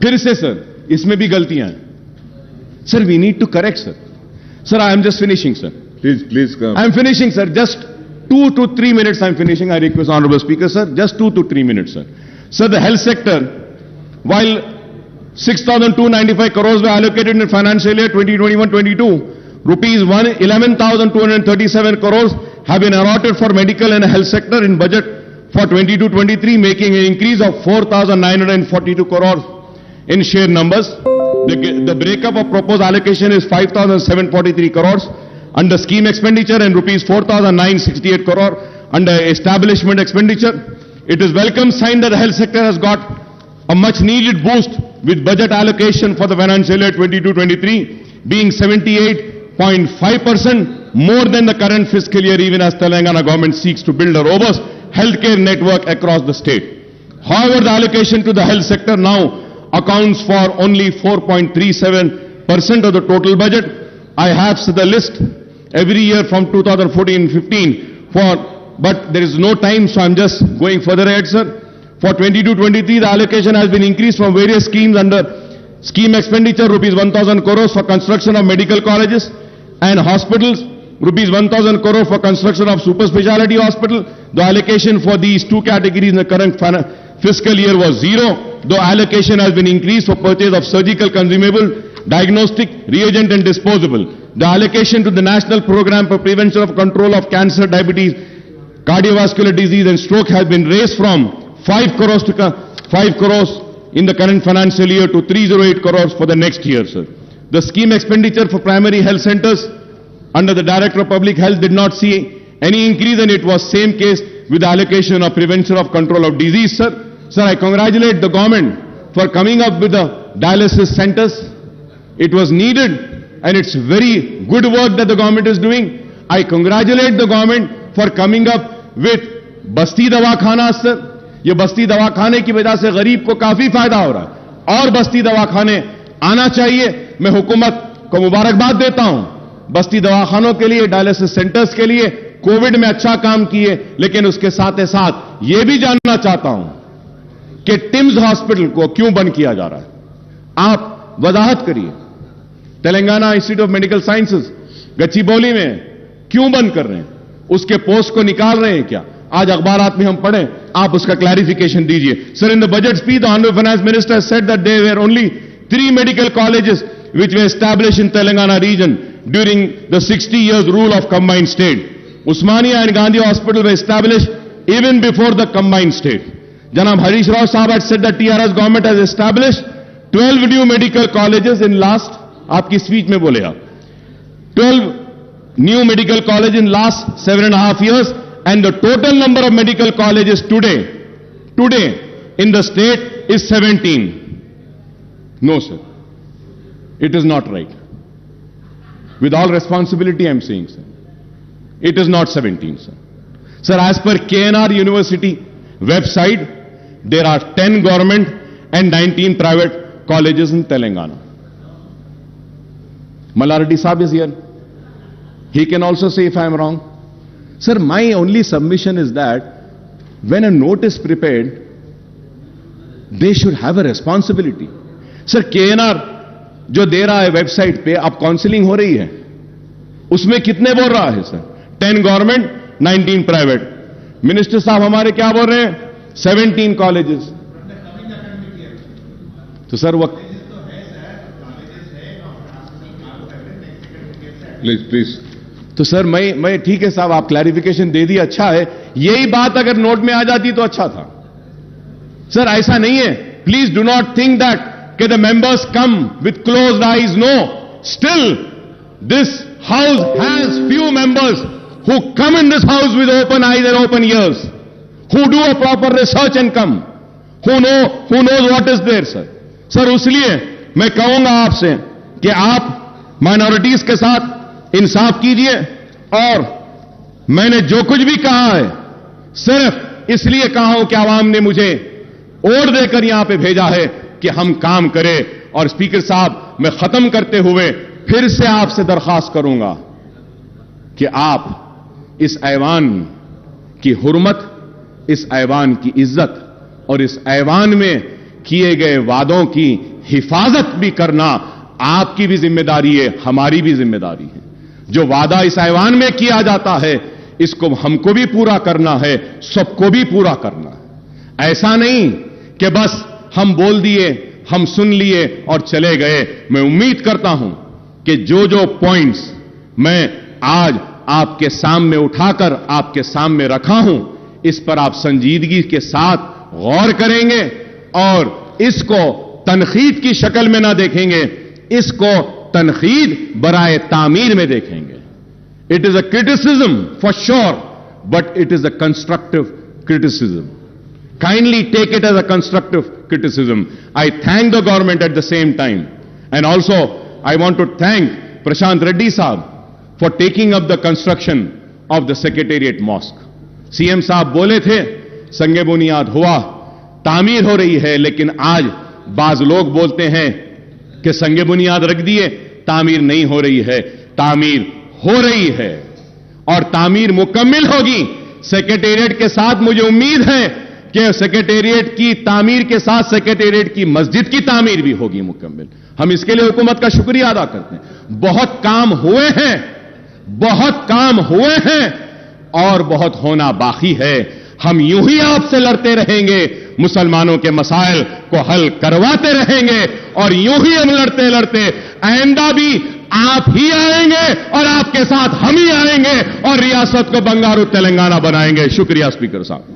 फिर से सर इसमें भी गलतियां हैं. Sir we need to correct sir. Sir I am just finishing sir. Please come. I am finishing, sir. Just 2 to 3 minutes I am finishing. I request Honorable Speaker, sir. Just 2 to 3 minutes, sir. Sir, the health sector, while 6,295 crores were allocated in financial year 2021-22, rupees 11,237 crores have been allotted for medical and health sector in budget for 22-23, making an increase of 4,942 crores in share numbers. The breakup of proposed allocation is 5,743 crores under scheme expenditure and rupees 4,968 crore under establishment expenditure. It is welcome sign that the health sector has got a much needed boost with budget allocation for the financial year 22-23 being 78.5% more than the current fiscal year, even as Telangana government seeks to build a robust healthcare network across the state. However, the allocation to the health sector now accounts for only 4.37% of the total budget. I have the list every year from 2014-15 but there is no time, so I'm just going further ahead, sir. For 22-23, the allocation has been increased from various schemes under scheme expenditure, rupees 1,000 crores for construction of medical colleges and hospitals, rupees 1,000 crore for construction of super speciality hospital. The allocation for these two categories in the current fiscal year was 0, though allocation has been increased for purchase of surgical consumable, diagnostic, reagent and disposable. The allocation to the National Program for Prevention of Control of Cancer, Diabetes, Cardiovascular Disease and Stroke has been raised from 5 crores to 5 crores in the current financial year to 308 crores for the next year, sir. The scheme expenditure for primary health centers under the Director of Public Health did not see any increase, and it was same case with the allocation of prevention of control of disease, sir. Sir, I congratulate the government for coming up with the dialysis centers. It was needed and it's very good work that the government is doing. I congratulate the government for coming up with बस्ती दवाखाना sir. ये बस्ती दवाखाने की वजह से गरीब को काफी फायदा हो रहा है और बस्ती दवाखाने आना चाहिए. मैं हुकूमत को मुबारकबाद देता हूं. बस्ती दवाखानों के लिए, डायलिसिस सेंटर्स के लिए कोविड में अच्छा काम किए, लेकिन उसके साथ साथ यह भी जानना चाहता हूं कि टिम्स हॉस्पिटल को क्यों बंद किया जा रहा है. आप वजाहत करिए. Telangana institute of medical sciences Gachibowli में क्यों बंद कर रहे हैं? उसके पोस्ट को निकाल रहे हैं क्या? आज अखबारात में हम पढ़ें, आप उसका क्लैरिफिकेशन दीजिए. Sir, in the budget speech the honourable finance minister said that there were only 3 medical colleges which were established in Telangana region during the 60 years rule of combined state. Usmania and Gandhi Hospital were established even before the combined state. Janab Harish Rao Sahab had said that TRS government has established 12 new medical colleges in last, aapki speech mein bole aap, 12 new medical colleges in last 7.5 years, and the total number of medical colleges today in the state is 17. No, sir. It is not right. With all responsibility, I am saying, sir. It is not 17, sir. Sir, as per KNR University website, there are 10 government and 19 private colleges in Telangana. Malardi Saab is here. He can also say if I am wrong. Sir, my only submission is that when a note is prepared, they should have a responsibility. Sir, KNR जो दे रहा है website पे, अब counselling हो रही है, उसमें कितने बोल रहा है सर? 10 government, 19 private. मिनिस्टर साहब हमारे क्या बोल रहे हैं? 17 कॉलेजेस. तो सर वो प्लीज. तो सर मैं ठीक है साहब, आप क्लैरिफिकेशन दे दिए, अच्छा है. यही बात अगर नोट में आ जाती तो अच्छा था. सर ऐसा नहीं है. Please do not think that the members come with closed eyes. No. Still, this house has few members who come in this house with open eyes and open ears, who do a proper research and come, who knows what is there, sir. Sir, इसलिए मैं कहूंगा आपसे कि आप minorities के साथ इंसाफ कीजिए, और मैंने जो कुछ भी कहा है सिर्फ इसलिए कहा हूं कि आवाम ने मुझे वोट देकर यहां पे भेजा है कि हम काम करें. और स्पीकर साहब, मैं खत्म करते हुए फिर से आपसे दरखास्त करूंगा कि आप इस ऐवान की हुर्मत, इस ऐवान की इज्जत और इस ऐवान में किए गए वादों की हिफाजत भी करना आपकी भी जिम्मेदारी है, हमारी भी जिम्मेदारी है. जो वादा इस ऐवान में किया जाता है, इसको हमको भी पूरा करना है, सबको भी पूरा करना है. ऐसा नहीं कि बस हम बोल दिए, हम सुन लिए और चले गए. मैं उम्मीद करता हूं कि जो जो पॉइंट्स मैं आज आपके सामने उठाकर आपके सामने रखा हूं, इस पर आप संजीदगी के साथ गौर करेंगे और इसको तनखीद की शक्ल में ना देखेंगे, इसको तनखीद बराए तामीर में देखेंगे. It is a criticism for sure, but it is a constructive criticism. Kindly take it as a constructive criticism. I thank the government at the same time. And also, I want to thank Prashant Reddy Saab for taking up the construction of the Secretariat Mosque. CM साहब बोले थे, संगे बुनियाद हुआ, तामीर हो रही है, लेकिन आज बाज लोग बोलते हैं कि संगे बुनियाद रख दिए, तामीर नहीं हो रही है. तामीर हो रही है और तामीर मुकम्मल होगी. सेक्रेटेरिएट के साथ मुझे उम्मीद है कि सेक्रेटेरिएट की तामीर के साथ सेक्रेटेरिएट की मस्जिद की तामीर भी होगी मुकम्मल. हम इसके लिए हुकूमत का शुक्रिया अदा करते हैं. बहुत काम हुए हैं, बहुत काम हुए हैं और बहुत होना बाकी है. हम यूं ही आपसे लड़ते रहेंगे, मुसलमानों के मसाइल को हल करवाते रहेंगे और यूं ही हम लड़ते लड़ते आइंदा भी आप ही आएंगे और आपके साथ हम ही आएंगे और रियासत को बंगारू तेलंगाना बनाएंगे. शुक्रिया स्पीकर साहब.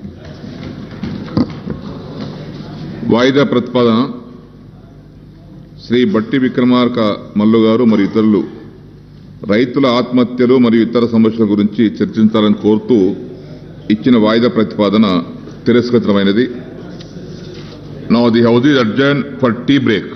వాయిదా ప్రతిపాదన శ్రీ బట్టి విక్రమార్క మల్లు గారు మరియు ఇతరులు రైతుల ఆత్మహత్యలు మరియు ఇతర సమస్యల గురించి చర్చించాలని కోరుతూ ఇచ్చిన వాయిదా ప్రతిపాదన తిరస్కృతమైనది. Now the house is adjourned for tea break.